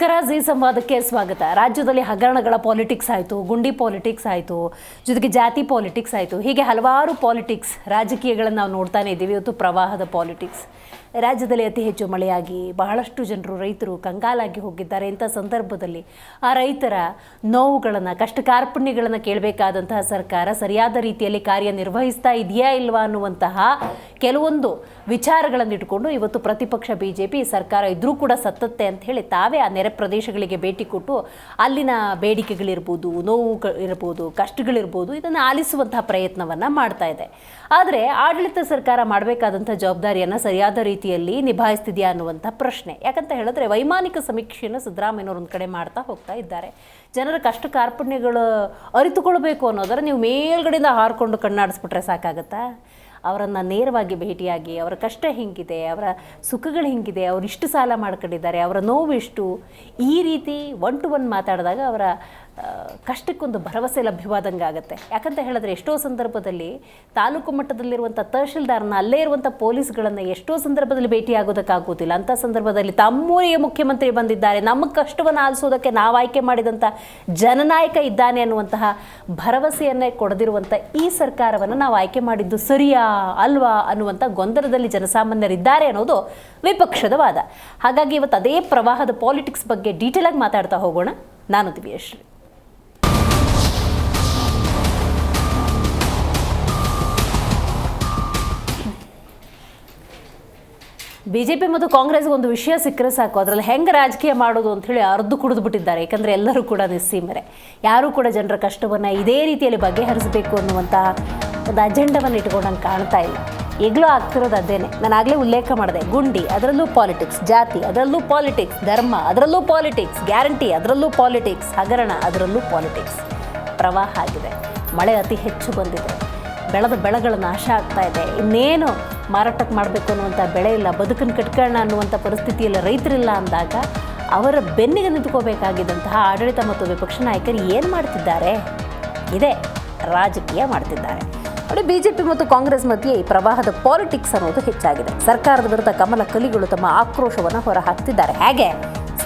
ನಮಸ್ಕಾರ, ಜಿ ಸಂವಾದಕ್ಕೆ ಸ್ವಾಗತ. ರಾಜ್ಯದಲ್ಲಿ ಹಗರಣಗಳ ಪಾಲಿಟಿಕ್ಸ್ ಆಯಿತು, ಗುಂಡಿ ಪಾಲಿಟಿಕ್ಸ್ ಆಯಿತು, ಜೊತೆಗೆ ಜಾತಿ ಪಾಲಿಟಿಕ್ಸ್ ಆಯಿತು. ಹೀಗೆ ಹಲವಾರು ಪಾಲಿಟಿಕ್ಸ್ ರಾಜಕೀಯಗಳನ್ನು ನಾವು ನೋಡ್ತಾನೆ ಇದ್ದೀವಿ. ಇವತ್ತು ಪ್ರವಾಹದ ಪಾಲಿಟಿಕ್ಸ್. ರಾಜ್ಯದಲ್ಲಿ ಅತಿ ಹೆಚ್ಚು ಮಳೆಯಾಗಿ ಬಹಳಷ್ಟು ಜನರು ರೈತರು ಕಂಗಾಲಾಗಿ ಹೋಗಿದ್ದಾರೆ. ಇಂಥ ಸಂದರ್ಭದಲ್ಲಿ ಆ ರೈತರ ನೋವುಗಳನ್ನು, ಕಷ್ಟ ಕಾರ್ಪಣ್ಯಗಳನ್ನು ಕೇಳಬೇಕಾದಂತಹ ಸರ್ಕಾರ ಸರಿಯಾದ ರೀತಿಯಲ್ಲಿ ಕಾರ್ಯನಿರ್ವಹಿಸ್ತಾ ಇದೆಯಾ ಇಲ್ವಾ ಅನ್ನುವಂತಹ ಕೆಲವೊಂದು ವಿಚಾರಗಳನ್ನು ಇಟ್ಕೊಂಡು ಇವತ್ತು ಪ್ರತಿಪಕ್ಷ BJP ಸರ್ಕಾರ ಇದ್ರೂ ಕೂಡ ಸತ್ತತ್ತೆ ಅಂತ ಹೇಳಿ ತಾವೇ ಆ ನೆರೆ ಪ್ರದೇಶಗಳಿಗೆ ಭೇಟಿ ಕೊಟ್ಟು ಅಲ್ಲಿನ ಬೇಡಿಕೆಗಳಿರ್ಬೋದು, ನೋವು ಇರ್ಬೋದು, ಕಷ್ಟಗಳಿರ್ಬೋದು, ಇದನ್ನು ಆಲಿಸುವಂತಹ ಪ್ರಯತ್ನವನ್ನು ಮಾಡ್ತಾ ಇದೆ. ಆದರೆ ಆಡಳಿತ ಸರ್ಕಾರ ಮಾಡಬೇಕಾದಂಥ ಜವಾಬ್ದಾರಿಯನ್ನು ಸರಿಯಾದ ರೀತಿಯಲ್ಲಿ ನಿಭಾಯಿಸ್ತಿದೆಯಾ ಅನ್ನುವಂಥ ಪ್ರಶ್ನೆ. ಯಾಕಂತ ಹೇಳಿದ್ರೆ ವೈಮಾನಿಕ ಸಮೀಕ್ಷೆಯನ್ನು ಸಿದ್ದರಾಮಯ್ಯನವರು ಒಂದು ಕಡೆ ಮಾಡ್ತಾ ಹೋಗ್ತಾ ಇದ್ದಾರೆ. ಜನರ ಕಷ್ಟ ಕಾರ್ಪಣ್ಯಗಳು ಅರಿತುಕೊಳ್ಬೇಕು ಅನ್ನೋದರ ನೀವು ಮೇಲ್ಗಡೆಯಿಂದ ಹಾರಿಕೊಂಡು ಕಣ್ಣಾಡಿಸ್ಬಿಟ್ರೆ ಸಾಕಾಗತ್ತಾ? ಅವರನ್ನು ನೇರವಾಗಿ ಭೇಟಿಯಾಗಿ ಅವರ ಕಷ್ಟ ಹೆಂಗಿದೆ, ಅವರ ಸುಖಗಳು ಹೆಂಗಿದೆ, ಅವರು ಇಷ್ಟು ಸಾಲ ಮಾಡ್ಕೊಂಡಿದ್ದಾರೆ, ಅವರ ನೋವು ಎಷ್ಟು, ಈ ರೀತಿ 1 to 1 ಮಾತಾಡಿದಾಗ ಅವರ ಕಷ್ಟಕ್ಕೊಂದು ಭರವಸೆ ಲಭ್ಯವಾದಂಗೆ ಆಗುತ್ತೆ. ಯಾಕಂತ ಹೇಳಿದ್ರೆ ಎಷ್ಟೋ ಸಂದರ್ಭದಲ್ಲಿ ತಾಲೂಕು ಮಟ್ಟದಲ್ಲಿರುವಂಥ ತಹಶೀಲ್ದಾರ್ನ, ಅಲ್ಲೇ ಇರುವಂಥ ಪೊಲೀಸ್ಗಳನ್ನು ಎಷ್ಟೋ ಸಂದರ್ಭದಲ್ಲಿ ಭೇಟಿಯಾಗೋದಕ್ಕಾಗೋದಿಲ್ಲ. ಅಂಥ ಸಂದರ್ಭದಲ್ಲಿ ತಮ್ಮೂರಿಗೆ ಮುಖ್ಯಮಂತ್ರಿ ಬಂದಿದ್ದಾರೆ, ನಮ್ಮ ಕಷ್ಟವನ್ನು ಆಲಿಸೋದಕ್ಕೆ ನಾವು ಆಯ್ಕೆ ಮಾಡಿದಂಥ ಜನನಾಯಕ ಇದ್ದಾನೆ ಅನ್ನುವಂತಹ ಭರವಸೆಯನ್ನೇ ಕೊಡದಿರುವಂಥ ಈ ಸರ್ಕಾರವನ್ನು ನಾವು ಆಯ್ಕೆ ಮಾಡಿದ್ದು ಸರಿಯಾ ಅಲ್ವಾ ಅನ್ನುವಂಥ ಗೊಂದಲದಲ್ಲಿ ಜನಸಾಮಾನ್ಯರಿದ್ದಾರೆ ಅನ್ನೋದು ವಿಪಕ್ಷದ ವಾದ. ಹಾಗಾಗಿ ಇವತ್ತು ಅದೇ ಪ್ರವಾಹದ ಪಾಲಿಟಿಕ್ಸ್ ಬಗ್ಗೆ ಡೀಟೇಲ್ ಆಗಿ ಮಾತಾಡ್ತಾ ಹೋಗೋಣ. ನಾನು ದಿವ್ಯಶ್ರೀ. BJP ಮತ್ತು ಕಾಂಗ್ರೆಸ್ಗೆ ಒಂದು ವಿಷಯ ಸಿಕ್ಕರೆ ಸಾಕು, ಅದರಲ್ಲಿ ಹೆಂಗೆ ರಾಜಕೀಯ ಮಾಡೋದು ಅಂಥೇಳಿ ಅರ್ದು ಕುಡಿದು ಬಿಟ್ಟಿದ್ದಾರೆ. ಯಾಕಂದರೆ ಎಲ್ಲರೂ ಕೂಡ ನಿಸ್ಸೀಮರೆ, ಯಾರೂ ಕೂಡ ಜನರ ಕಷ್ಟವನ್ನು ಇದೇ ರೀತಿಯಲ್ಲಿ ಬಗೆಹರಿಸಬೇಕು ಅನ್ನುವಂಥ ಒಂದು ಅಜೆಂಡವನ್ನು ಇಟ್ಕೊಂಡಂಗೆ ಕಾಣ್ತಾ ಇಲ್ಲ. ಈಗಲೂ ಆಗ್ತಿರೋದು ಅದೇನೆ. ನಾನು ಆಗಲೇ ಉಲ್ಲೇಖ ಮಾಡಿದೆ, ಗುಂಡಿ ಅದರಲ್ಲೂ ಪಾಲಿಟಿಕ್ಸ್, ಜಾತಿ ಅದರಲ್ಲೂ ಪಾಲಿಟಿಕ್ಸ್, ಧರ್ಮ ಅದರಲ್ಲೂ ಪಾಲಿಟಿಕ್ಸ್, ಗ್ಯಾರಂಟಿ ಅದರಲ್ಲೂ ಪಾಲಿಟಿಕ್ಸ್, ಹಗರಣ ಅದರಲ್ಲೂ ಪಾಲಿಟಿಕ್ಸ್. ಪ್ರವಾಹ ಆಗಿದೆ, ಮಳೆ ಅತಿ ಹೆಚ್ಚು ಬಂದಿದೆ, ಬೆಳೆದ ಬೆಳೆಗಳು ನಾಶ ಆಗ್ತಾ ಇದೆ, ಇನ್ನೇನು ಮಾರಾಟಕ್ಕೆ ಮಾಡಬೇಕು ಅನ್ನುವಂಥ ಬೆಳೆ ಇಲ್ಲ, ಬದುಕನ್ನು ಕಟ್ಕೊಳ್ಳೋಣ ಅನ್ನುವಂಥ ಪರಿಸ್ಥಿತಿಯಲ್ಲಿ ರೈತರಿಲ್ಲ ಅಂದಾಗ ಅವರ ಬೆನ್ನಿಗೆ ನಿಂತ್ಕೋಬೇಕಾಗಿದ್ದಂತಹ ಆಡಳಿತ ಮತ್ತು ವಿಪಕ್ಷ ನಾಯಕರು ಏನು ಮಾಡ್ತಿದ್ದಾರೆ? ಇದೇ ರಾಜಕೀಯ ಮಾಡ್ತಿದ್ದಾರೆ. ನೋಡಿ, BJP ಮತ್ತು ಕಾಂಗ್ರೆಸ್ ಮಧ್ಯೆ ಈ ಪ್ರವಾಹದ ಪಾಲಿಟಿಕ್ಸ್ ಅನ್ನೋದು ಹೆಚ್ಚಾಗಿದೆ. ಸರ್ಕಾರದ ವಿರುದ್ಧ ಕಮಲ ಕಲಿಗಳು ತಮ್ಮ ಆಕ್ರೋಶವನ್ನು ಹೊರಹಾಕ್ತಿದ್ದಾರೆ. ಹೇಗೆ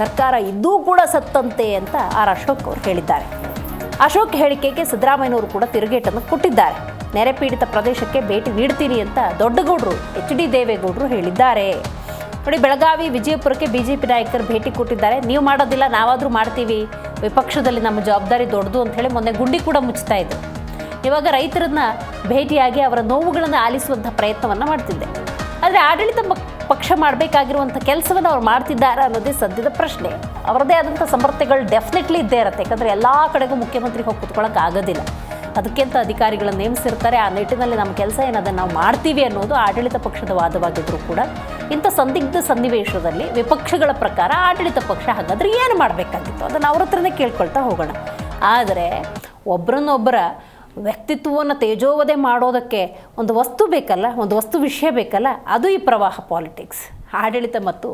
ಸರ್ಕಾರ ಇದ್ದೂ ಕೂಡ ಸತ್ತಂತೆ ಅಂತ ಅಶೋಕ್ ಅವರು ಹೇಳಿದ್ದಾರೆ. ಅಶೋಕ್ ಹೇಳಿಕೆಗೆ ಸಿದ್ದರಾಮಯ್ಯನವರು ಕೂಡ ತಿರುಗೇಟನ್ನು ಕೊಟ್ಟಿದ್ದಾರೆ. ನೆರೆ ಪೀಡಿತ ಪ್ರದೇಶಕ್ಕೆ ಭೇಟಿ ನೀಡ್ತೀನಿ ಅಂತ ದೊಡ್ಡಗೌಡರು HD ದೇವೇಗೌಡರು ಹೇಳಿದ್ದಾರೆ. ನೋಡಿ, ಬೆಳಗಾವಿ, ವಿಜಯಪುರಕ್ಕೆ BJP ನಾಯಕರು ಭೇಟಿ ಕೊಟ್ಟಿದ್ದಾರೆ. ನೀವು ಮಾಡೋದಿಲ್ಲ, ನಾವಾದರೂ ಮಾಡ್ತೀವಿ, ವಿಪಕ್ಷದಲ್ಲಿ ನಮ್ಮ ಜವಾಬ್ದಾರಿ ದೊಡ್ಡದು ಅಂತ ಹೇಳಿ ಮೊನ್ನೆ ಗುಂಡಿ ಕೂಡ ಮುಚ್ತಾ ಇದ್ರು. ಇವಾಗ ರೈತರನ್ನ ಭೇಟಿಯಾಗಿ ಅವರ ನೋವುಗಳನ್ನು ಆಲಿಸುವಂಥ ಪ್ರಯತ್ನವನ್ನು ಮಾಡ್ತಿದ್ದೆ. ಆದರೆ ಆಡಳಿತ ಪಕ್ಷ ಮಾಡಬೇಕಾಗಿರುವಂಥ ಕೆಲಸವನ್ನು ಅವ್ರು ಮಾಡ್ತಿದ್ದಾರೆ ಅನ್ನೋದೇ ಸದ್ಯದ ಪ್ರಶ್ನೆ. ಅವರದೇ ಆದಂಥ ಸಮರ್ಥೆಗಳು ಡೆಫಿನೆಟ್ಲಿ ಇದ್ದೇ ಇರುತ್ತೆ. ಯಾಕಂದರೆ ಎಲ್ಲ ಕಡೆಗೂ ಮುಖ್ಯಮಂತ್ರಿ ಹೋಗಿ ಕೂತ್ಕೊಳ್ಳೋಕೆ ಆಗೋದಿಲ್ಲ. ಅದಕ್ಕಿಂತ ಅಧಿಕಾರಿಗಳನ್ನು ನೇಮಿಸಿರ್ತಾರೆ. ಆ ನಿಟ್ಟಿನಲ್ಲಿ ನಮ್ಮ ಕೆಲಸ ಏನದನ್ನು ನಾವು ಮಾಡ್ತೀವಿ ಅನ್ನೋದು ಆಡಳಿತ ಪಕ್ಷದ ವಾದವಾಗಿದ್ದರೂ ಕೂಡ ಇಂಥ ಸಂದಿಗ್ಧ ಸನ್ನಿವೇಶದಲ್ಲಿ ವಿಪಕ್ಷಗಳ ಪ್ರಕಾರ ಆಡಳಿತ ಪಕ್ಷ ಹಾಗಾದರೆ ಏನು ಮಾಡಬೇಕಾಗಿತ್ತು ಅದನ್ನು ಅವ್ರ ಹತ್ರನೇ ಕೇಳ್ಕೊಳ್ತಾ ಹೋಗೋಣ. ಆದರೆ ಒಬ್ಬರನ್ನೊಬ್ಬರ ವ್ಯಕ್ತಿತ್ವವನ್ನು ತೇಜೋವಧೆ ಮಾಡೋದಕ್ಕೆ ಒಂದು ವಸ್ತು ಬೇಕಲ್ಲ, ಒಂದು ವಸ್ತು ವಿಷಯ ಬೇಕಲ್ಲ, ಅದು ಈ ಪ್ರವಾಹ ಪಾಲಿಟಿಕ್ಸ್. ಆಡಳಿತ ಮತ್ತು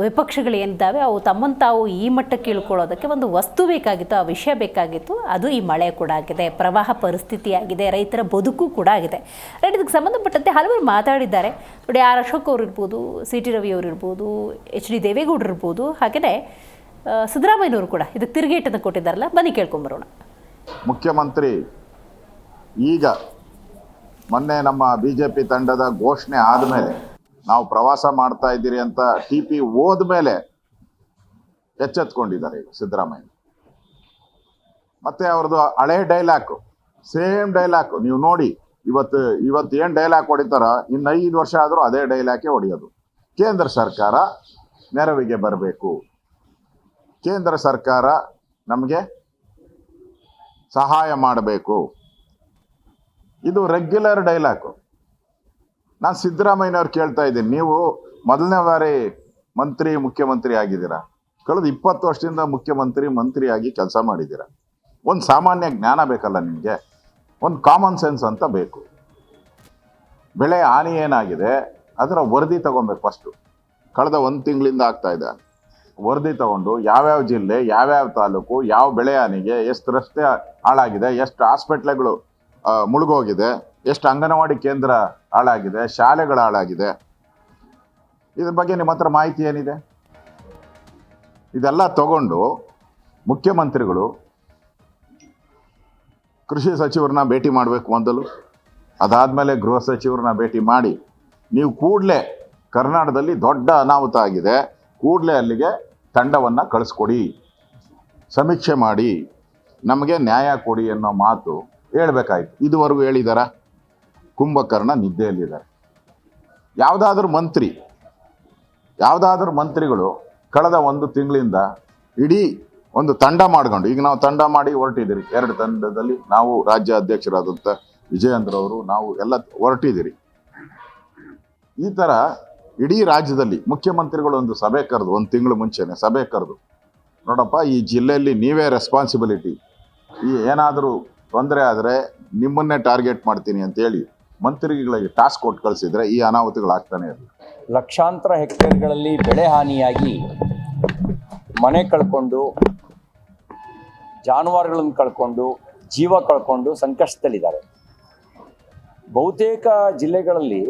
ವಿಪಕ್ಷಗಳು ಏನಿದ್ದಾವೆ ಅವು ತಮ್ಮನ್ನು ತಾವು ಈ ಮಟ್ಟಕ್ಕೆ ಇಳ್ಕೊಳ್ಳೋದಕ್ಕೆ ಒಂದು ವಸ್ತು ಬೇಕಾಗಿತ್ತು, ಆ ವಿಷಯ ಬೇಕಾಗಿತ್ತು. ಅದು ಈ ಮಳೆ ಕೂಡ ಆಗಿದೆ, ಪ್ರವಾಹ ಪರಿಸ್ಥಿತಿ ಆಗಿದೆ, ರೈತರ ಬದುಕು ಕೂಡ ಆಗಿದೆ. ರೈಟ್, ಇದಕ್ಕೆ ಸಂಬಂಧಪಟ್ಟಂತೆ ಹಲವರು ಮಾತಾಡಿದ್ದಾರೆ. ನೋಡಿ, ಅಶೋಕ್ ಅವರು ಇರ್ಬೋದು, CT ರವಿ ಅವರು ಇರ್ಬೋದು, HD ದೇವೇಗೌಡರು ಇರ್ಬೋದು, ಹಾಗೆಯೇ ಸಿದ್ದರಾಮಯ್ಯನವರು ಕೂಡ ಇದಕ್ಕೆ ತಿರುಗೇಟನ್ನು ಕೊಟ್ಟಿದ್ದಾರಲ್ಲ, ಬನ್ನಿ ಕೇಳ್ಕೊಂಬರೋಣ. ಮುಖ್ಯಮಂತ್ರಿ ಈಗ ಮೊನ್ನೆ ನಮ್ಮ BJP ತಂಡದ ಘೋಷಣೆ ಆದಮೇಲೆ ನಾವು ಪ್ರವಾಸ ಮಾಡ್ತಾ ಇದ್ದೀರಿ ಅಂತ TP ಹೋದ್ಮೇಲೆ ಎಚ್ಚೆತ್ಕೊಂಡಿದ್ದಾರೆ ಸಿದ್ದರಾಮಯ್ಯ. ಮತ್ತೆ ಅವ್ರದ್ದು ಹಳೆ ಡೈಲಾಕು, ಸೇಮ್ ಡೈಲಾಕು ನೀವು ನೋಡಿ. ಇವತ್ತು ಏನು ಡೈಲಾಗ್ ಹೊಡಿತಾರ, ಇನ್ನು 5 ವರ್ಷ ಆದರೂ ಅದೇ ಡೈಲಾಕೆ ಹೊಡೆಯೋದು. ಕೇಂದ್ರ ಸರ್ಕಾರ ನೆರವಿಗೆ ಬರಬೇಕು, ಕೇಂದ್ರ ಸರ್ಕಾರ ನಮಗೆ ಸಹಾಯ ಮಾಡಬೇಕು, ಇದು ರೆಗ್ಯುಲರ್ ಡೈಲಾಗು. ನಾನು ಸಿದ್ದರಾಮಯ್ಯನವ್ರು ಕೇಳ್ತಾ ಇದ್ದೀನಿ, ನೀವು ಮೊದಲನೇ ಬಾರಿ ಮುಖ್ಯಮಂತ್ರಿ ಆಗಿದ್ದೀರಾ, ಕಳೆದ 20 ವರ್ಷದಿಂದ ಮಂತ್ರಿಯಾಗಿ ಕೆಲಸ ಮಾಡಿದ್ದೀರಾ. ಒಂದು ಸಾಮಾನ್ಯ ಜ್ಞಾನ ಬೇಕಲ್ಲ ನಿಮಗೆ, ಒಂದು ಕಾಮನ್ ಸೆನ್ಸ್ ಅಂತ ಬೇಕು. ಬೆಳೆ ಹಾನಿ ಏನಾಗಿದೆ ಅದರ ವರದಿ ತಗೊಬೇಕು ಫಸ್ಟು. ಕಳೆದ 1 ತಿಂಗಳಿಂದ ಆಗ್ತಾ ಇದೆ. ವರದಿ ತಗೊಂಡು ಯಾವ್ಯಾವ ಜಿಲ್ಲೆ, ಯಾವ್ಯಾವ ತಾಲೂಕು, ಯಾವ ಬೆಳೆ ಹಾನಿಗೆ, ಎಷ್ಟು ರಸ್ತೆ ಹಾಳಾಗಿದೆ, ಎಷ್ಟು ಹಾಸ್ಪಿಟ್ಲ್ಗಳು ಮುಳುಗೋಗಿದೆ, ಎಷ್ಟು ಅಂಗನವಾಡಿ ಕೇಂದ್ರ ಹಾಳಾಗಿದೆ, ಶಾಲೆಗಳು ಹಾಳಾಗಿದೆ, ಇದ್ರ ಬಗ್ಗೆ ನಿಮ್ಮ ಹತ್ರ ಮಾಹಿತಿ ಏನಿದೆ? ಇದೆಲ್ಲ ತಗೊಂಡು ಮುಖ್ಯಮಂತ್ರಿಗಳು ಕೃಷಿ ಸಚಿವರನ್ನ ಭೇಟಿ ಮಾಡಬೇಕು ಮೊದಲು, ಅದಾದಮೇಲೆ ಗೃಹ ಸಚಿವರನ್ನ ಭೇಟಿ ಮಾಡಿ, ನೀವು ಕೂಡಲೇ ಕರ್ನಾಟಕದಲ್ಲಿ ದೊಡ್ಡ ಅನಾಹುತ ಆಗಿದೆ, ಕೂಡಲೇ ಅಲ್ಲಿಗೆ ತಂಡವನ್ನು ಕಳಿಸ್ಕೊಡಿ, ಸಮೀಕ್ಷೆ ಮಾಡಿ, ನಮಗೆ ನ್ಯಾಯ ಕೊಡಿ ಅನ್ನೋ ಮಾತು ಹೇಳಬೇಕಾಯ್ತು. ಇದುವರೆಗೂ ಹೇಳಿದಾರ? ಕುಂಭಕರ್ಣ ನಿದ್ದೆಯಲ್ಲಿದ್ದಾರೆ. ಯಾವುದಾದ್ರೂ ಮಂತ್ರಿಗಳು ಕಳೆದ 1 ತಿಂಗಳಿಂದ ಇಡೀ ಒಂದು ತಂಡ ಮಾಡ್ಕೊಂಡು, ಈಗ ನಾವು ತಂಡ ಮಾಡಿ ಹೊರಟಿದ್ದೀರಿ, 2 ತಂಡದಲ್ಲಿ ನಾವು ರಾಜ್ಯ ಅಧ್ಯಕ್ಷರಾದಂಥ ವಿಜಯೇಂದ್ರ ಅವರು ನಾವು ಎಲ್ಲ ಹೊರಟಿದ್ದೀರಿ. ಈ ಥರ ಇಡೀ ರಾಜ್ಯದಲ್ಲಿ ಮುಖ್ಯಮಂತ್ರಿಗಳು ಒಂದು ಸಭೆ ಕರೆದು, 1 ತಿಂಗಳು ಮುಂಚೆನೆ ಸಭೆ ಕರೆದು, ನೋಡಪ್ಪ ಈ ಜಿಲ್ಲೆಯಲ್ಲಿ ನೀವೇ ರೆಸ್ಪಾನ್ಸಿಬಿಲಿಟಿ, ಈ ಏನಾದರೂ ತೊಂದರೆ ಆದರೆ ನಿಮ್ಮನ್ನೇ ಟಾರ್ಗೆಟ್ ಮಾಡ್ತೀನಿ ಅಂತೇಳಿ ಮಂತ್ರಿಗಳಿಗೆ ಟಾಸ್ಕ್ ಕೊಟ್ಟು ಕಳಿಸಿದ್ರೆ ಈ ಅನಾಹುತಗಳಾಗ್ತಾನೆ ಇರಲಿಲ್ಲ. ಲಕ್ಷಾಂತರ ಹೆಕ್ಟೇರ್ಗಳಲ್ಲಿ ಬೆಳೆ ಹಾನಿಯಾಗಿ ಮನೆ ಕಳ್ಕೊಂಡು, ಜಾನುವಾರುಗಳನ್ನು ಕಳ್ಕೊಂಡು, ಜೀವ ಕಳ್ಕೊಂಡು ಸಂಕಷ್ಟದಲ್ಲಿದ್ದಾರೆ. ಬಹುತೇಕ ಜಿಲ್ಲೆಗಳಲ್ಲಿ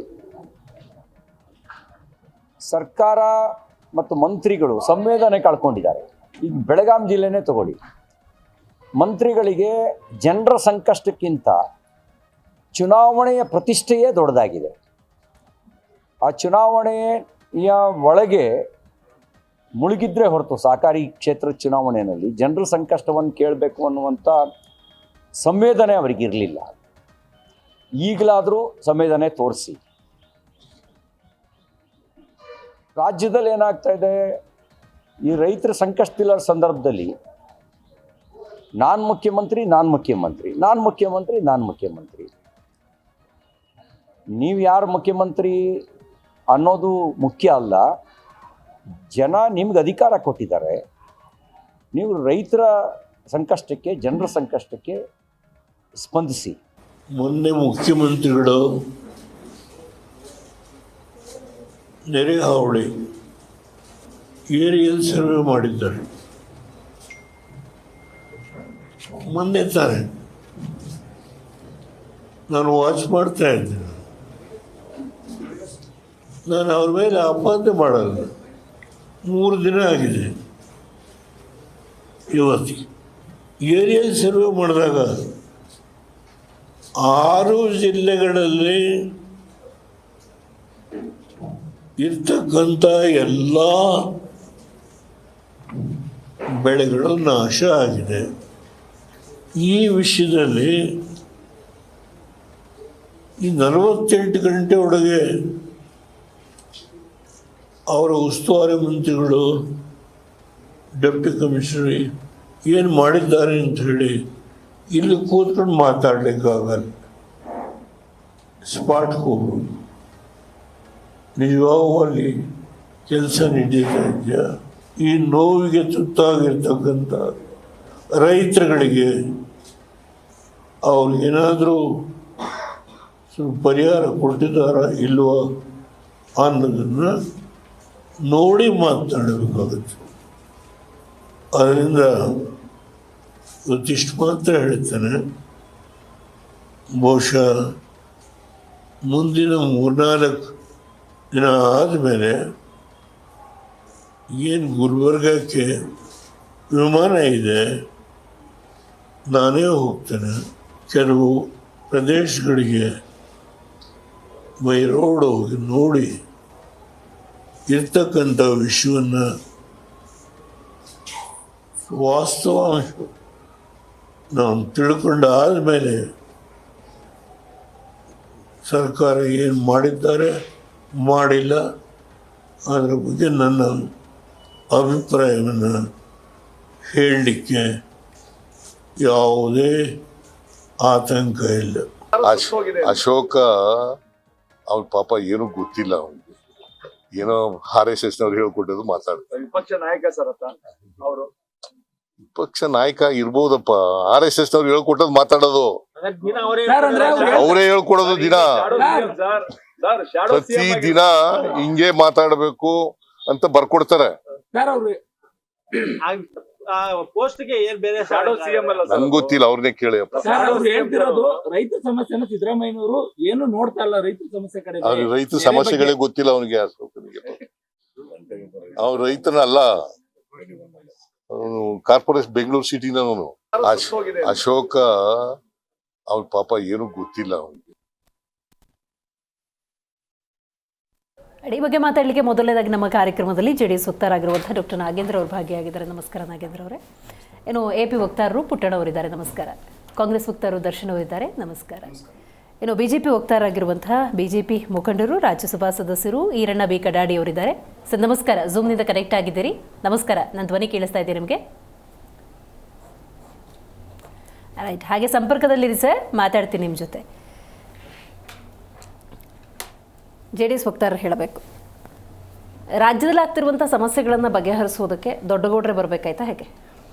ಸರ್ಕಾರ ಮತ್ತು ಮಂತ್ರಿಗಳು ಸಂವೇದನೆ ಕಳ್ಕೊಂಡಿದ್ದಾರೆ. ಈಗ ಬೆಳಗಾಂ ಜಿಲ್ಲೆನೇ ತಗೊಳ್ಳಿ, ಮಂತ್ರಿಗಳಿಗೆ ಜನರ ಸಂಕಷ್ಟಕ್ಕಿಂತ ಚುನಾವಣೆಯ ಪ್ರತಿಷ್ಠೆಯೇ ದೊಡ್ಡದಾಗಿದೆ. ಆ ಚುನಾವಣೆಯ ಒಳಗೆ ಮುಳುಗಿದ್ರೆ ಹೊರತು ಸಹಕಾರಿ ಕ್ಷೇತ್ರದ ಚುನಾವಣೆಯಲ್ಲಿ ಜನರ ಸಂಕಷ್ಟವನ್ನು ಕೇಳಬೇಕು ಅನ್ನುವಂಥ ಸಂವೇದನೆ ಅವರಿಗಿರಲಿಲ್ಲ. ಈಗಲಾದರೂ ಸಂವೇದನೆ ತೋರಿಸಿ. ರಾಜ್ಯದಲ್ಲಿ ಏನಾಗ್ತಾ ಇದೆ, ಈ ರೈತರ ಸಂಕಷ್ಟವಿಲ್ಲ ಸಂದರ್ಭದಲ್ಲಿ ನಾನು ಮುಖ್ಯಮಂತ್ರಿ, ನೀವು ಯಾರು ಮುಖ್ಯಮಂತ್ರಿ ಅನ್ನೋದು ಮುಖ್ಯ ಅಲ್ಲ. ಜನ ನಿಮ್ಗೆ ಅಧಿಕಾರ ಕೊಟ್ಟಿದ್ದಾರೆ, ನೀವು ರೈತರ ಸಂಕಷ್ಟಕ್ಕೆ, ಜನರ ಸಂಕಷ್ಟಕ್ಕೆ ಸ್ಪಂದಿಸಿ. ಮೊನ್ನೆ ಮುಖ್ಯಮಂತ್ರಿಗಳು ನೆರೆ ಹಾವಳಿ ಏರಿಯಲ್ ಸರ್ವೆ ಮಾಡಿದ್ದಾರೆ. ಮೊನ್ನೆ ತಾನೆ ನಾನು ವಾಚ್ ಮಾಡ್ತಾ ಇದ್ದೇನೆ. ನಾನು ಅವ್ರ ಮೇಲೆ ಆಪಾದನೆ ಮಾಡಲ್ಲ. 3 ದಿನ ಆಗಿದೆ ಇವತ್ತಿಗೆ. ಏರಿಯಲ್ ಸರ್ವೆ ಮಾಡಿದಾಗ 6 ಜಿಲ್ಲೆಗಳಲ್ಲಿ ಇರ್ತಕ್ಕಂಥ ಎಲ್ಲ ಬೆಳೆಗಳು ನಾಶ ಆಗಿದೆ. ಈ ವಿಷಯದಲ್ಲಿ ಈ 48 ಗಂಟೆ ಒಳಗೆ ಅವರ ಉಸ್ತುವಾರಿ ಮಂತ್ರಿಗಳು, ಡೆಪ್ಟಿ ಕಮಿಷನರ್ ಏನು ಮಾಡಿದ್ದಾರೆ ಅಂತ ಹೇಳಿ ಇಲ್ಲಿ ಕೂತ್ಕೊಂಡು ಮಾತಾಡಲಿಕ್ಕಾಗಲ್ಲ. ಸ್ಪಾಟ್ಗೆ ಹೋಗ್ಬೋದು. ನಿಜವಾಗೂ ಅಲ್ಲಿ ಕೆಲಸ ನಡೀತಾ ಇದೆಯಾ? ಈ ನೋವಿಗೆ ತುತ್ತಾಗಿರ್ತಕ್ಕಂಥ ರೈತರುಗಳಿಗೆ ಅವ್ರಿಗೇನಾದರೂ ಸ್ವಲ್ಪ ಪರಿಹಾರ ಕೊಟ್ಟಿದ್ದಾರಾ ಇಲ್ವಾ ಅನ್ನೋದನ್ನು ನೋಡಿ ಮಾತನಾಡಬೇಕಾಗುತ್ತೆ. ಅದರಿಂದ ಇವತ್ತಿಷ್ಟು ಮಾತ್ರ ಹೇಳ್ತಾನೆ. ಬಹುಶಃ ಮುಂದಿನ 3-4 ದಿನ ಆದಮೇಲೆ ಏನು ಗುಲ್ಬರ್ಗಕ್ಕೆ ವಿಮಾನ ಇದೆ, ನಾನೇ ಹೋಗ್ತೇನೆ. ಕೆಲವು ಪ್ರದೇಶಗಳಿಗೆ ಬೈ ರೋಡ್ ಹೋಗಿ ನೋಡಿ ಇರ್ತಕ್ಕಂಥ ವಿಷಯವನ್ನು ವಾಸ್ತವಾಂಶ ನಾವು ತಿಳ್ಕೊಂಡಾದ ಮೇಲೆ ಸರ್ಕಾರ ಏನು ಮಾಡಿದ್ದಾರೆ ಮಾಡಿಲ್ಲ ಅದರ ಬಗ್ಗೆ ನನ್ನ ಅಭಿಪ್ರಾಯವನ್ನು ಹೇಳಲಿಕ್ಕೆ ಯಾವುದೇ ಆತಂಕ ಇಲ್ಲ. ಅಶೋಕ ಅವ್ನ ಪಾಪ ಏನೂ ಗೊತ್ತಿಲ್ಲ. ಅವನಿಗೆ ಏನೋ RSS ನವ್ರು ಹೇಳ್ಕೊಟ್ಟದು ಮಾತಾಡ್ತಾರೆ. ವಿಪಕ್ಷ ನಾಯಕ ಸರ್ ಅವರು ವಿಪಕ್ಷ ನಾಯಕ ಇರ್ಬೋದಪ್ಪ, RSS ನವ್ರು ಹೇಳ್ಕೊಟ್ಟದ್ ಮಾತಾಡೋದು, ಅವರೇ ಹೇಳ್ಕೊಡೋದು ದಿನ. ಪ್ರತಿ ದಿನ ಹಿಂಗೆ ಮಾತಾಡಬೇಕು ಅಂತ ಬರ್ಕೊಡ್ತಾರೆ. ಪೋಸ್ಟ್ಗೆ ಏನ್ ಬೇರೆ ಸಿಎಂ ಅಲ್ಲ ನನ್ಗೆ ಗೊತ್ತಿಲ್ಲ, ಅವ್ರನ್ನೇ ಕೇಳಿಯಪ್ಪ. ಹೇಳ್ತಿರೋದು ರೈತ ಸಮಸ್ಯೆನ ಸಿದ್ದರಾಮಯ್ಯನವರು ಏನು ನೋಡ್ತಾ ಇಲ್ಲ. ರೈತ ಸಮಸ್ಯೆ ಕಡೆ ಅವ್ರ ರೈತ ಸಮಸ್ಯೆಗಳೇ ಗೊತ್ತಿಲ್ಲ ಅವನಿಗೆ. ಅವ್ರ ರೈತನಲ್ಲ. ಕಾರ್ಪೊರೇಷನ್ ಬೆಂಗಳೂರು ಸಿಟಿನವನು. ಅಶೋಕ ಅವ್ನ ಪಾಪ ಏನು ಗೊತ್ತಿಲ್ಲ ಅವನಿಗೆ. ಈ ಬಗ್ಗೆ ಮಾತಾಡಲಿಕ್ಕೆ ಮೊದಲನೇದಾಗಿ ನಮ್ಮ ಕಾರ್ಯಕ್ರಮದಲ್ಲಿ ಜೆಡಿಎಸ್ ವಕ್ತಾರರಾಗಿರುವಂತಹ ಡಾಕ್ಟರ್ ನಾಗೇಂದ್ರ ಅವರು ಭಾಗಿಯಾಗಿದ್ದಾರೆ. ನಮಸ್ಕಾರ ನಾಗೇಂದ್ರ ಅವರೇ. ಏನು ಎಪಿ ವಕ್ತಾರರು ಪುಟ್ಟಣ್ಣವರಿದ್ದಾರೆ, ನಮಸ್ಕಾರ. ಕಾಂಗ್ರೆಸ್ ವಕ್ತಾರರು ದರ್ಶನ್ ಅವರಿದ್ದಾರೆ, ನಮಸ್ಕಾರ. ಏನು ಬಿಜೆಪಿ ವಕ್ತಾರರಾಗಿರುವಂತಹ ಬಿಜೆಪಿ ಮುಖಂಡರು ರಾಜ್ಯಸಭಾ ಸದಸ್ಯರು ಈರಣ್ಣ ಬಿ ಕಡಾಡಿ ಅವರಿದ್ದಾರೆ. ಸರ್ ನಮಸ್ಕಾರ, ಝೂಮ್ನಿಂದ ಕನೆಕ್ಟ್ ಆಗಿದ್ದೀರಿ. ನಮಸ್ಕಾರ, ನನ್ನ ಧ್ವನಿ ಕೇಳಿಸ್ತಾ ಇದೆ ನಿಮಗೆ? ರೈಟ್, ಹಾಗೆ ಸಂಪರ್ಕದಲ್ಲಿರಿ ಸರ್, ಮಾತಾಡ್ತೀನಿ ನಿಮ್ಮ ಜೊತೆ. ಜೆಡಿಎಸ್ ವಕ್ತಾರರು ಹೇಳಬೇಕು, ರಾಜ್ಯದಲ್ಲಿ ಆಗ್ತಿರುವಂಥ ಸಮಸ್ಯೆಗಳನ್ನು ಬಗೆಹರಿಸೋದಕ್ಕೆ ದೊಡ್ಡಗೌಡ್ರೆ ಬರಬೇಕಾಯ್ತಾ ಹೇಗೆ?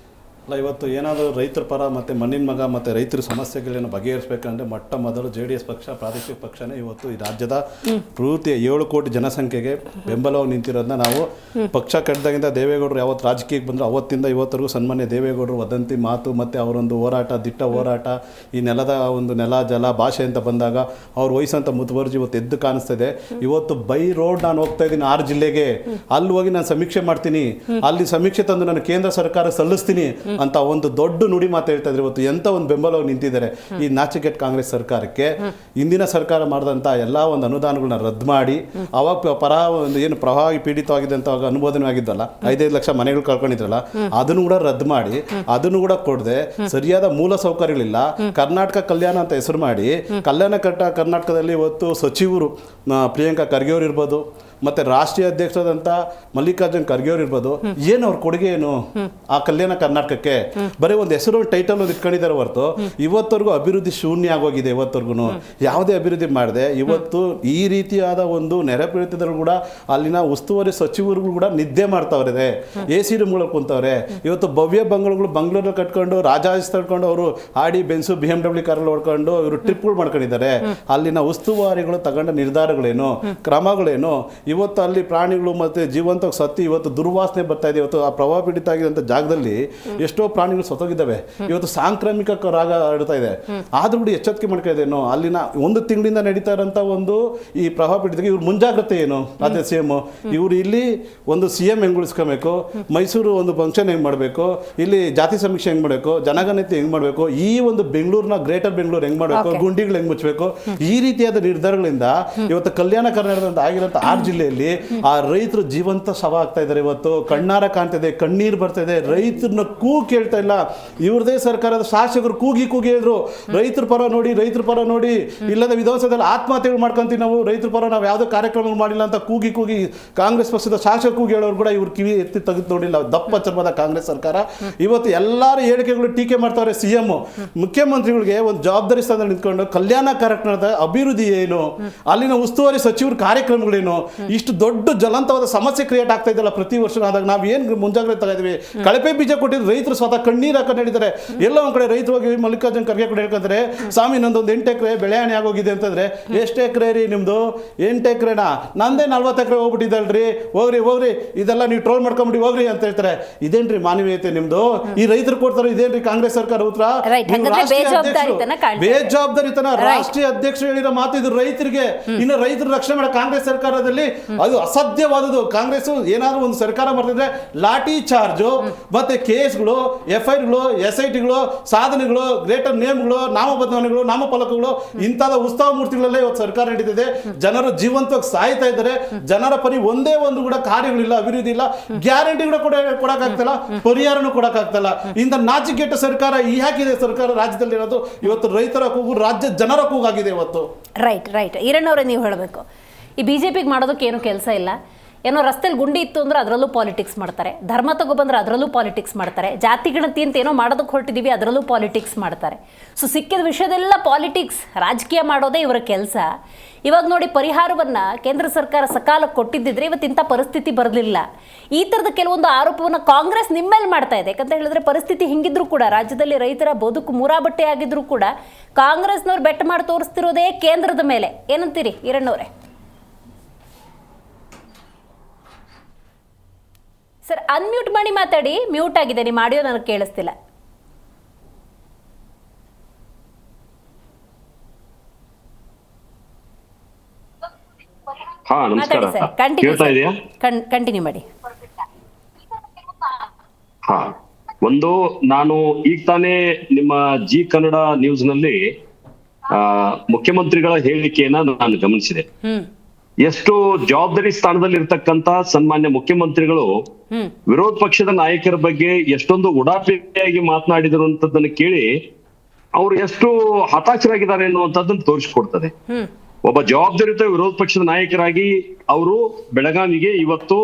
ಅಲ್ಲ, ಇವತ್ತು ಏನಾದರೂ ರೈತರ ಪರ ಮತ್ತು ಮಣ್ಣಿನ ಮಗ ಮತ್ತು ರೈತರ ಸಮಸ್ಯೆಗಳನ್ನು ಬಗೆಹರಿಸಬೇಕಂದ್ರೆ ಮೊಟ್ಟ ಮೊದಲು JDS ಪಕ್ಷ ಪ್ರಾದೇಶಿಕ ಪಕ್ಷನೇ ಇವತ್ತು ಈ ರಾಜ್ಯದ ಪೂರ್ತಿ 7 ಕೋಟಿ ಜನಸಂಖ್ಯೆಗೆ ಬೆಂಬಲವಾಗಿ ನಿಂತಿರೋದನ್ನ ನಾವು ಪಕ್ಷ ಕಟ್ಟಿದಾಗಿಂದ ದೇವೇಗೌಡರು ಯಾವತ್ತು ರಾಜಕೀಯಕ್ಕೆ ಬಂದರು ಅವತ್ತಿಂದ ಇವತ್ತರೆಗೂ ಸನ್ಮಾನ್ಯ ದೇವೇಗೌಡರು ವದಂತಿ ಮಾತು ಮತ್ತು ಅವರೊಂದು ಹೋರಾಟ, ದಿಟ್ಟ ಹೋರಾಟ, ಈ ನೆಲದ ಒಂದು ನೆಲ ಜಲ ಭಾಷೆ ಅಂತ ಬಂದಾಗ ಅವ್ರು ವಹಿಸಂತ ಮುತುವರ್ಜಿ ಇವತ್ತು ಎದ್ದು ಕಾಣಿಸ್ತಿದೆ. ಇವತ್ತು ಬೈ ರೋಡ್ ನಾನು ಹೋಗ್ತಾ ಇದ್ದೀನಿ 6 ಜಿಲ್ಲೆಗೆ, ಅಲ್ಲಿ ಹೋಗಿ ನಾನು ಸಮೀಕ್ಷೆ ಮಾಡ್ತೀನಿ, ಅಲ್ಲಿ ಸಮೀಕ್ಷೆ ತಂದು ನಾನು ಕೇಂದ್ರ ಸರ್ಕಾರ ಸಲ್ಲಿಸ್ತೀನಿ ಅಂತ ಒಂದು ದೊಡ್ಡ ನುಡಿ ಮಾತು ಹೇಳ್ತಾ ಇದ್ರೆ ಇವತ್ತು ಎಂತ ಒಂದು ಬೆಂಬಲವಾಗಿ ನಿಂತಿದ್ದಾರೆ. ಈ ನಾಚಿಕೆಟ್ ಕಾಂಗ್ರೆಸ್ ಸರ್ಕಾರಕ್ಕೆ ಇಂದಿನ ಸರ್ಕಾರ ಮಾಡಿದಂಥ ಎಲ್ಲ ಒಂದು ಅನುದಾನಗಳನ್ನ ರದ್ದು ಮಾಡಿ, ಅವಾಗ ಒಂದು ಏನು ಪ್ರವಾಹ ಪೀಡಿತವಾಗಿದೆ ಅಂತ ಅನುಮೋದನೆ ಆಗಿದ್ದಲ್ಲ, 5-5 ಲಕ್ಷ ಮನೆಗಳು ಕಳ್ಕೊಂಡಿದ್ರಲ್ಲ, ಅದನ್ನು ಕೂಡ ರದ್ದು ಮಾಡಿ, ಅದನ್ನು ಕೂಡ ಕೊಡದೆ, ಸರಿಯಾದ ಮೂಲ ಸೌಕರ್ಯಗಳಿಲ್ಲ, ಕರ್ನಾಟಕ ಕಲ್ಯಾಣ ಅಂತ ಹೆಸರು ಮಾಡಿ ಕರ್ನಾಟಕದಲ್ಲಿ ಇವತ್ತು ಸಚಿವರು ಪ್ರಿಯಾಂಕಾ ಖರ್ಗೆ ಅವರು ಇರ್ಬೋದು, ಮತ್ತು ರಾಷ್ಟ್ರೀಯ ಅಧ್ಯಕ್ಷರಾದಂಥ ಮಲ್ಲಿಕಾರ್ಜುನ್ ಖರ್ಗೆ ಅವರು ಇರ್ಬೋದು, ಏನು ಅವ್ರ ಕೊಡುಗೆ ಏನು ಆ ಕಲ್ಯಾಣ ಕರ್ನಾಟಕಕ್ಕೆ? ಬರೀ ಒಂದು ಹೆಸರು ಟೈಟಲ್ ಒಂದು ಇಟ್ಕೊಂಡಿದ್ದಾರೆ ಹೊರತು ಇವತ್ತವರೆಗೂ ಅಭಿವೃದ್ಧಿ ಶೂನ್ಯ ಆಗೋಗಿದೆ. ಇವತ್ತವರೆಗೂ ಯಾವುದೇ ಅಭಿವೃದ್ಧಿ ಮಾಡದೆ ಇವತ್ತು ಈ ರೀತಿಯಾದ ಒಂದು ನೆರೆ ಪೀಡಿತರು ಕೂಡ ಅಲ್ಲಿನ ಉಸ್ತುವಾರಿ ಸಚಿವರುಗಳು ಕೂಡ ನಿದ್ದೆ ಮಾಡ್ತಾವ್ರೆ, AC ರೂಮ್ಗಳಲ್ಲಿ ಕುಂತವ್ರೆ. ಇವತ್ತು ಭವ್ಯ ಬಂಗಳುಗಳು ಬೆಂಗಳೂರಲ್ಲಿ ಕಟ್ಕೊಂಡು ರಾಜಾಸ್ ತಡ್ಕೊಂಡು ಅವರು ಆಡಿ ಬೆನ್ಸು BMW ಕಾರಲ್ಲಿ ಹೊಡ್ಕೊಂಡು ಇವರು ಟ್ರಿಪ್ಗಳು ಮಾಡ್ಕೊಂಡಿದ್ದಾರೆ. ಅಲ್ಲಿನ ಉಸ್ತುವಾರಿಗಳು ತಗೊಂಡ ನಿರ್ಧಾರಗಳೇನು, ಕ್ರಮಗಳೇನು? ಇವತ್ತು ಅಲ್ಲಿ ಪ್ರಾಣಿಗಳು ಮತ್ತು ಜೀವಂತ ಸತ್ತಿ ಇವತ್ತು ದುರ್ವಾಸನೆ ಬರ್ತಾ ಇದೆ. ಇವತ್ತು ಆ ಪ್ರವಾಹ ಪೀಡಿತ ಆಗಿರುವಂಥ ಜಾಗದಲ್ಲಿ ಎಷ್ಟೋ ಪ್ರಾಣಿಗಳು ಸತ್ತೋಗಿದ್ದಾವೆ. ಇವತ್ತು ಸಾಂಕ್ರಾಮಿಕ ರೋಗ ಹರಡ್ತಾ ಇದೆ. ಆದ್ರೂ ಕೂಡ ಎಚ್ಚರಿಕೆ ಮಾಡ್ಕೊಂಡಿದ್ದೇನೋ ಅಲ್ಲಿನ 1 ತಿಂಗಳಿಂದ ನಡೀತಾ ಇರೋಂಥ ಒಂದು ಈ ಪ್ರವಾಹ ಪೀಡಿತಕ್ಕೆ ಇವ್ರ ಮುಂಜಾಗ್ರತೆ ಏನು? ರಾಜ್ಯ CM ಇವರು ಇಲ್ಲಿ ಒಂದು CM ಹೆಂಗೆ ಉಳಿಸ್ಕೊಬೇಕು, ಮೈಸೂರು ಒಂದು ಫಂಕ್ಷನ್ ಹೆಂಗೆ ಮಾಡಬೇಕು, ಇಲ್ಲಿ ಜಾತಿ ಸಮೀಕ್ಷೆ ಹೆಂಗೆ ಮಾಡಬೇಕು, ಜನಗಣತಿ ಹೆಂಗೆ ಮಾಡಬೇಕು, ಈ ಒಂದು ಬೆಂಗಳೂರಿನ ಗ್ರೇಟರ್ ಬೆಂಗಳೂರು ಹೆಂಗೆ ಮಾಡಬೇಕು, ಗುಂಡಿಗಳು ಹೆಂಗೆ ಮುಚ್ಚಬೇಕು, ಈ ರೀತಿಯಾದ ನಿರ್ಧಾರಗಳಿಂದ ಇವತ್ತು ಕಲ್ಯಾಣ ಕರ್ನಾಟಕದಿಂದ ಆಗಿರೋಂಥ 6 ಜಿಲ್ಲೆಯಲ್ಲಿ ಆ ರೈತರು ಜೀವಂತ ಶವ ಆಗ್ತಾ ಇದ್ದಾರೆ. ಇವತ್ತು ಕಣ್ಣಾರ ಕಾಣ್ತಿದೆ, ಕಣ್ಣೀರು ಬರ್ತಾ ಇದೆ. ರೈತರನ್ನ ಕೂಗಿ ಕೇಳ್ತಾ ಇಲ್ಲ. ಇವ್ರದೇ ಸರ್ಕಾರದ ಶಾಸಕರು ಕೂಗಿ ಹೇಳಿದ್ರು, ರೈತರ ಪರ ನೋಡಿ, ರೈತರ ಪರ ನೋಡಿ, ಇಲ್ಲದ ವಿಧಾನಸಭೆಯಲ್ಲಿ ಆತ್ಮಹತ್ಯೆಗಳು ಮಾಡ್ಕೊಂತೀವಿ ನಾವು, ರೈತರ ಪರ ನಾವು ಯಾವುದೇ ಕಾರ್ಯಕ್ರಮಗಳು ಮಾಡಿಲ್ಲ ಅಂತ ಕೂಗಿ ಕಾಂಗ್ರೆಸ್ ಪಕ್ಷದ ಶಾಸಕ ಕೂಗಿ ಹೇಳೋರು ಕೂಡ ಇವ್ರು ಕಿವಿ ಎತ್ತಿ ತೆಗೆದು ನೋಡಿಲ್ಲ. ದಪ್ಪ ಚರ್ಮದ ಕಾಂಗ್ರೆಸ್ ಸರ್ಕಾರ ಇವತ್ತು ಎಲ್ಲರ ಹೇಳಿಕೆಗಳು ಟೀಕೆ ಮಾಡ್ತಾವ್ರೆ. CM ಮುಖ್ಯಮಂತ್ರಿಗಳಿಗೆ ಒಂದು ಜವಾಬ್ದಾರಿ ಸ್ಥಾನದಲ್ಲಿ ನಿಂತ್ಕೊಂಡು ಕಲ್ಯಾಣ ಕರ್ನಾಟಕದ ಅಭಿವೃದ್ಧಿ ಏನು, ಅಲ್ಲಿನ ಉಸ್ತುವಾರಿ ಸಚಿವರ ಕಾರ್ಯಕ್ರಮಗಳೇನು, ಇಷ್ಟು ದೊಡ್ಡ ಜ್ವಲಂತವಾದ ಸಮಸ್ಯೆ ಕ್ರಿಯೇಟ್ ಆಗ್ತಾ ಇದೆಯಲ್ಲ ಪ್ರತಿ ವರ್ಷ. ಆದಾಗ ನಾವು ಏನು ಮುಂಜಾಗ್ರತೆ ತಗೊಂಡಿದ್ವಿ? ಕಳಪೆ ಬೀಜ ಕೊಟ್ಟಿದ್ದು ರೈತರು ಸ್ವತಃ ಕಣ್ಣೀರು ಹಾಕೊಂಡು ಹೇಳಿದ್ದಾರೆ. ಎಲ್ಲೋ ಒಂದು ಕಡೆ ರೈತರು ಹೋಗಿ ಮಲ್ಲಿಕಾರ್ಜುನ್ ಖರ್ಗೆ ಕೂಡ ಹೇಳ್ಕೊಂತಾರೆ, ಸ್ವಾಮಿ ನಂದೊಂದು 8 ಎಕರೆ ಬೆಳೆ ಹಾನಿ ಆಗೋಗಿದೆ ಅಂತಂದ್ರೆ, ಎಷ್ಟು ಎಕರೆ ರೀ ನಿಮ್ದು? 8 ಎಕರೆನಾ? ನಂದೇ 40 ಎಕರೆ ಹೋಗ್ಬಿಟ್ಟಿದ್ದಲ್ರಿ, ಹೋಗ್ರಿ ಇದೆಲ್ಲ ನೀವು ಟ್ರೋಲ್ ಮಾಡ್ಕೊಂಬಿಡಿ ಹೋಗ್ರಿ ಅಂತ ಹೇಳ್ತಾರೆ. ಇದೇನ್ರಿ ಮಾನವೀಯತೆ ನಿಮ್ದು? ಈ ರೈತರು ಕೊಡ್ತಾರೆ, ಇದೇನ್ರಿ ಕಾಂಗ್ರೆಸ್ ಸರ್ಕಾರ ಉತ್ತರ? ಬೇಜವಾಬ್ದಾರಿತನ ರಾಷ್ಟ್ರೀಯ ಅಧ್ಯಕ್ಷರು ಹೇಳಿರೋ ಮಾತು ಇದು ರೈತರಿಗೆ. ಇನ್ನು ರೈತರು ರಕ್ಷಣೆ ಮಾಡೋ ಕಾಂಗ್ರೆಸ್ ಸರ್ಕಾರದಲ್ಲಿ ಅದು ಅಸಾಧ್ಯವಾದದ್ದು. ಕಾಂಗ್ರೆಸ್ ಏನಾದ್ರು ಒಂದು ಸರ್ಕಾರ ಮಾಡ್ತಿದ್ರೆ ಲಾಠಿ ಚಾರ್ಜು ಮತ್ತೆ ಕೇಸ್ಗಳು, FIRಗಳು, SITಗಳು, ಸಾಧನೆಗಳು, ಗ್ರೇಟರ್ ನೇಮ್ಗಳು, ನಾಮಬದಲಾವಣೆಗಳು, ನಾಮಫಲಕಗಳು, ಇಂಥದ ಉತ್ಸವ ಮೂರ್ತಿಗಳಲ್ಲೇ ಇವತ್ತು ಸರ್ಕಾರ ನಡೀತಿದೆ. ಜನರು ಜೀವಂತವಾಗಿ ಸಾಯ್ತಾ ಇದ್ದಾರೆ. ಜನರ ಪರಿ ಒಂದೇ ಒಂದು ಕೂಡ ಕಾರ್ಯಗಳಿಲ್ಲ, ಅಭಿವೃದ್ಧಿ ಇಲ್ಲ, ಗ್ಯಾರಂಟಿಗಳು ಕೂಡ ಕೊಡಕ್ಕಾಗ್ತಲ್ಲ, ಪರಿಹಾರನೂ ಕೊಡಕ್ಕಾಗ್ತಲ್ಲ. ಇಂಥ ನಾಚಿಕೆಟ್ಟ ಸರ್ಕಾರ ಯಾಕಿದೆ ಸರ್ಕಾರ ರಾಜ್ಯದಲ್ಲಿ ಇರೋದು? ಇವತ್ತು ರೈತರ ಕೂಗು ರಾಜ್ಯ ಜನರ ಕೂಗಾಗಿದೆ ಇವತ್ತು. ರೈಟ್ ಈರಣ್ಣವ್ರೆ, ನೀವು ಹೇಳಬೇಕು, ಈ BJPಗೆ ಮಾಡೋದಕ್ಕೆ ಏನು ಕೆಲಸ ಇಲ್ಲ. ಏನೋ ರಸ್ತೆಯಲ್ಲಿ ಗುಂಡಿ ಇತ್ತು ಅಂದ್ರೆ ಅದರಲ್ಲೂ ಪಾಲಿಟಿಕ್ಸ್ ಮಾಡ್ತಾರೆ, ಧರ್ಮ ತಗೊಬಂದ್ರೆ ಅದರಲ್ಲೂ ಪಾಲಿಟಿಕ್ಸ್ ಮಾಡ್ತಾರೆ, ಜಾತಿ ಗಣತಿ ಅಂತ ಏನೋ ಮಾಡೋದಕ್ಕೆ ಹೊರಟಿದ್ದೀವಿ ಅದರಲ್ಲೂ ಪಾಲಿಟಿಕ್ಸ್ ಮಾಡ್ತಾರೆ. ಸೊ ಸಿಕ್ಕಿದ ವಿಷಯದೆಲ್ಲ ಪಾಲಿಟಿಕ್ಸ್, ರಾಜಕೀಯ ಮಾಡೋದೇ ಇವರ ಕೆಲಸ. ಇವಾಗ ನೋಡಿ, ಪರಿಹಾರವನ್ನು ಕೇಂದ್ರ ಸರ್ಕಾರ ಸಕಾಲಕ್ಕೆ ಕೊಟ್ಟಿದ್ದಿದ್ರೆ ಇವತ್ತಿಂಥ ಪರಿಸ್ಥಿತಿ ಬರಲಿಲ್ಲ. ಈ ಥರದ ಕೆಲವೊಂದು ಆರೋಪವನ್ನು ಕಾಂಗ್ರೆಸ್ ನಿಮ್ಮ ಮೇಲೆ ಮಾಡ್ತಾ ಇದೆ. ಯಾಕಂತ ಹೇಳಿದ್ರೆ ಪರಿಸ್ಥಿತಿ ಹಿಂಗಿದ್ರು ಕೂಡ, ರಾಜ್ಯದಲ್ಲಿ ರೈತರ ಬದುಕು ಮೂರಾಬಟ್ಟೆ ಆಗಿದ್ರು ಕೂಡ ಕಾಂಗ್ರೆಸ್ನವ್ರು ಬೆಟ್ ಮಾಡಿ ತೋರಿಸ್ತಿರೋದೇ ಕೇಂದ್ರದ ಮೇಲೆ. ಏನಂತೀರಿ ಈರಣ್ಣವ್ರೆ? ಸರ್ ಅನ್ಮ್ಯೂಟ್ ಮಾಡಿ ಮಾತಾಡಿ, ಮ್ಯೂಟ್ ಆಗಿದೆ, ನಿಮ್ಮ ಆಡಿಯೋ ನನಗೆ ಕೇಳಿಸ್ತಿಲ್ಲ. ಮಾತಾಡಿ ಸರ್, ಕಂಟಿನ್ಯೂ ಮಾಡಿ. ಹಾ, ಒಂದು, ನಾನು ಈಗ ತಾನೇ ನಿಮ್ಮ ಜಿ ಕನ್ನಡ ನ್ಯೂಸ್ ನಲ್ಲಿ ಮುಖ್ಯಮಂತ್ರಿಗಳ ಹೇಳಿಕೆಯನ್ನ ನಾನು ಗಮನಿಸಿದೆ. ಎಷ್ಟು ಜವಾಬ್ದಾರಿ ಸ್ಥಾನದಲ್ಲಿ ಇರ್ತಕ್ಕಂತ ಸನ್ಮಾನ್ಯ ಮುಖ್ಯಮಂತ್ರಿಗಳು ವಿರೋಧ ಪಕ್ಷದ ನಾಯಕರ ಬಗ್ಗೆ ಎಷ್ಟೊಂದು ಉಡಾಫೆಯಾಗಿ ಮಾತನಾಡಿದರು ಅಂತದನ್ನ ಕೇಳಿ ಅವ್ರು ಎಷ್ಟು ಹತಾಶರಾಗಿದ್ದಾರೆ ಅನ್ನುವಂಥದ್ದನ್ನು ತೋರಿಸಿಕೊಡ್ತದೆ. ಒಬ್ಬ ಜವಾಬ್ದಾರಿಯುತ ವಿರೋಧ ಪಕ್ಷದ ನಾಯಕರಾಗಿ ಅವರು ಬೆಳಗಾವಿಗೆ ಇವತ್ತು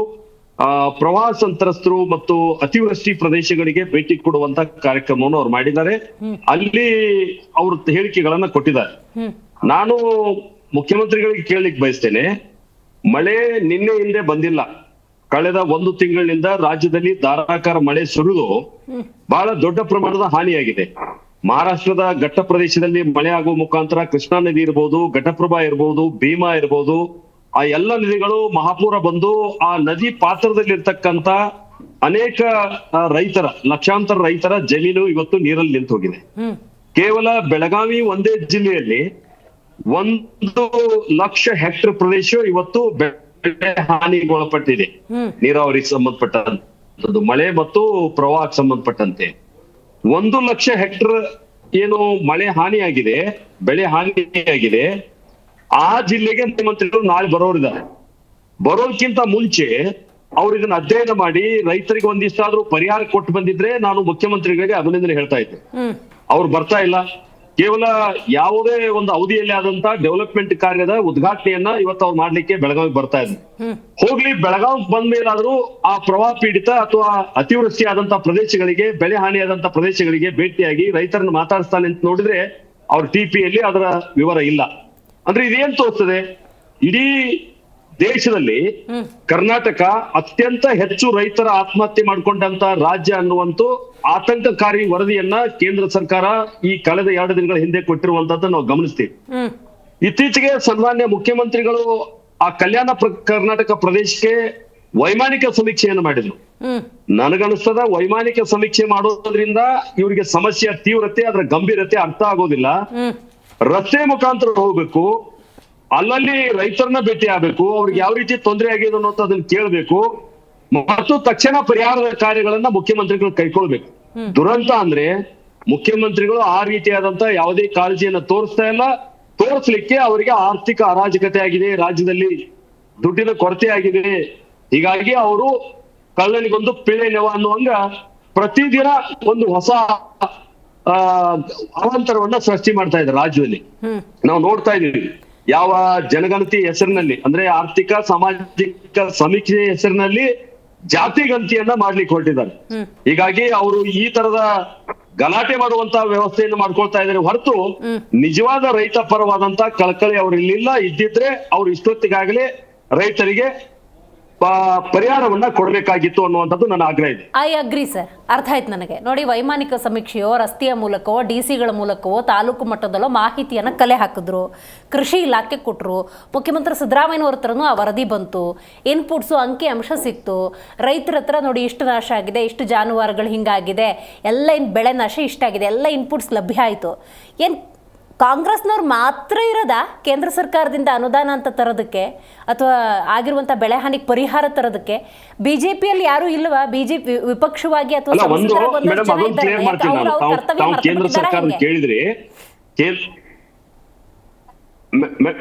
ಪ್ರವಾಹ ಸಂತ್ರಸ್ತರು ಮತ್ತು ಅತಿವೃಷ್ಟಿ ಪ್ರದೇಶಗಳಿಗೆ ಭೇಟಿ ಕೊಡುವಂತ ಕಾರ್ಯಕ್ರಮವನ್ನು ಅವ್ರು ಮಾಡಿದ್ದಾರೆ. ಅಲ್ಲಿ ಅವರು ಹೇಳಿಕೆಗಳನ್ನ ಕೊಟ್ಟಿದ್ದಾರೆ. ನಾನು ಮುಖ್ಯಮಂತ್ರಿಗಳಿಗೆ ಕೇಳಲಿಕ್ಕೆ ಬಯಸ್ತೇನೆ, ಮಳೆ ನಿನ್ನೆ ಹಿಂದೆ ಬಂದಿಲ್ಲ. ಕಳೆದ 1 ತಿಂಗಳಿನಿಂದ ರಾಜ್ಯದಲ್ಲಿ ಧಾರಾಕಾರ ಮಳೆ ಸುರಿದು ಬಹಳ ದೊಡ್ಡ ಪ್ರಮಾಣದ ಹಾನಿಯಾಗಿದೆ. ಮಹಾರಾಷ್ಟ್ರದ ಘಟ್ಟ ಪ್ರದೇಶದಲ್ಲಿ ಮಳೆ ಆಗುವ ಮುಖಾಂತರ ಕೃಷ್ಣಾ ನದಿ ಇರ್ಬೋದು, ಘಟಪ್ರಭಾ ಇರ್ಬೋದು, ಭೀಮಾ ಇರ್ಬೋದು, ಆ ಎಲ್ಲ ನದಿಗಳು ಮಹಾಪೂರ ಬಂದು ಆ ನದಿ ಪಾತ್ರದಲ್ಲಿರ್ತಕ್ಕಂತ ಅನೇಕ ರೈತರ, ಲಕ್ಷಾಂತರ ರೈತರ ಜಮೀನು ಇವತ್ತು ನೀರಲ್ಲಿ ನಿಂತು ಹೋಗಿದೆ. ಕೇವಲ ಬೆಳಗಾವಿ ಒಂದೇ ಜಿಲ್ಲೆಯಲ್ಲಿ 1 ಲಕ್ಷ ಹೆಕ್ಟೇರ್ ಪ್ರದೇಶ ಇವತ್ತು ಬೆಳೆ ಹಾನಿಗೊಳಪಟ್ಟಿದೆ. ನೀರಾವರಿಗೆ ಸಂಬಂಧಪಟ್ಟಂತದ್ದು, ಮಳೆ ಮತ್ತು ಪ್ರವಾಹಕ್ಕೆ ಸಂಬಂಧಪಟ್ಟಂತೆ 1 ಲಕ್ಷ ಹೆಕ್ಟೇರ್ ಏನು ಮಳೆ ಹಾನಿಯಾಗಿದೆ, ಬೆಳೆ ಹಾನಿಯಾಗಿದೆ. ಆ ಜಿಲ್ಲೆಗೆ ಮುಖ್ಯಮಂತ್ರಿಗಳು ನಾಳೆ ಬರೋರಿದ್ದಾರೆ. ಬರೋದಕ್ಕಿಂತ ಮುಂಚೆ ಅವ್ರು ಇದನ್ನ ಅಧ್ಯಯನ ಮಾಡಿ ರೈತರಿಗೆ ಒಂದಿಷ್ಟಾದ್ರೂ ಪರಿಹಾರ ಕೊಟ್ಟು ಬಂದಿದ್ರೆ ನಾನು ಮುಖ್ಯಮಂತ್ರಿಗಳಿಗೆ ಅಭಿನಂದನೆ ಹೇಳ್ತಾ ಇದ್ದೆ. ಅವ್ರು ಬರ್ತಾ ಇಲ್ಲ. ಕೇವಲ ಯಾವುದೇ ಒಂದು ಅವಧಿಯಲ್ಲಿ ಆದಂತ ಡೆವಲಪ್ಮೆಂಟ್ ಕಾರ್ಯದ ಉದ್ಘಾಟನೆಯನ್ನ ಇವತ್ತು ಅವ್ರು ಮಾಡ್ಲಿಕ್ಕೆ ಬೆಳಗಾವಿಗೆ ಬರ್ತಾ ಇದ್ರು. ಹೋಗ್ಲಿ, ಬೆಳಗಾವಿ ಬಂದ ಮೇಲಾದ್ರೂ ಆ ಪ್ರವಾಹ ಪೀಡಿತ ಅಥವಾ ಅತಿವೃಷ್ಟಿ ಆದಂತ ಪ್ರದೇಶಗಳಿಗೆ, ಬೆಳೆ ಹಾನಿಯಾದಂತ ಪ್ರದೇಶಗಳಿಗೆ ಭೇಟಿಯಾಗಿ ರೈತರನ್ನ ಮಾತಾಡಿಸ್ತಾನೆ ಅಂತ ನೋಡಿದ್ರೆ ಅವ್ರ ಟಿಪಿಯಲ್ಲಿ ಅದರ ವಿವರ ಇಲ್ಲ. ಅಂದ್ರೆ ಇದೇನ್ ತೋರ್ತದೆ, ಇಡೀ ದೇಶದಲ್ಲಿ ಕರ್ನಾಟಕ ಅತ್ಯಂತ ಹೆಚ್ಚು ರೈತರ ಆತ್ಮಹತ್ಯೆ ಮಾಡ್ಕೊಂಡಂತ ರಾಜ್ಯ ಅನ್ನುವಂತ ಆತಂಕಕಾರಿ ವರದಿಯನ್ನ ಕೇಂದ್ರ ಸರ್ಕಾರ ಈ ಕಳೆದ 2 ದಿನಗಳ ಹಿಂದೆ ಕೊಟ್ಟಿರುವಂತದ್ದು ನಾವು ಗಮನಿಸ್ತೀವಿ. ಇತ್ತೀಚೆಗೆ ಸನ್ಮಾನ್ಯ ಮುಖ್ಯಮಂತ್ರಿಗಳು ಆ ಕಲ್ಯಾಣ ಕರ್ನಾಟಕ ಪ್ರದೇಶಕ್ಕೆ ವೈಮಾನಿಕ ಸಮೀಕ್ಷೆಯನ್ನು ಮಾಡಿದ್ರು. ನನಗನ್ನಿಸ್ತದ ವೈಮಾನಿಕ ಸಮೀಕ್ಷೆ ಮಾಡೋದ್ರಿಂದ ಇವರಿಗೆ ಸಮಸ್ಯೆಯ ತೀವ್ರತೆ, ಅದರ ಗಂಭೀರತೆ ಅರ್ಥ ಆಗೋದಿಲ್ಲ. ರಸ್ತೆ ಮುಖಾಂತರ ಹೋಗ್ಬೇಕು, ಅಲ್ಲಲ್ಲಿ ರೈತರನ್ನ ಭೇಟಿ ಆಗ್ಬೇಕು, ಅವ್ರಿಗೆ ಯಾವ ರೀತಿ ತೊಂದರೆ ಆಗಿದೆ ಅನ್ನೋದು ಅದನ್ನ ಕೇಳಬೇಕು ಮತ್ತು ತಕ್ಷಣ ಪರಿಹಾರದ ಕಾರ್ಯಗಳನ್ನ ಮುಖ್ಯಮಂತ್ರಿಗಳು ಕೈಗೊಳ್ಬೇಕು. ದುರಂತ ಅಂದ್ರೆ ಮುಖ್ಯಮಂತ್ರಿಗಳು ಆ ರೀತಿಯಾದಂತ ಯಾವುದೇ ಕಾಳಜಿಯನ್ನ ತೋರಿಸ್ತಾ ಇಲ್ಲ. ತೋರಿಸ್ಲಿಕ್ಕೆ ಅವರಿಗೆ ಆರ್ಥಿಕ ಅರಾಜಕತೆ ಆಗಿದೆ, ರಾಜ್ಯದಲ್ಲಿ ದುಡ್ಡಿನ ಕೊರತೆ ಆಗಿದೆ. ಹೀಗಾಗಿ ಅವರು ಕಳ್ಳನಿಗೊಂದು ಪಿಳೆ ನೆವ ಅನ್ನುವಂಗ ಪ್ರತಿದಿನ ಒಂದು ಹೊಸ ಅವಾಂತರವನ್ನ ಸೃಷ್ಟಿ ಮಾಡ್ತಾ ಇದ್ದಾರೆ ರಾಜ್ಯದಲ್ಲಿ. ನಾವು ನೋಡ್ತಾ ಇದೀವಿ, ಯಾವ ಜನಗಣತಿ ಹೆಸರಿನಲ್ಲಿ, ಅಂದ್ರೆ ಆರ್ಥಿಕ ಸಾಮಾಜಿಕ ಸಮೀಕ್ಷೆ ಹೆಸರಿನಲ್ಲಿ ಜಾತಿ ಗಣತಿಯನ್ನ ಮಾಡ್ಲಿಕ್ಕೆ ಹೊರಟಿದ್ದಾರೆ. ಹೀಗಾಗಿ ಅವರು ಈ ತರದ ಗಲಾಟೆ ಮಾಡುವಂತ ವ್ಯವಸ್ಥೆಯನ್ನು ಮಾಡ್ಕೊಳ್ತಾ ಇದ್ದಾರೆ ಹೊರತು ನಿಜವಾದ ರೈತ ಪರವಾದಂತ ಕಳಕಳಿ ಅವ್ರಿಲ್ಲ. ಇದ್ದಿದ್ರೆ ಅವ್ರು ಇಷ್ಟೊತ್ತಿಗಾಗಲೇ ರೈತರಿಗೆ ಪರಿಹಾರವನ್ನ ಕೊಡಬೇಕಾಗಿತ್ತು ಅನ್ನುವಂಥದ್ದು ನನ್ನ ಆಗ್ರಹ ಇದೆ. ಐ ಅಗ್ರಿ ಸರ್, ಅರ್ಥ ಆಯ್ತು ನನಗೆ. ನೋಡಿ, ವೈಮಾನಿಕ ಸಮೀಕ್ಷೆಯೋ, ರಸ್ತೆಯ ಮೂಲಕವೋ, DC ಮೂಲಕವೋ, ತಾಲೂಕು ಮಟ್ಟದಲ್ಲೋ ಮಾಹಿತಿಯನ್ನು ಕಲೆ ಹಾಕಿದ್ರು, ಕೃಷಿ ಇಲಾಖೆ ಕೊಟ್ಟರು, ಮುಖ್ಯಮಂತ್ರಿ ಸಿದ್ದರಾಮಯ್ಯನವ್ರ ಹತ್ರನೂ ಆ ವರದಿ ಬಂತು, ಇನ್ಪುಟ್ಸು, ಅಂಕಿ ಅಂಶ ಸಿಕ್ತು. ರೈತರ ಹತ್ರ ನೋಡಿ ಇಷ್ಟು ನಾಶ ಆಗಿದೆ, ಇಷ್ಟು ಜಾನುವಾರುಗಳು ಹಿಂಗಾಗಿದೆ, ಎಲ್ಲ ಬೆಳೆ ನಾಶ ಇಷ್ಟಾಗಿದೆ, ಎಲ್ಲ ಇನ್ಪುಟ್ಸ್ ಲಭ್ಯ ಆಯಿತು. ಏನು ಕಾಂಗ್ರೆಸ್ನವ್ರು ಮಾತ್ರ ಇರೋದಾ ಕೇಂದ್ರ ಸರ್ಕಾರದಿಂದ ಅನುದಾನ ಅಂತ ತರೋದಕ್ಕೆ, ಅಥವಾ ಆಗಿರುವಂಥ ಬೆಳೆ ಹಾನಿಗೆ ಪರಿಹಾರ ತರೋದಕ್ಕೆ? ಬಿಜೆಪಿಯಲ್ಲಿ ಯಾರು ಇಲ್ವಾ? ಬಿಜೆಪಿ ವಿಪಕ್ಷವಾಗಿ ಅಥವಾ ಕೇಂದ್ರ ಸರ್ಕಾರ ಕೇಳಿದ್ರೆ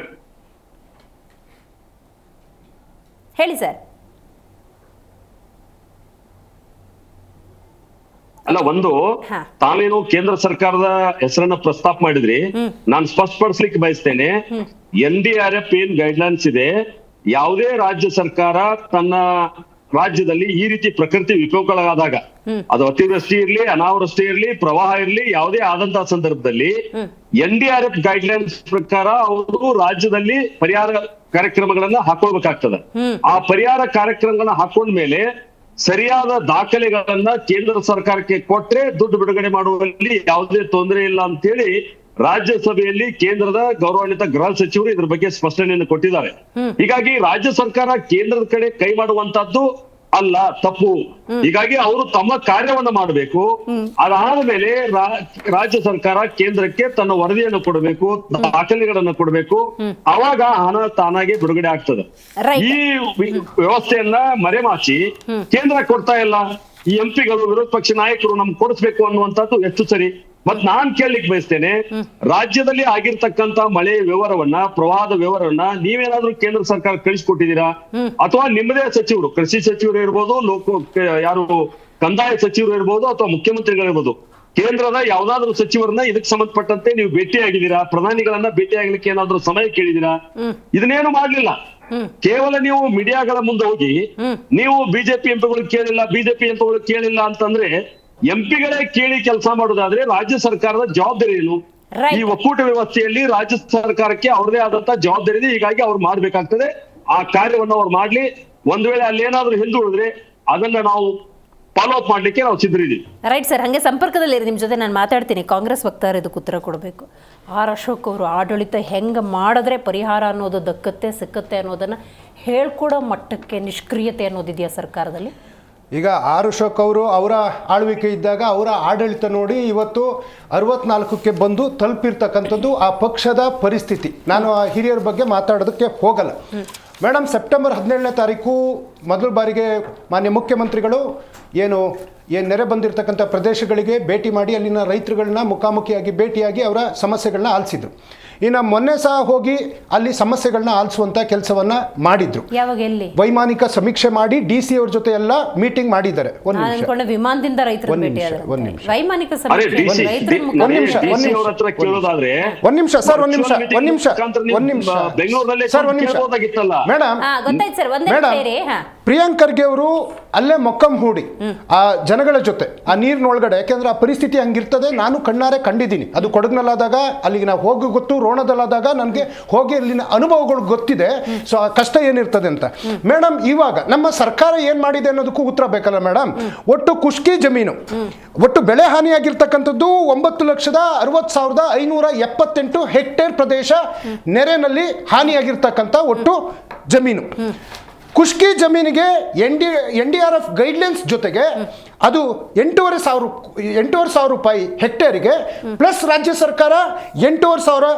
ಹೇಳಿ ಸರ್. ಅಲ್ಲ, ಒಂದು ತಾವೇನು ಕೇಂದ್ರ ಸರ್ಕಾರದ ಹೆಸರನ್ನ ಪ್ರಸ್ತಾಪ ಮಾಡಿದ್ರಿ, ನಾನು ಸ್ಪಷ್ಟಪಡಿಸ್ಲಿಕ್ಕೆ ಬಯಸ್ತೇನೆ. NDRF ಏನ್ ಗೈಡ್ಲೈನ್ಸ್ ಇದೆ, ಯಾವುದೇ ರಾಜ್ಯ ಸರ್ಕಾರ ತನ್ನ ರಾಜ್ಯದಲ್ಲಿ ಈ ರೀತಿ ಪ್ರಕೃತಿ ವಿಕೋಪಗಳಾದಾಗ, ಅದು ಅತಿವೃಷ್ಟಿ ಇರ್ಲಿ, ಅನಾವೃಷ್ಟಿ ಇರ್ಲಿ, ಪ್ರವಾಹ ಇರ್ಲಿ, ಯಾವುದೇ ಆದಂತಹ ಸಂದರ್ಭದಲ್ಲಿ NDRF ಗೈಡ್ಲೈನ್ಸ್ ಪ್ರಕಾರ ಅವರು ರಾಜ್ಯದಲ್ಲಿ ಪರಿಹಾರ ಕಾರ್ಯಕ್ರಮಗಳನ್ನ ಹಾಕೊಳ್ಬೇಕಾಗ್ತದೆ. ಆ ಪರಿಹಾರ ಕಾರ್ಯಕ್ರಮಗಳನ್ನ ಹಾಕೊಂಡ್ಮೇಲೆ ಸರಿಯಾದ ದಾಖಲೆಗಳನ್ನ ಕೇಂದ್ರ ಸರ್ಕಾರಕ್ಕೆ ಕೊಟ್ರೆ ದುಡ್ಡು ಬಿಡುಗಡೆ ಮಾಡುವಲ್ಲಿ ಯಾವುದೇ ತೊಂದರೆ ಇಲ್ಲ ಅಂತೇಳಿ ರಾಜ್ಯಸಭೆಯಲ್ಲಿ ಕೇಂದ್ರದ ಗೌರವಾನ್ವಿತ ಗೃಹ ಸಚಿವರು ಇದ್ರ ಬಗ್ಗೆ ಸ್ಪಷ್ಟನೆಯನ್ನು ಕೊಟ್ಟಿದ್ದಾರೆ. ಹೀಗಾಗಿ ರಾಜ್ಯ ಸರ್ಕಾರ ಕೇಂದ್ರದ ಕಡೆ ಕೈ ಮಾಡುವಂತದ್ದು ಅಲ್ಲ, ತಪ್ಪು. ಹೀಗಾಗಿ ಅವರು ತಮ್ಮ ಕಾರ್ಯವನ್ನ ಮಾಡಬೇಕು. ಅದಾದ ಮೇಲೆ ರಾಜ್ಯ ಸರ್ಕಾರ ಕೇಂದ್ರಕ್ಕೆ ತನ್ನ ವರದಿಯನ್ನು ಕೊಡಬೇಕು, ದಾಖಲೆಗಳನ್ನ ಕೊಡಬೇಕು. ಅವಾಗ ಹಣ ತಾನಾಗೆ ಬಿಡುಗಡೆ ಆಗ್ತದೆ. ಈ ವ್ಯವಸ್ಥೆಯನ್ನ ಮರೆಮಾಚಿ ಕೇಂದ್ರ ಕೊಡ್ತಾ ಇಲ್ಲ. ಈ ಎಂಪಿಗಳು ವಿರೋಧ ಪಕ್ಷ ನಾಯಕರು ನಮ್ಗೆ ಕೊಡಿಸ್ಬೇಕು ಅನ್ನುವಂಥದ್ದು ಎಷ್ಟು ಸರಿ? ಮತ್ ನಾನ್ ಕೇಳಲಿಕ್ಕೆ ಬಯಸ್ತೇನೆ, ರಾಜ್ಯದಲ್ಲಿ ಆಗಿರ್ತಕ್ಕಂತ ಮಳೆ ವಿವರವನ್ನ, ಪ್ರವಾಹದ ವಿವರವನ್ನ ನೀವೇನಾದ್ರೂ ಕೇಂದ್ರ ಸರ್ಕಾರ ಕಳಿಸ್ಕೊಟ್ಟಿದ್ದೀರಾ? ಅಥವಾ ನಿಮ್ಮದೇ ಸಚಿವರು, ಕೃಷಿ ಸಚಿವರು ಇರ್ಬೋದು, ಯಾರು ಕಂದಾಯ ಸಚಿವರು ಇರ್ಬೋದು, ಅಥವಾ ಮುಖ್ಯಮಂತ್ರಿಗಳಿರ್ಬೋದು, ಕೇಂದ್ರದ ಯಾವ್ದಾದ್ರು ಸಚಿವರನ್ನ ಇದಕ್ಕೆ ಸಂಬಂಧಪಟ್ಟಂತೆ ನೀವು ಭೇಟಿಯಾಗಿದ್ದೀರಾ? ಪ್ರಧಾನಿಗಳನ್ನ ಭೇಟಿ ಆಗ್ಲಿಕ್ಕೆ ಏನಾದ್ರು ಸಮಯ ಕೇಳಿದಿರಾ? ಇದನ್ನೇನು ಮಾಡ್ಲಿಲ್ಲ. ಕೇವಲ ನೀವು ಮೀಡಿಯಾಗಳ ಮುಂದೆ ಹೋಗಿ ನೀವು ಬಿಜೆಪಿ ಎಂಪಿಗಳು ಕೇಳಿಲ್ಲ ಅಂತಂದ್ರೆ, ಎಂಪಿಗಳೇ ಕೇಳಿ ಕೆಲಸ ಮಾಡೋದಾದ್ರೆ ರಾಜ್ಯ ಸರ್ಕಾರದ ಜವಾಬ್ದಾರಿ ಏನು? ಈ ಒಕ್ಕೂಟ ವ್ಯವಸ್ಥೆಯಲ್ಲಿ ರಾಜ್ಯ ಸರ್ಕಾರಕ್ಕೆ ಅವ್ರದೇ ಆದಂತ ಜವಾಬ್ದಾರಿ ಇದೆ. ಹೀಗಾಗಿ ಅವ್ರು ಮಾಡ್ಬೇಕಾಗ್ತದೆ. ಆ ಕಾರ್ಯವನ್ನು ಅವ್ರು ಮಾಡ್ಲಿ. ಒಂದ್ ವೇಳೆ ಅಲ್ಲೇನಾದ್ರೂ ಹಿಂದುಳಿದ್ರೆ ಅದನ್ನ ನಾವು ಫಾಲೋ ಅಪ್ ಮಾಡ್ಲಿಕ್ಕೆ ನಾವು ಸಿದ್ಧರಿದ್ದೀವಿ. ರೈಟ್ ಸರ್, ಹಾಗೆ ಸಂಪರ್ಕದಲ್ಲಿ ನಿಮ್ಮ ಜೊತೆ ನಾನು ಮಾತಾಡ್ತೀನಿ. ಕಾಂಗ್ರೆಸ್ ವಕ್ತಾರ ಇದಕ್ಕೆ ಉತ್ತರ ಕೊಡಬೇಕು. ಆರ್ ಅಶೋಕ್ ಅವರು ಆಡಳಿತ ಹೆಂಗೆ ಮಾಡಿದ್ರೆ ಪರಿಹಾರ ಅನ್ನೋದು ದಕ್ಕತ್ತೆ ಸಿಕ್ಕತ್ತೆ ಅನ್ನೋದನ್ನು ಹೇಳ್ಕೊಡೋ ಮಟ್ಟಕ್ಕೆ ನಿಷ್ಕ್ರಿಯತೆ ಅನ್ನೋದಿದೆಯಾ ಸರ್ಕಾರದಲ್ಲಿ? ಈಗ ಆರ್ ಅಶೋಕ್ ಅವರು ಅವರ ಆಳ್ವಿಕೆ ಇದ್ದಾಗ ಅವರ ಆಡಳಿತ ನೋಡಿ ಇವತ್ತು 64ಕ್ಕೆ ಬಂದು ತಲುಪಿರ್ತಕ್ಕಂಥದ್ದು ಆ ಪಕ್ಷದ ಪರಿಸ್ಥಿತಿ. ನಾನು ಆ ಹಿರಿಯರ ಬಗ್ಗೆ ಮಾತಾಡೋದಕ್ಕೆ ಹೋಗಲ್ಲ. ಮೇಡಮ್, ಸೆಪ್ಟೆಂಬರ್ 17ನೇ ತಾರೀಕು ಮೊದಲ ಬಾರಿಗೆ ಮಾನ್ಯ ಮುಖ್ಯಮಂತ್ರಿಗಳು ಏನು ನೆರೆ ಬಂದಿರತಕ್ಕಂಥ ಪ್ರದೇಶಗಳಿಗೆ ಭೇಟಿ ಮಾಡಿ ಅಲ್ಲಿನ ರೈತರುಗಳನ್ನ ಮುಖಾಮುಖಿಯಾಗಿ ಭೇಟಿಯಾಗಿ ಅವರ ಸಮಸ್ಯೆಗಳನ್ನ ಆಲಿಸಿದ್ರು. ಇನ್ನು ಮೊನ್ನೆ ಸಹ ಹೋಗಿ ಅಲ್ಲಿ ಸಮಸ್ಯೆಗಳನ್ನ ಆಲಿಸುವಂಥ ಕೆಲಸವನ್ನು ಮಾಡಿದ್ರು. ಯಾವಾಗ, ಎಲ್ಲಿ? ವೈಮಾನಿಕ ಸಮೀಕ್ಷೆ ಮಾಡಿ DC ಅವ್ರ ಜೊತೆ ಎಲ್ಲ ಮೀಟಿಂಗ್ ಮಾಡಿದ್ದಾರೆ. ವಿಮಾನದಿಂದ ರೈತರ ಒಂದ್ ನಿಮಿಷ ಸರ್, ಒಂದ್ ನಿಮಿಷ ಮೇಡಮ್, ಪ್ರಿಯಾಂಕ್ ಖರ್ಗೆ ಅವರು ಅಲ್ಲೇ ಮೊಕ್ಕಂ ಹೂಡಿ ಆ ಜನಗಳ ಜೊತೆ ಆ ನೀರಿನೊಳಗಡೆ, ಯಾಕೆಂದ್ರೆ ಆ ಪರಿಸ್ಥಿತಿ ಹಂಗಿರ್ತದೆ ನಾನು ಕಣ್ಣಾರೆ ಕಂಡಿದ್ದೀನಿ. ಅದು ಕೊಡಗಿನಲ್ಲಾದಾಗ ಅಲ್ಲಿಗೆ ನಾವು ಹೋಗಿ ಗೊತ್ತು, ರೋಣದಲ್ಲಾದಾಗ ನನಗೆ ಹೋಗಿ ಅಲ್ಲಿನ ಅನುಭವಗಳು ಗೊತ್ತಿದೆ. ಸೊ ಆ ಕಷ್ಟ ಏನಿರ್ತದೆ ಅಂತ. ಮೇಡಮ್, ಇವಾಗ ನಮ್ಮ ಸರ್ಕಾರ ಏನ್ ಮಾಡಿದೆ ಅನ್ನೋದಕ್ಕೂ ಉತ್ತರ ಬೇಕಲ್ಲ ಮೇಡಮ್. ಒಟ್ಟು ಕುಷ್ಕಿ ಜಮೀನು, ಒಟ್ಟು ಬೆಳೆ ಹಾನಿಯಾಗಿರ್ತಕ್ಕಂಥದ್ದು 9,60,578 ಹೆಕ್ಟೇರ್ ಪ್ರದೇಶ ನೆರೆನಲ್ಲಿ ಹಾನಿಯಾಗಿರ್ತಕ್ಕಂಥ ಒಟ್ಟು ಜಮೀನು. ಕುಷ್ಕಿ ಜಮೀನಿಗೆ NDRF ಗೈಡ್ಲೈನ್ಸ್ ಜೊತೆಗೆ ಅದು 8,500 ರೂಪಾಯಿ ಹೆಕ್ಟೇರಿಗೆ ಪ್ಲಸ್ ರಾಜ್ಯ ಸರ್ಕಾರ 8,500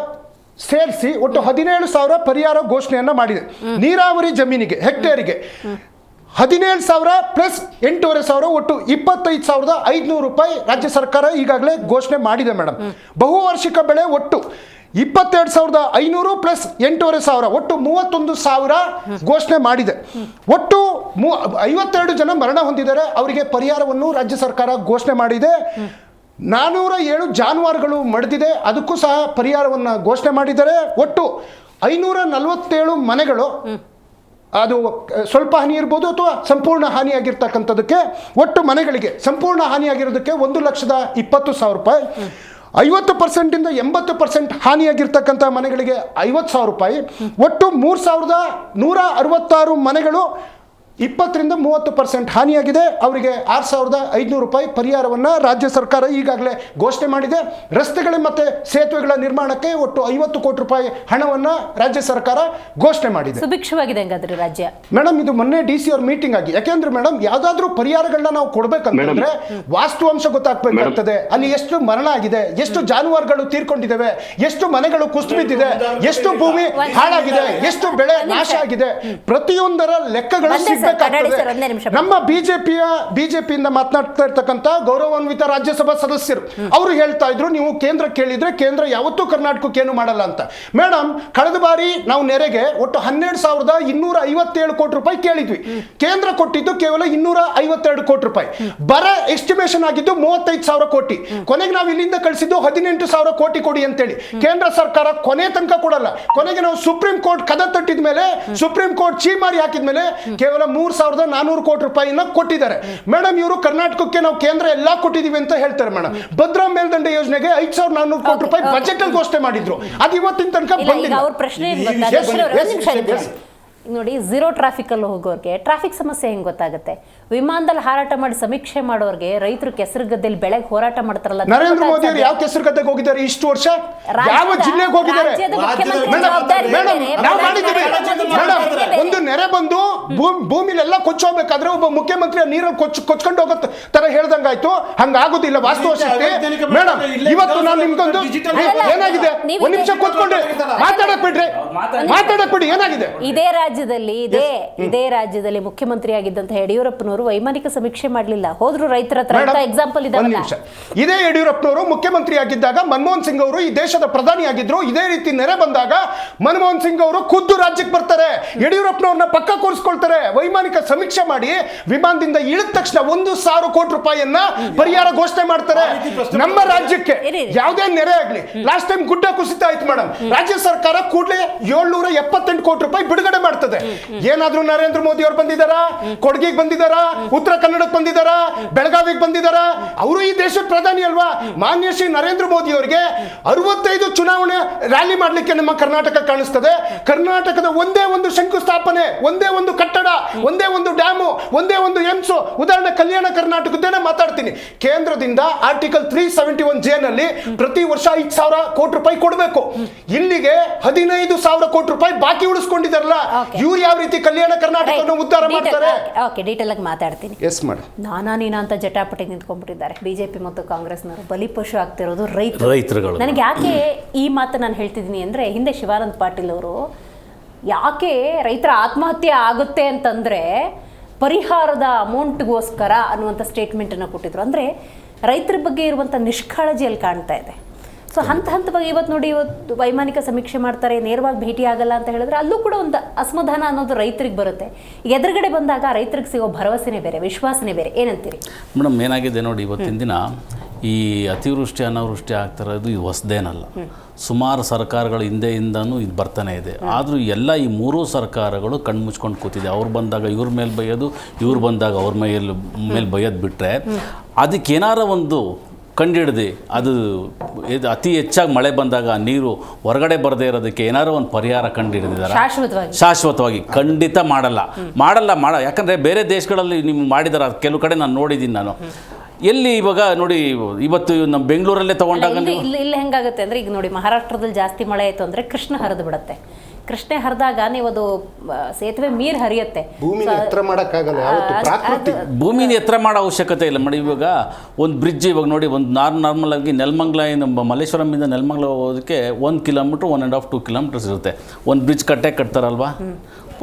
ಸೇರಿಸಿ ಒಟ್ಟು 17,000 ಪರಿಹಾರ ಘೋಷಣೆಯನ್ನ ಮಾಡಿದೆ. ನೀರಾವರಿ ಜಮೀನಿಗೆ ಹೆಕ್ಟೇರಿಗೆ 17,000 ಪ್ಲಸ್ 8,500 ಒಟ್ಟು 25,500 ರೂಪಾಯಿ ರಾಜ್ಯ ಸರ್ಕಾರ ಈಗಾಗಲೇ ಘೋಷಣೆ ಮಾಡಿದೆ ಮೇಡಮ್. ಬಹುವಾರ್ಷಿಕ ಬೆಳೆ ಒಟ್ಟು 22,500 ಪ್ಲಸ್ 8,500 ಒಟ್ಟು 31,000 ಘೋಷಣೆ ಮಾಡಿದೆ. ಒಟ್ಟು 52 ಜನ ಮರಣ ಹೊಂದಿದ್ದಾರೆ. ಅವರಿಗೆ ಪರಿಹಾರವನ್ನು ರಾಜ್ಯ ಸರ್ಕಾರ ಘೋಷಣೆ ಮಾಡಿದೆ. 407 ಜಾನುವಾರುಗಳು ಮಡಿದಿದೆ, ಅದಕ್ಕೂ ಸಹ ಪರಿಹಾರವನ್ನು ಘೋಷಣೆ ಮಾಡಿದ್ದಾರೆ. ಒಟ್ಟು 547 ಮನೆಗಳು, ಅದು ಸ್ವಲ್ಪ ಹಾನಿ ಇರ್ಬೋದು ಅಥವಾ ಸಂಪೂರ್ಣ ಹಾನಿಯಾಗಿರ್ತಕ್ಕಂಥದ್ದಕ್ಕೆ, ಒಟ್ಟು ಮನೆಗಳಿಗೆ ಸಂಪೂರ್ಣ ಹಾನಿಯಾಗಿರೋದಕ್ಕೆ 1,20,000 ರೂಪಾಯಿ. 50% 80% ಹಾನಿಯಾಗಿರ್ತಕ್ಕಂಥ ಮನೆಗಳಿಗೆ 50,000 ರೂಪಾಯಿ. ಒಟ್ಟು 3,166 ಮನೆಗಳು 20-30% ಹಾನಿಯಾಗಿದೆ. ಅವರಿಗೆ 6,500 ರೂಪಾಯಿ ಪರಿಹಾರವನ್ನು ರಾಜ್ಯ ಸರ್ಕಾರ ಈಗಾಗಲೇ ಘೋಷಣೆ ಮಾಡಿದೆ. ರಸ್ತೆಗಳ ಮತ್ತು ಸೇತುವೆಗಳ ನಿರ್ಮಾಣಕ್ಕೆ ಒಟ್ಟು 50 ಕೋಟಿ ರೂಪಾಯಿ ಹಣವನ್ನು ರಾಜ್ಯ ಸರ್ಕಾರ ಘೋಷಣೆ ಮಾಡಿದೆ. ಸುಭಿಕ್ಷವಾಗಿದೆ ಹಂಗಾದ್ರೆ ರಾಜ್ಯ. ಮೇಡಮ್, ಇದು ಮೊನ್ನೆ DC ಅವ್ರ ಮೀಟಿಂಗ್ ಆಗಿ, ಯಾಕೆಂದ್ರೆ ಮೇಡಮ್ ಯಾವ್ದಾದ್ರು ಪರಿಹಾರಗಳನ್ನ ನಾವು ಕೊಡ್ಬೇಕಂತಂದ್ರೆ ವಾಸ್ತವಾಂಶ ಗೊತ್ತಾಗ್ಬೇಕಾಗ್ತದೆ. ಅಲ್ಲಿ ಎಷ್ಟು ಮರಣ ಆಗಿದೆ, ಎಷ್ಟು ಜಾನುವಾರುಗಳು ತೀರ್ಕೊಂಡಿದ್ದಾವೆ, ಎಷ್ಟು ಮನೆಗಳು ಕುಸಿದು ಬಿದ್ದಿದೆ, ಎಷ್ಟು ಭೂಮಿ ಹಾಳಾಗಿದೆ, ಎಷ್ಟು ಬೆಳೆ ನಾಶ ಆಗಿದೆ, ಪ್ರತಿಯೊಂದರ ಲೆಕ್ಕಗಳು ನಮ್ಮ ಬಿಜೆಪಿಯಿಂದ ಮಾತನಾಡ್ತಾ ಇರ್ತಕ್ಕಂಥ ಗೌರವಾನ್ವಿತ ರಾಜ್ಯಸಭಾ ಸದಸ್ಯರು ಅವರು ಹೇಳ್ತಾ ಇದ್ರು, ನೀವು ಕೇಂದ್ರ ಕೇಳಿದ್ರೆ ಕೇಂದ್ರ ಯಾವತ್ತೂ ಕರ್ನಾಟಕಕ್ಕೆ ಏನು ಮಾಡಲ್ಲ ಅಂತ. ಮೇಡಮ್, ಕಳೆದ ಬಾರಿ ನಾವು ನೆರೆಗೆ ಒಟ್ಟು 12,257 ಕೋಟಿ ರೂಪಾಯಿ ಕೇಳಿದ್ವಿ. ಕೇಂದ್ರ ಕೊಟ್ಟಿದ್ದು ಕೇವಲ 252 ಕೋಟಿ ರೂಪಾಯಿ. ಬರ ಎಸ್ಟಿಮೇಷನ್ ಆಗಿದ್ದು 35,000 ಕೋಟಿ. ಕೊನೆಗೆ ನಾವು ಇಲ್ಲಿಂದ ಕಳಿಸಿದ್ದು 18,000 ಕೋಟಿ ಕೊಡಿ ಅಂತೇಳಿ. ಕೇಂದ್ರ ಸರ್ಕಾರ ಕೊನೆ ತನಕ ಕೊಡಲ್ಲ. ಕೊನೆಗೆ ನಾವು ಸುಪ್ರೀಂ ಕೋರ್ಟ್ ಕದ ತಟ್ಟಿದ ಮೇಲೆ, ಸುಪ್ರೀಂ ಕೋರ್ಟ್ ಚೀಮಾರಿ ಹಾಕಿದ ಮೇಲೆ ಕೇವಲ 3,400 ಕೋಟಿ ರೂಪಾಯಿನ ಕೊಟ್ಟಿದ್ದಾರೆ. ಮೇಡಮ್, ಇವರು ಕರ್ನಾಟಕಕ್ಕೆ ನಾವು ಕೇಂದ್ರ ಎಲ್ಲಾ ಕೊಟ್ಟಿದೀವಿ ಅಂತ ಹೇಳ್ತಾರೆ ಮೇಡಮ್. ಭದ್ರಾ ಮೇಲ್ದಂಡೆ ಯೋಜನೆಗೆ 5,400 ಕೋಟಿ ರೂಪಾಯಿ ಬಜೆಟ್ ಅಲ್ಲಿ ಘೋಷಣೆ ಮಾಡಿದ್ರು. ಅದು ಇವತ್ತಿನ ತನಕ ಬಂದಿಲ್ಲ. ಅವ್ರ ಪ್ರಶ್ನೆ ನೋಡಿ, ಝೀರೋ ಟ್ರಾಫಿಕ್ ಅಲ್ಲಿ ಹೋಗೋರಿಗೆ ಟ್ರಾಫಿಕ್ ಸಮಸ್ಯೆ ಹೆಂಗ್ ಗೊತ್ತಾಗುತ್ತೆ? ವಿಮಾನದಲ್ಲಿ ಹಾರಾಟ ಮಾಡಿ ಸಮೀಕ್ಷೆ ಮಾಡೋರಿಗೆ, ರೈತರು ಕೆಸರುಗದ್ದೆಯಲ್ಲಿ ಬೆಳೆಗೆ ಹೋರಾಟ ಮಾಡ್ತಾರಲ್ಲ, ನರೇಂದ್ರ ಮೋದಿ ಅವರು ಯಾವ ಕೆಸರುಗದ್ದೆಗೆ ಹೋಗಿದ್ದಾರೆ ಇಷ್ಟು ವರ್ಷ? ಯಾವ ಜಿಲ್ಲೆಗೆ ಹೋಗಿದ್ದಾರೆ? ಒಂದು ನೆರೆ ಬಂದು ಭೂಮಿಲೆಲ್ಲ ಕೊಚ್ಚೋಗ್ಬೇಕಾದ್ರೆ ಒಬ್ಬ ಮುಖ್ಯಮಂತ್ರಿ ನೀರಲ್ಲಿ ಕೊಚ್ಕೊಂಡು ಹೋಗೋ ತರ ಹೇಳ್ದಂಗಾಯ್ತು. ಹಂಗಾಗೋದಿಲ್ಲ ವಾಸ್ತವಶಕ್ತಿ. ಮೇಡಮ್, ಇವತ್ತು ನಾನು ನಿಮ್ಗೊಂದು ಏನಾಗಿದೆ, ಒಂದ್ ನಿಮಿಷ ಕೂತ್ಕೊಂಡ್ರೆ ಮಾತಾಡಕ್ ಬಿಡಿ. ಏನಾಗಿದೆ? ಇದೇ ರಾಜ್ಯದಲ್ಲಿ ಮುಖ್ಯಮಂತ್ರಿ ಆಗಿದ್ದಂತಹ ಯಡಿಯೂರಪ್ಪನವರು ಯಡಿಯೂರಪ್ಪನವರು ವೈಮಾನಿಕ ಸಮೀಕ್ಷೆ ಮಾಡಲಿಲ್ಲ, ಹೋದ್ರು ರೈತರ ಹತ್ರ. ಎಕ್ಸಾಂಪಲ್ ಒಂದ್ ಇದಾವಲ್ಲ. ನಿಮಿಷ. ಇದೇ ಯಡಿಯೂರಪ್ಪನವರು ಮುಖ್ಯಮಂತ್ರಿ ಆಗಿದ್ದಾಗ ಮನಮೋಹನ್ ಸಿಂಗ್ ಅವರು ಈ ದೇಶದ ಪ್ರಧಾನಿ ಆಗಿದ್ರು. ಇದೇ ರೀತಿ ನೆರೆ ಬಂದಾಗ ಮನಮೋಹನ್ ಸಿಂಗ್ ಅವರು ಖುದ್ದು ರಾಜ್ಯಕ್ಕೆ ಬರ್ತಾರೆ, ಯಡಿಯೂರಪ್ಪನವ್ರನ್ನ ಪಕ್ಕ ಕೂರಿಸ್ಕೊಳ್ತಾರೆ, ವೈಮಾನಿಕ ಸಮೀಕ್ಷೆ ಮಾಡಿ ವಿಮಾನದಿಂದ ಇಳಿದ ತಕ್ಷಣ 1,000 ಕೋಟಿ ರೂಪಾಯಿಯನ್ನ ಪರಿಹಾರ ಘೋಷಣೆ ಮಾಡ್ತಾರೆ. ನಮ್ಮ ರಾಜ್ಯಕ್ಕೆ ಯಾವುದೇ ನೆರೆ ಆಗ್ಲಿ, ಲಾಸ್ಟ್ ಟೈಮ್ ಗುಡ್ಡ ಕುಸಿತ ಆಯ್ತು ಮೇಡಮ್, ರಾಜ್ಯ ಸರ್ಕಾರ ಕೂಡಲೇ 778 ಕೋಟಿ ರೂಪಾಯಿ ಬಿಡುಗಡೆ ಮಾಡ್ತದೆ. ಏನಾದ್ರೂ ನರೇಂದ್ರ ಮೋದಿ ಅವರು ಬಂದಿದ್ದಾರಾ, ಕೊಡಗಿಗೆ ಬಂದಿದ್ದಾರಾ, ಉತ್ತರ ಕನ್ನಡಕ್ಕೆ ಬಂದಿದ್ದಾರಾ, ಬೆಳಗಾವಿಗೆ ಬಂದಿದ್ದಾರಾ? ಅವರು ಈ ದೇಶದ ಪ್ರಧಾನಿ ಅಲ್ವಾ? ಮಾನ್ಯ ಶ್ರೀ ನರೇಂದ್ರ ಮೋದಿ ಅವರಿಗೆ 65 ಚುನಾವಣೆ ರ್ಯಾಲಿ ಮಾಡ್ಲಿಕ್ಕೆ ನಮ್ಮ ಕರ್ನಾಟಕ ಕಾಣಿಸ್ತದೆ. ಕರ್ನಾಟಕದ ಒಂದೇ ಒಂದು ಶಂಕುಸ್ಥಾಪನೆ, ಒಂದೇ ಒಂದು ಕಟ್ಟಡ, ಒಂದೇ ಒಂದು ಡ್ಯಾಮು, ಒಂದೇ ಒಂದು ಏಮ್ಸು, ಉದಾಹರಣೆ ಕಲ್ಯಾಣ ಕರ್ನಾಟಕದ್ದೇನೆ ಮಾತಾಡ್ತೀನಿ. ಕೇಂದ್ರದಿಂದ ಆರ್ಟಿಕಲ್ 371J ನಲ್ಲಿ ಪ್ರತಿ ವರ್ಷ 5,000 ಕೋಟಿ ರೂಪಾಯಿ ಕೊಡಬೇಕು. ಇಲ್ಲಿಗೆ 15,000 ಕೋಟಿ ರೂಪಾಯಿ ಬಾಕಿ ಉಳಿಸ್ಕೊಂಡಿದಾರಲ್ಲ, ಇವ್ರು ಯಾವ ರೀತಿ ಕಲ್ಯಾಣ ಕರ್ನಾಟಕವನ್ನು ಉದ್ಧಾರ ಮಾಡ್ತಾರೆ? ಓಕೆ, ಡೀಟೇಲ್ ಆಗಿ ಮಾತಾಡ್ತೀನಿ. Yes madam. ನಾನಾ ನೀನಾ ಅಂತ ಜಟಾಪಟಿ ನಿಂತ್ಕೊಂಡ್ಬಿಟ್ಟಿದ್ದಾರೆ ಬಿಜೆಪಿ ಮತ್ತು ಕಾಂಗ್ರೆಸ್ನವರು. ಬಲಿಪಶು ಆಗ್ತಿರೋದು ರೈತರುಗಳು. ನನಗೆ ಯಾಕೆ ಈ ಮಾತು ನಾನು ಹೇಳ್ತಿದ್ದೀನಿ ಅಂದರೆ, ಹಿಂದೆ ಶಿವಾನಂದ ಪಾಟೀಲ್ ಅವರು ಯಾಕೆ ರೈತರ ಆತ್ಮಹತ್ಯೆ ಆಗುತ್ತೆ ಅಂತಂದರೆ ಪರಿಹಾರದ ಅಮೌಂಟ್ಗೋಸ್ಕರ ಅನ್ನುವಂಥ ಸ್ಟೇಟ್ಮೆಂಟನ್ನು ಕೊಟ್ಟಿದ್ರು. ಅಂದರೆ ರೈತರ ಬಗ್ಗೆ ಇರುವಂಥ ನಿಷ್ಕಾಳಜಿಯಲ್ಲಿ ಕಾಣ್ತಾ ಇದೆ. ಸೊ ಹಂತವಾಗಿ ಇವತ್ತು ನೋಡಿ, ಇವತ್ತು ವೈಮಾನಿಕ ಸಮೀಕ್ಷೆ ಮಾಡ್ತಾರೆ, ನೇರವಾಗಿ ಭೇಟಿ ಆಗಲ್ಲ ಅಂತ ಹೇಳಿದ್ರೆ ಅಲ್ಲೂ ಕೂಡ ಒಂದು ಅಸಮಾಧಾನ ಅನ್ನೋದು ರೈತರಿಗೆ ಬರುತ್ತೆ. ಎದುರುಗಡೆ ಬಂದಾಗ ರೈತರಿಗೆ ಸಿಗೋ ಭರವಸೆನೇ ಬೇರೆ, ವಿಶ್ವಾಸನೇ ಬೇರೆ. ಏನಂತೀರಿ ಮೇಡಮ್? ಏನಾಗಿದೆ ನೋಡಿ, ಇವತ್ತಿನ ದಿನ ಈ ಅತಿವೃಷ್ಟಿ ಅನಾವೃಷ್ಟಿ ಆಗ್ತಿರೋದು ಇದು ಹೊಸದೇನಲ್ಲ. ಸುಮಾರು ಸರ್ಕಾರಗಳು ಹಿಂದೆಯಿಂದನೂ ಇದು ಬರ್ತಾನೆ ಇದೆ. ಆದರೂ ಎಲ್ಲ ಈ ಮೂರೂ ಸರ್ಕಾರಗಳು ಕಣ್ಮುಚ್ಕೊಂಡು ಕೂತಿದೆ. ಅವ್ರು ಬಂದಾಗ ಇವ್ರ ಮೇಲೆ ಬೈಯೋದು, ಇವ್ರು ಬಂದಾಗ ಅವ್ರ ಮೇಲೆ ಬೈಯೋದು ಬಿಟ್ಟರೆ ಅದಕ್ಕೇನಾರ ಒಂದು ಕಂಡಿಡ್ದು ಅದು ಅತಿ ಹೆಚ್ಚಾಗಿ ಮಳೆ ಬಂದಾಗ ನೀರು ಹೊರಗಡೆ ಬರದೇ ಇರೋದಕ್ಕೆ ಏನಾರೋ ಒಂದು ಪರಿಹಾರ ಕಂಡುಹಿಡಿದಿದ್ದಾರೆ ಶಾಶ್ವತವಾಗಿ. ಖಂಡಿತ ಮಾಡಲ್ಲ. ಯಾಕಂದರೆ ಬೇರೆ ದೇಶಗಳಲ್ಲಿ ನೀವು ಮಾಡಿದಾರೆ, ಕೆಲವು ಕಡೆ ನಾನು ನೋಡಿದ್ದೀನಿ. ನಾನು ಎಲ್ಲಿ ಇವಾಗ ನೋಡಿ, ಇವತ್ತು ನಮ್ಮ ಬೆಂಗಳೂರಲ್ಲೇ ತಗೊಂಡಾಗ ಇಲ್ಲಿ ಹೆಂಗಾಗುತ್ತೆ ಅಂದರೆ, ಈಗ ನೋಡಿ ಮಹಾರಾಷ್ಟ್ರದಲ್ಲಿ ಜಾಸ್ತಿ ಮಳೆ ಆಯಿತು ಅಂದರೆ ಕೃಷ್ಣ ಹರಿದು ಬಿಡುತ್ತೆ. ಕೃಷ್ಣ ಹರಿದಾಗ ನೀವು ಅದು ಸೇತುವೆ ನೀರು ಹರಿಯುತ್ತೆ. ಭೂಮಿನ ಎತ್ತರ ಮಾಡೋ ಅವಶ್ಯಕತೆ ಇಲ್ಲ ಮೇಡಮ್. ಇವಾಗ ಒಂದು ಬ್ರಿಡ್ಜ್ ಇವಾಗ ನೋಡಿ, ಒಂದು ನಾರ್ಮಲ್ ಆಗಿ ನೆಲಮಂಗಲ, ಮಲ್ಲೇಶ್ವರಮಿಂದ ನೆಲಮಂಗಲ ಹೋಗೋದಕ್ಕೆ 1 ಕಿಲೋಮೀಟ್ರ್ 1.5 2 ಕಿಲೋಮೀಟರ್ಸ್ ಇರುತ್ತೆ. ಒಂದು ಬ್ರಿಡ್ಜ್ ಕಟ್ತಾರಲ್ವಾ,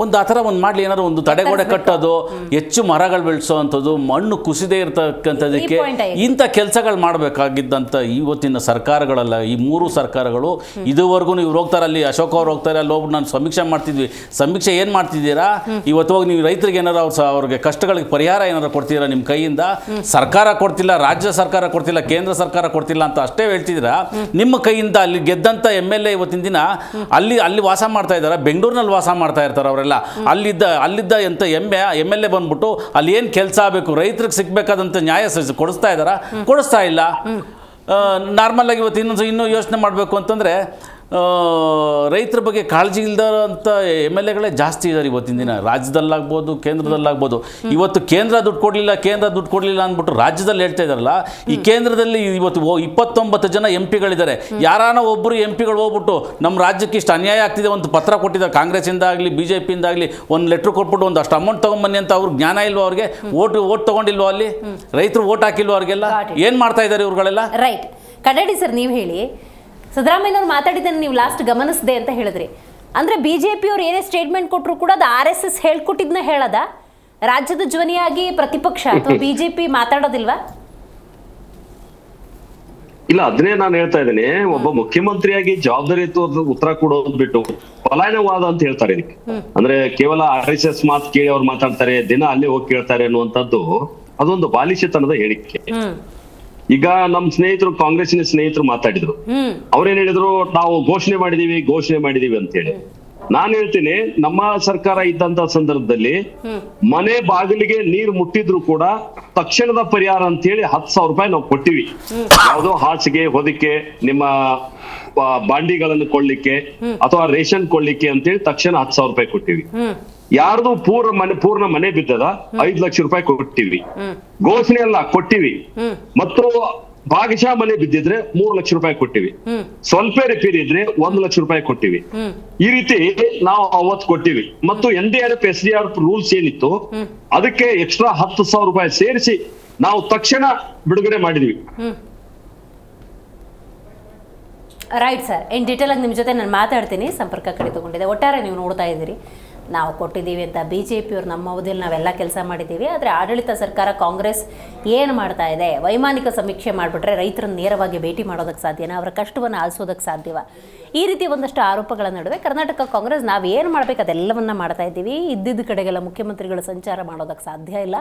ಒಂದು ಆ ಥರ ಒಂದು ಮಾಡಲಿ. ಏನಾದ್ರು ಒಂದು ತಡೆಗೋಡೆ ಕಟ್ಟೋದು, ಹೆಚ್ಚು ಮರಗಳು ಬೆಳೆಸೋ ಅಂಥದ್ದು, ಮಣ್ಣು ಕುಸಿದೇ ಇರ್ತಕ್ಕಂಥದ್ದಕ್ಕೆ ಇಂಥ ಕೆಲಸಗಳು ಮಾಡಬೇಕಾಗಿದ್ದಂಥ ಇವತ್ತಿನ ಸರ್ಕಾರಗಳಲ್ಲ. ಈ ಮೂರು ಸರ್ಕಾರಗಳು ಇದುವರೆಗೂ ಇವ್ರು ಹೋಗ್ತಾರೆ, ಅಲ್ಲಿ ಅಶೋಕ್ ಅವ್ರು ಹೋಗ್ತಾರೆ, ಅಲ್ಲಿ ಹೋಗ್ಬಿಟ್ಟು ನಾನು ಸಮೀಕ್ಷೆ ಮಾಡ್ತಿದ್ವಿ. ಸಮೀಕ್ಷೆ ಏನು ಮಾಡ್ತಿದ್ದೀರಾ? ಇವತ್ತು ಹೋಗಿ ನೀವು ರೈತರಿಗೆ ಏನಾರು ಅವ್ರಿಗೆ ಕಷ್ಟಗಳಿಗೆ ಪರಿಹಾರ ಏನಾರು ಕೊಡ್ತೀರಾ? ನಿಮ್ಮ ಕೈಯಿಂದ ಸರ್ಕಾರ ಕೊಡ್ತಿಲ್ಲ, ರಾಜ್ಯ ಸರ್ಕಾರ ಕೊಡ್ತಿಲ್ಲ, ಕೇಂದ್ರ ಸರ್ಕಾರ ಕೊಡ್ತಿಲ್ಲ ಅಂತ ಅಷ್ಟೇ ಹೇಳ್ತಿದ್ದೀರಾ. ನಿಮ್ಮ ಕೈಯಿಂದ ಅಲ್ಲಿ ಗೆದ್ದಂಥ MLA ಇವತ್ತಿನ ದಿನ ಅಲ್ಲಿ ವಾಸ ಮಾಡ್ತಾ ಇದ್ದಾರೆ, ಬೆಂಗಳೂರಿನಲ್ಲಿ ವಾಸ ಮಾಡ್ತಾ ಇರ್ತಾರೆ ಅವರೆಲ್ಲ. ಅಲ್ಲಿದ್ದ ಎಂಥ MLA ಬಂದ್ಬಿಟ್ಟು ಅಲ್ಲಿ ಏನು ಕೆಲಸ ಆಗಬೇಕು, ರೈತರಿಗೆ ಸಿಗ್ಬೇಕಾದಂಥ ನ್ಯಾಯ ಕೊಡಿಸ್ತಾ ಇಲ್ಲ. ನಾರ್ಮಲ್ ಆಗಿ ಇವತ್ತು ಇನ್ನೂ ಯೋಚನೆ ಮಾಡಬೇಕು ಅಂತಂದರೆ, ರೈತರ ಬಗ್ಗೆ ಕಾಳಜಿ ಇಲ್ದಂಥ MLAಗಳೇ ಜಾಸ್ತಿ ಇದ್ದಾರೆ ಇವತ್ತಿನ ದಿನ, ರಾಜ್ಯದಲ್ಲಾಗ್ಬೋದು ಕೇಂದ್ರದಲ್ಲಾಗ್ಬೋದು. ಇವತ್ತು ಕೇಂದ್ರ ದುಡ್ಡು ಕೊಡಲಿಲ್ಲ ಅಂದ್ಬಿಟ್ಟು ರಾಜ್ಯದಲ್ಲಿ ಹೇಳ್ತಾ ಇದ್ದಾರಲ್ಲ. ಈ ಕೇಂದ್ರದಲ್ಲಿ ಇವತ್ತು 29 ಜನ MP ಗಳಿದ್ದಾರೆ. ಯಾರಾನ ಒಬ್ಬರು MP ಗಳು ಹೋಗ್ಬಿಟ್ಟು ನಮ್ಮ ರಾಜ್ಯಕ್ಕೆ ಇಷ್ಟು ಅನ್ಯಾಯ ಆಗ್ತಿದೆ ಒಂದು ಪತ್ರ ಕೊಟ್ಟಿದ್ದಾರೆ, ಕಾಂಗ್ರೆಸ್ಸಿಂದ ಆಗಲಿ BJPಯಿಂದ ಆಗಲಿ ಒಂದು ಲೆಟ್ರ್ ಕೊಟ್ಬಿಟ್ಟು ಒಂದಷ್ಟು ಅಮೌಂಟ್ ತೊಗೊಂಬನ್ನಿ ಅಂತ. ಅವ್ರಿಗೆ ಜ್ಞಾನ ಇಲ್ವೋ? ಅವ್ರಿಗೆ ಓಟ್ ತೊಗೊಂಡಿಲ್ವೋ? ಅಲ್ಲಿ ರೈತರು ಓಟ್ ಹಾಕಿಲ್ವೋ? ಅವ್ರಿಗೆಲ್ಲ ಏನು ಮಾಡ್ತಾ ಇದ್ದಾರೆ ಇವ್ರುಗಳೆಲ್ಲ? ರೈಟ್. ಕಡಾಡಿ ಸರ್, ನೀವು ಹೇಳಿ, ಸಿದ್ದರಾಮಯ್ಯನವ್ರು ಮಾತಾಡಿದ್ದನ್ನು ನೀವು ಲಾಸ್ಟ್ ಗಮನಿಸಿದೆ ಅಂತ ಹೇಳಿದ್ರಿ. ಅಂದರೆ BJPಯವ್ರು ಏನೇ ಸ್ಟೇಟ್ಮೆಂಟ್ ಕೊಟ್ಟರು ಕೂಡ ಅದು RSS ಹೇಳ್ಕೊಟ್ಟಿದ್ನ ಹೇಳದ? ರಾಜ್ಯದ ಧ್ವನಿಯಾಗಿ ಪ್ರತಿಪಕ್ಷ ಅಥವಾ BJP ಮಾತಾಡೋದಿಲ್ವಾ? ಇಲ್ಲ, ಅದನ್ನೇ ನಾನು ಹೇಳ್ತಾ ಇದ್ದೇನೆ. ಒಬ್ಬ ಮುಖ್ಯಮಂತ್ರಿಯಾಗಿ ಜವಾಬ್ದಾರಿ ಉತ್ತರ ಕೊಡೋದು ಬಿಟ್ಟು ಪಲಾಯನವಾದ ಅಂತ ಹೇಳ್ತಾರೆ ಇದಕ್ಕೆ. ಅಂದ್ರೆ ಕೇವಲ RSS ಮಾತು ಕೇಳಿ ಅವ್ರು ಮಾತಾಡ್ತಾರೆ, ದಿನ ಅಲ್ಲೇ ಹೋಗಿ ಕೇಳ್ತಾರೆ ಅನ್ನುವಂಥದ್ದು ಅದೊಂದು ಬಾಲಿಶತನದ ಹೇಳಿಕೆ. ಈಗ ನಮ್ಮ ಸ್ನೇಹಿತರು, ಕಾಂಗ್ರೆಸ್ಸಿನ ಸ್ನೇಹಿತರು ಮಾತಾಡಿದ್ರು. ಅವ್ರೇನ್ ಹೇಳಿದ್ರು, ನಾವು ಘೋಷಣೆ ಮಾಡಿದೀವಿ ಅಂತ ಹೇಳಿ. ನಾನ್ ಹೇಳ್ತೀನಿ, ನಮ್ಮ ಸರ್ಕಾರ ಇದ್ದಂತ ಸಂದರ್ಭದಲ್ಲಿ ಮನೆ ಬಾಗಿಲಿಗೆ ನೀರು ಮುಟ್ಟಿದ್ರು ಕೂಡ ತಕ್ಷಣದ ಪರಿಹಾರ ಅಂತ ಹೇಳಿ 10,000 ರೂಪಾಯಿ ನಾವು ಕೊಟ್ಟಿವಿ. ಯಾವುದೋ ಹಾಸಿಗೆ ಹೊದಿಕೆ, ನಿಮ್ಮ ಬಾಂಡಿಗಳನ್ನು ಕೊಳ್ಳಿಕ್ಕೆ ಅಥವಾ ರೇಷನ್ ಕೊಳ್ಳಿಕ್ಕೆ ಅಂತೇಳಿ ತಕ್ಷಣ 10,000 ರೂಪಾಯಿ ಕೊಟ್ಟಿವಿ. ಯಾರ್ದು ಪೂರ್ಣ ಮನೆ ಬಿದ್ದದ 5 ಲಕ್ಷ ರೂಪಾಯಿ ಕೊಟ್ಟಿವಿ. ಘೋಷಣೆ ಅಲ್ಲ, ಕೊಟ್ಟಿವಿ. ಮತ್ತು ಭಾಗಶಃ ಮನೆ ಬಿದ್ದಿದ್ರೆ 3 ಲಕ್ಷ ರೂಪಾಯಿ ಕೊಟ್ಟಿವಿ. ಸ್ವಲ್ಪ ರಿಪೇರಿ ಇದ್ರೆ 1 ಲಕ್ಷ ರೂಪಾಯಿ ಕೊಟ್ಟಿವಿ. ಈ ರೀತಿ ನಾವು ಅವತ್ತು ಕೊಟ್ಟಿವಿ. ಮತ್ತು NDRF SDRF ರೂಲ್ಸ್ ಏನಿತ್ತು ಅದಕ್ಕೆ ಎಕ್ಸ್ಟ್ರಾ 10,000 ರೂಪಾಯಿ ಸೇರಿಸಿ ನಾವು ತಕ್ಷಣ ಬಿಡುಗಡೆ ಮಾಡಿದ್ವಿ. ರೈಟ್ ಸರ್, ಇನ್ ಡೀಟೇಲ್ ಆಗಿ ನಿಮ್ಮ ಜೊತೆ ನಾನು ಮಾತಾಡ್ತೀನಿ. ಸಂಪರ್ಕ ಕಡಿತಗೊಂಡಿದೆ. ಒಟ್ಟಾರೆ ನೀವು ನೋಡ್ತಾ ಇದ್ದೀರಿ, ನಾವು ಕೊಟ್ಟಿದ್ದೀವಿ ಅಂತ. BJPಯವ್ರು ನಮ್ಮ ಅವಧಿಯಲ್ಲಿ ನಾವೆಲ್ಲ ಕೆಲಸ ಮಾಡಿದ್ದೀವಿ, ಆದರೆ ಆಡಳಿತ ಸರ್ಕಾರ ಕಾಂಗ್ರೆಸ್ ಏನು ಮಾಡ್ತಾ ಇದೆ? ವೈಮಾನಿಕ ಸಮೀಕ್ಷೆ ಮಾಡಿಬಿಟ್ರೆ ರೈತರನ್ನು ನೇರವಾಗಿ ಭೇಟಿ ಮಾಡೋದಕ್ಕೆ ಸಾಧ್ಯನಾ? ಅವರ ಕಷ್ಟವನ್ನು ಆಲಿಸೋದಕ್ಕೆ ಸಾಧ್ಯವ? ಈ ರೀತಿ ಒಂದಷ್ಟು ಆರೋಪಗಳ ನಡುವೆ ಕರ್ನಾಟಕ ಕಾಂಗ್ರೆಸ್ ನಾವು ಏನು ಮಾಡಬೇಕು ಅದೆಲ್ಲವನ್ನ ಮಾಡ್ತಾ ಇದ್ದೀವಿ. ಇದ್ದಿದ್ದ ಕಡೆಗೆಲ್ಲ ಮುಖ್ಯಮಂತ್ರಿಗಳು ಸಂಚಾರ ಮಾಡೋದಕ್ಕೆ ಸಾಧ್ಯ ಇಲ್ಲ.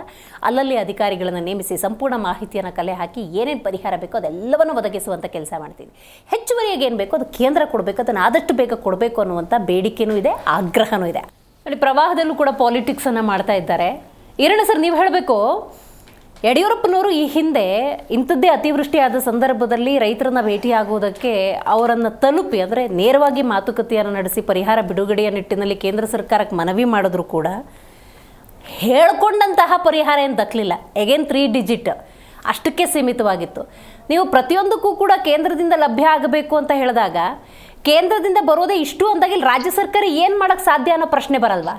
ಅಲ್ಲಲ್ಲಿ ಅಧಿಕಾರಿಗಳನ್ನು ನೇಮಿಸಿ ಸಂಪೂರ್ಣ ಮಾಹಿತಿಯನ್ನು ಕಲೆ ಹಾಕಿ ಏನೇನು ಪರಿಹಾರ ಬೇಕೋ ಅದೆಲ್ಲವನ್ನು ಒದಗಿಸುವಂಥ ಕೆಲಸ ಮಾಡ್ತೀವಿ. ಹೆಚ್ಚುವರಿಯಾಗಿ ಏನು ಬೇಕೋ ಅದು ಕೇಂದ್ರ ಕೊಡಬೇಕು, ಅದನ್ನು ಆದಷ್ಟು ಬೇಗ ಕೊಡಬೇಕು ಅನ್ನುವಂಥ ಬೇಡಿಕೆನೂ ಇದೆ, ಆಗ್ರಹನೂ ಇದೆ. ನೋಡಿ, ಪ್ರವಾಹದಲ್ಲೂ ಕೂಡ ಪಾಲಿಟಿಕ್ಸನ್ನು ಮಾಡ್ತಾ ಇದ್ದಾರೆ. ಈರಣ್ಣ ಸರ್, ನೀವು ಹೇಳಬೇಕು, ಯಡಿಯೂರಪ್ಪನವರು ಈ ಹಿಂದೆ ಇಂಥದ್ದೇ ಅತಿವೃಷ್ಟಿಯಾದ ಸಂದರ್ಭದಲ್ಲಿ ರೈತರನ್ನ ಭೇಟಿಯಾಗುವುದಕ್ಕೆ ಅವರನ್ನು ತಲುಪಿ, ಅಂದರೆ ನೇರವಾಗಿ ಮಾತುಕತೆಯನ್ನು ನಡೆಸಿ ಪರಿಹಾರ ಬಿಡುಗಡೆಯ ನಿಟ್ಟಿನಲ್ಲಿ ಕೇಂದ್ರ ಸರ್ಕಾರಕ್ಕೆ ಮನವಿ ಮಾಡಿದ್ರು ಕೂಡ ಹೇಳ್ಕೊಂಡಂತಹ ಪರಿಹಾರ ಏನು ದಕ್ಕಲಿಲ್ಲ. ಎಗೇನ್ 3 ಡಿಜಿಟ್ ಅಷ್ಟಕ್ಕೆ ಸೀಮಿತವಾಗಿತ್ತು. ನೀವು ಪ್ರತಿಯೊಂದಕ್ಕೂ ಕೂಡ ಕೇಂದ್ರದಿಂದ ಲಭ್ಯ ಆಗಬೇಕು ಅಂತ ಹೇಳಿದಾಗ ಕೇಂದ್ರದಿಂದ ಬರೋದೇ ಇಷ್ಟು ಅಂದಾಗ ಇಲ್ಲಿ ರಾಜ್ಯ ಸರ್ಕಾರ ಏನು ಮಾಡೋಕ್ಕೆ ಸಾಧ್ಯ ಅನ್ನೋ ಪ್ರಶ್ನೆ ಬರಲ್ವಾ?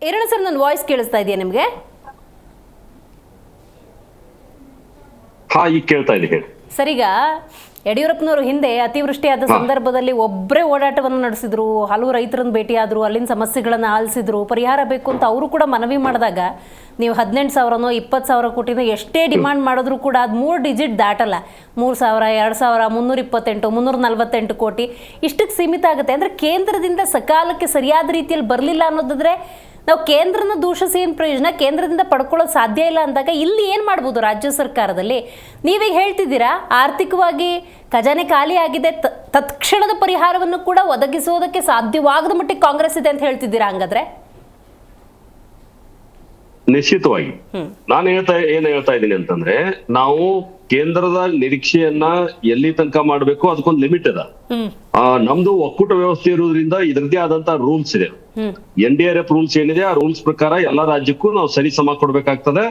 ಈರಣ್ಣ ಸರ್, ನನ್ನ ವಾಯ್ಸ್ ಕೇಳಿಸ್ತಾ ಇದೆಯಾ ನಿಮಗೆ? ಹಾ, ಈಗ ಕೇಳ್ತಾ ಇದೆ, ಹೇಳಿ. ಸರ್, ಈಗ ಯಡಿಯೂರಪ್ಪನವರು ಹಿಂದೆ ಅತಿವೃಷ್ಟಿಯಾದ ಸಂದರ್ಭದಲ್ಲಿ ಒಬ್ಬರೇ ಓಡಾಟವನ್ನು ನಡೆಸಿದ್ರು, ಹಲವು ರೈತರನ್ನು ಭೇಟಿಯಾದರು, ಅಲ್ಲಿನ ಸಮಸ್ಯೆಗಳನ್ನು ಆಲಿಸಿದ್ರು, ಪರಿಹಾರ ಬೇಕು ಅಂತ ಅವರು ಕೂಡ ಮನವಿ ಮಾಡಿದಾಗ ನೀವು 18,000ನೋ 20,000 ಕೋಟಿನೋ ಎಷ್ಟೇ ಡಿಮಾಂಡ್ ಮಾಡಿದ್ರು ಕೂಡ ಅದು 3 ಡಿಜಿಟ್ ದಾಟಲ್ಲ. 3,000, 2,000, 328, 348 ಕೋಟಿ ಇಷ್ಟಕ್ಕೆ ಸೀಮಿತ ಆಗುತ್ತೆ. ಅಂದರೆ ಕೇಂದ್ರದಿಂದ ಸಕಾಲಕ್ಕೆ ಸರಿಯಾದ ರೀತಿಯಲ್ಲಿ ಬರಲಿಲ್ಲ ಅನ್ನೋದಾದರೆ ನಾವು ಕೇಂದ್ರನ ದೂಷಿಸಿ ಏನು ಪ್ರಯೋಜನ? ಕೇಂದ್ರದಿಂದ ಪಡ್ಕೊಳ್ಳೋದು ಸಾಧ್ಯ ಇಲ್ಲ ಅಂದಾಗ ಇಲ್ಲಿ ಏನು ಮಾಡ್ಬೋದು ರಾಜ್ಯ ಸರ್ಕಾರದಲ್ಲಿ? ನೀವೀಗ ಹೇಳ್ತಿದ್ದೀರಾ ಆರ್ಥಿಕವಾಗಿ ಖಜಾನೆ ಖಾಲಿ ಆಗಿದೆ, ತತ್ಕ್ಷಣದ ಪರಿಹಾರವನ್ನು ಕೂಡ ಒದಗಿಸೋದಕ್ಕೆ ಸಾಧ್ಯವಾಗದ ಮಟ್ಟಿಗೆ ಕಾಂಗ್ರೆಸ್ ಇದೆ ಅಂತ ಹೇಳ್ತಿದ್ದೀರಾ ಹಂಗಾದ್ರೆ? ನಿಶ್ಚಿತವಾಗಿ ನಾನು ಏನ್ ಹೇಳ್ತಾ ಇದ್ದೀನಿ ಅಂತಂದ್ರೆ, ನಾವು ಕೇಂದ್ರದ ನಿರೀಕ್ಷೆಯನ್ನ ಎಲ್ಲಿ ತನಕ ಮಾಡ್ಬೇಕು ಅದಕ್ಕೊಂದು ಲಿಮಿಟ್ ಅದ. ನಮ್ದು ಒಕ್ಕೂಟ ವ್ಯವಸ್ಥೆ ಇರೋದ್ರಿಂದ ಇದರದೇ ಆದಂತ ರೂಲ್ಸ್ ಇದೆ. NDRF ರೂಲ್ಸ್ ಏನಿದೆ ಆ ರೂಲ್ಸ್ ಪ್ರಕಾರ ಎಲ್ಲಾ ರಾಜ್ಯಕ್ಕೂ ನಾವು ಸರಿ ಸಮ ಕೊಡ್ಬೇಕಾಗ್ತದೆ.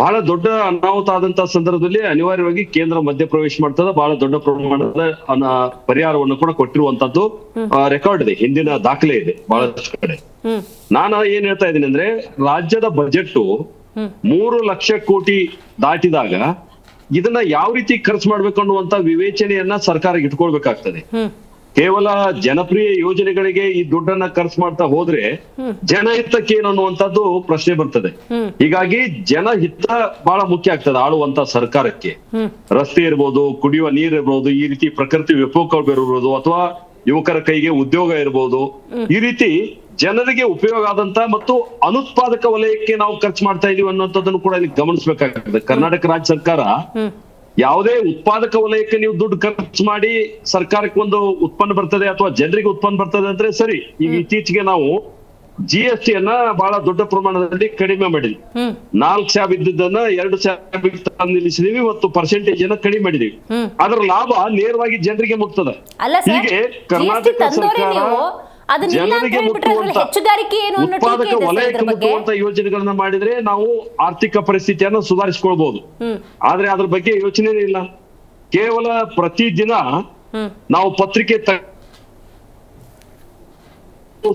ಬಹಳ ದೊಡ್ಡ ಅನಾಹುತ ಆದಂತ ಸಂದರ್ಭದಲ್ಲಿ ಅನಿವಾರ್ಯವಾಗಿ ಕೇಂದ್ರ ಮಧ್ಯಪ್ರವೇಶ ಮಾಡ್ತದೆ. ಬಹಳ ದೊಡ್ಡ ಪ್ರಮಾಣದ ಪರಿಹಾರವನ್ನು ಕೂಡ ಕೊಟ್ಟಿರುವಂತದ್ದು ರೆಕಾರ್ಡ್ ಇದೆ, ಹಿಂದಿನ ದಾಖಲೆ ಇದೆ ಬಹಳಷ್ಟು ಕಡೆ. ನಾನು ಏನ್ ಹೇಳ್ತಾ ಇದ್ದೀನಿ ಅಂದ್ರೆ, ರಾಜ್ಯದ ಬಜೆಟ್ 3 ಲಕ್ಷ ಕೋಟಿ ದಾಟಿದಾಗ ಇದನ್ನ ಯಾವ ರೀತಿ ಖರ್ಚು ಮಾಡ್ಬೇಕು ಅನ್ನುವಂತ ವಿವೇಚನೆಯನ್ನ ಸರ್ಕಾರ ಇಟ್ಕೊಳ್ಬೇಕಾಗ್ತದೆ. ಕೇವಲ ಜನಪ್ರಿಯ ಯೋಜನೆಗಳಿಗೆ ಈ ದುಡ್ಡನ್ನ ಖರ್ಚು ಮಾಡ್ತಾ ಹೋದ್ರೆ ಜನಹಿತಕ್ಕೆ ಏನು ಅನ್ನುವಂಥದ್ದು ಪ್ರಶ್ನೆ ಬರ್ತದೆ. ಹೀಗಾಗಿ ಜನಹಿತ ಬಹಳ ಮುಖ್ಯ ಆಗ್ತದೆ ಆಳುವಂತ ಸರ್ಕಾರಕ್ಕೆ. ರಸ್ತೆ ಇರ್ಬೋದು, ಕುಡಿಯುವ ನೀರ್ ಇರ್ಬೋದು, ಈ ರೀತಿ ಪ್ರಕೃತಿ ವಿಕೋಪಗಳು ಇರ್ಬೋದು, ಅಥವಾ ಯುವಕರ ಕೈಗೆ ಉದ್ಯೋಗ ಇರ್ಬೋದು, ಈ ರೀತಿ ಜನರಿಗೆ ಉಪಯೋಗ ಆದಂತ ಮತ್ತು ಅನುತ್ಪಾದಕ ವಲಯಕ್ಕೆ ನಾವು ಖರ್ಚು ಮಾಡ್ತಾ ಇದೀವಿ ಅನ್ನೋಂಥದ್ದನ್ನು ಕೂಡ ಇಲ್ಲಿ ಗಮನಿಸಬೇಕಾಗ್ತದೆ. ಕರ್ನಾಟಕ ರಾಜ್ಯ ಸರ್ಕಾರ ಯಾವುದೇ ಉತ್ಪಾದಕ ವಲಯಕ್ಕೆ ನೀವು ದುಡ್ಡು ಖರ್ಚು ಮಾಡಿ ಸರ್ಕಾರಕ್ಕೆ ಒಂದು ಉತ್ಪನ್ನ ಬರ್ತದೆ ಅಥವಾ ಜನರಿಗೆ ಉತ್ಪನ್ನ ಬರ್ತದೆ ಅಂದ್ರೆ ಸರಿ. ಈಗ ಇತ್ತೀಚೆಗೆ ನಾವು GST ಅನ್ನ ಬಹಳ ದೊಡ್ಡ ಪ್ರಮಾಣದಲ್ಲಿ ಕಡಿಮೆ ಮಾಡಿದ್ವಿ. 4 ಸ್ಯಾಬ್ ಇದ್ದದನ್ನ 2 ಸ್ಯಾಬ್ ನಿಲ್ಲಿಸಿದೀವಿ ಮತ್ತು ಪರ್ಸೆಂಟೇಜ್ ಅನ್ನ ಕಡಿಮೆ ಮಾಡಿದೀವಿ. ಅದರ ಲಾಭ ನೇರವಾಗಿ ಜನರಿಗೆ ಮುಟ್ತದೆ. ಹೀಗೆ ಕರ್ನಾಟಕ ಸರ್ಕಾರ ಜನರಿಗೆ ಮುಟ್ಟುವಂತ ಉತ್ಪಾದಕ ವಲಯಕ್ಕೆ ಮುಟ್ಟುವಂತ ಯೋಜನೆಗಳನ್ನ ಮಾಡಿದ್ರೆ ನಾವು ಆರ್ಥಿಕ ಪರಿಸ್ಥಿತಿಯನ್ನು ಸುಧಾರಿಸಿಕೊಳ್ಬಹುದು. ಆದ್ರೆ ಅದ್ರ ಬಗ್ಗೆ ಯೋಚನೆ ಇಲ್ಲ. ಕೇವಲ ಪ್ರತಿದಿನ ನಾವು ಪತ್ರಿಕೆ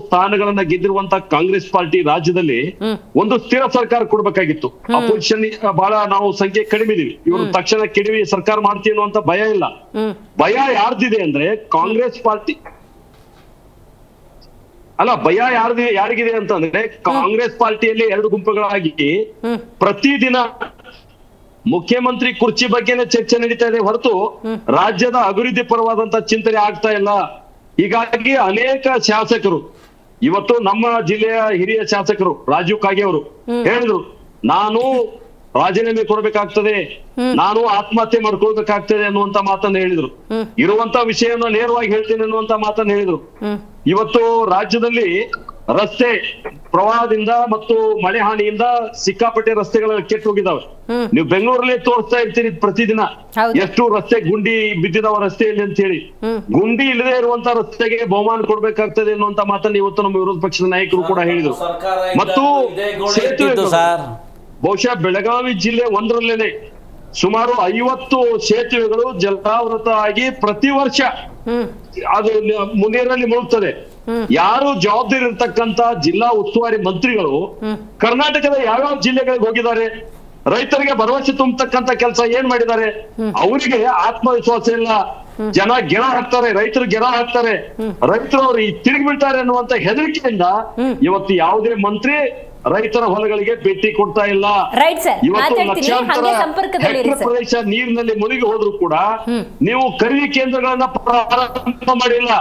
ಸ್ಥಾನಗಳನ್ನ ಗೆದ್ದಿರುವಂತ ಕಾಂಗ್ರೆಸ್ ಪಾರ್ಟಿ ರಾಜ್ಯದಲ್ಲಿ ಒಂದು ಸ್ಥಿರ ಸರ್ಕಾರ ಕೊಡ್ಬೇಕಾಗಿತ್ತು. ಅಪೋಸಿಷನ್ ಬಹಳ ನಾವು ಸಂಖ್ಯೆ ಕಡಿಮೆ ಇದೀವಿ. ಇವರು ತಕ್ಷಣ ಕೆಡವಿ ಸರ್ಕಾರ ಮಾಡ್ತೀವಿ ಅನ್ನುವಂತ ಭಯ ಇಲ್ಲ. ಭಯ ಯಾರ್ದಿದೆ ಅಂದ್ರೆ ಕಾಂಗ್ರೆಸ್ ಪಾರ್ಟಿ ಅಲ್ಲ, ಭಯ ಯಾರಿಗಿದೆ ಅಂತಂದ್ರೆ ಕಾಂಗ್ರೆಸ್ ಪಾರ್ಟಿಯಲ್ಲಿ 2 ಗುಂಪುಗಳಾಗಿ ಪ್ರತಿದಿನ ಮುಖ್ಯಮಂತ್ರಿ ಕುರ್ಚಿ ಬಗ್ಗೆನೇ ಚರ್ಚೆ ನಡೀತಾ ಇದೆ ಹೊರತು ರಾಜ್ಯದ ಅಭಿವೃದ್ಧಿ ಪರವಾದಂತ ಚಿಂತನೆ ಆಗ್ತಾ ಇಲ್ಲ. ಹೀಗಾಗಿ ಅನೇಕ ಶಾಸಕರು ಇವತ್ತು ನಮ್ಮ ಜಿಲ್ಲೆಯ ಹಿರಿಯ ಶಾಸಕರು ರಾಜೀವ್ ಕಾಗೆ ಅವರು ಹೇಳಿದ್ರು, ನಾನು ರಾಜೀನಾಮೆ ಕೊಡ್ಬೇಕಾಗ್ತದೆ, ನಾನು ಆತ್ಮಹತ್ಯೆ ಮಾಡ್ಕೊಳ್ಬೇಕಾಗ್ತದೆ ಅನ್ನುವಂತ ಮಾತನ್ನ ಹೇಳಿದ್ರು. ಇರುವಂತ ವಿಷಯವನ್ನು ನೇರವಾಗಿ ಹೇಳ್ತೇನೆ ಅನ್ನುವಂತ ಮಾತನ್ನ ಹೇಳಿದ್ರು. ಇವತ್ತು ರಾಜ್ಯದಲ್ಲಿ ರಸ್ತೆ ಪ್ರವಾಹದಿಂದ ಮತ್ತು ಮಳೆ ಹಾನಿಯಿಂದ ಸಿಕ್ಕಾಪಟ್ಟೆ ರಸ್ತೆಗಳ ಕೆಟ್ಟು ಹೋಗಿದ್ದಾವೆ. ನೀವು ಬೆಂಗಳೂರಲ್ಲಿ ತೋರಿಸ್ತಾ ಇರ್ತೀರಿ ಪ್ರತಿದಿನ ಎಷ್ಟು ರಸ್ತೆ ಗುಂಡಿ ಬಿದ್ದಿದಾವ ರಸ್ತೆಯಲ್ಲಿ ಅಂತ ಹೇಳಿ. ಗುಂಡಿ ಇಲ್ಲದೆ ಇರುವಂತ ರಸ್ತೆಗೆ ಬಹುಮಾನ ಕೊಡ್ಬೇಕಾಗ್ತದೆ ಅನ್ನುವಂತ ಮಾತನ್ನ ಇವತ್ತು ನಮ್ಮ ವಿರೋಧ ಪಕ್ಷದ ನಾಯಕರು ಕೂಡ ಹೇಳಿದ್ರು. ಮತ್ತು ಬಹುಶಃ ಬೆಳಗಾವಿ ಜಿಲ್ಲೆ ಒಂದರಲ್ಲೇನೆ ಸುಮಾರು 50 ಸೇತುವೆಗಳು ಜಲಾವೃತ ಆಗಿ ಪ್ರತಿ ವರ್ಷ ಅದು ನೀರಿನಲ್ಲಿ ಮುಳುಗ್ತದೆ. ಯಾರು ಜವಾಬ್ದಾರಿ ಇರ್ತಕ್ಕಂತ ಜಿಲ್ಲಾ ಉಸ್ತುವಾರಿ ಮಂತ್ರಿಗಳು ಕರ್ನಾಟಕದ ಯಾವ್ಯಾವ ಜಿಲ್ಲೆಗಳಿಗೆ ಹೋಗಿದ್ದಾರೆ? ರೈತರಿಗೆ ಭರವಸೆ ತುಂಬತಕ್ಕಂತ ಕೆಲಸ ಏನ್ ಮಾಡಿದ್ದಾರೆ? ಅವರಿಗೆ ಆತ್ಮವಿಶ್ವಾಸ ಇಲ್ಲ, ಜನ ಗೆರ ಹಾಕ್ತಾರೆ, ರೈತರು ಗೆರ ಹಾಕ್ತಾರೆ, ರೈತರು ಅವ್ರು ತಿರುಗಿ ಬೀಳ್ತಾರೆ ಅನ್ನುವಂತ ಹೆದರಿಕೆಯಿಂದ ಇವತ್ತು ಯಾವುದೇ ಮಂತ್ರಿ ರೈತರ ಹೊಲಗಳಿಗೆ ಭೇಟಿ ಕೊಡ್ತಾ ಇಲ್ಲ. ಇವತ್ತು ಲಕ್ಷಾಂತರ ಹೆಕ್ಟರ್ ಪ್ರದೇಶ ನೀರಿನಲ್ಲಿ ಮುಳುಗಿ ಹೋದ್ರು ಕೂಡ ನೀವು ಖರೀದಿ ಕೇಂದ್ರಗಳನ್ನ ಪ್ರಾರಂಭ ಮಾಡಿಲ್ಲ.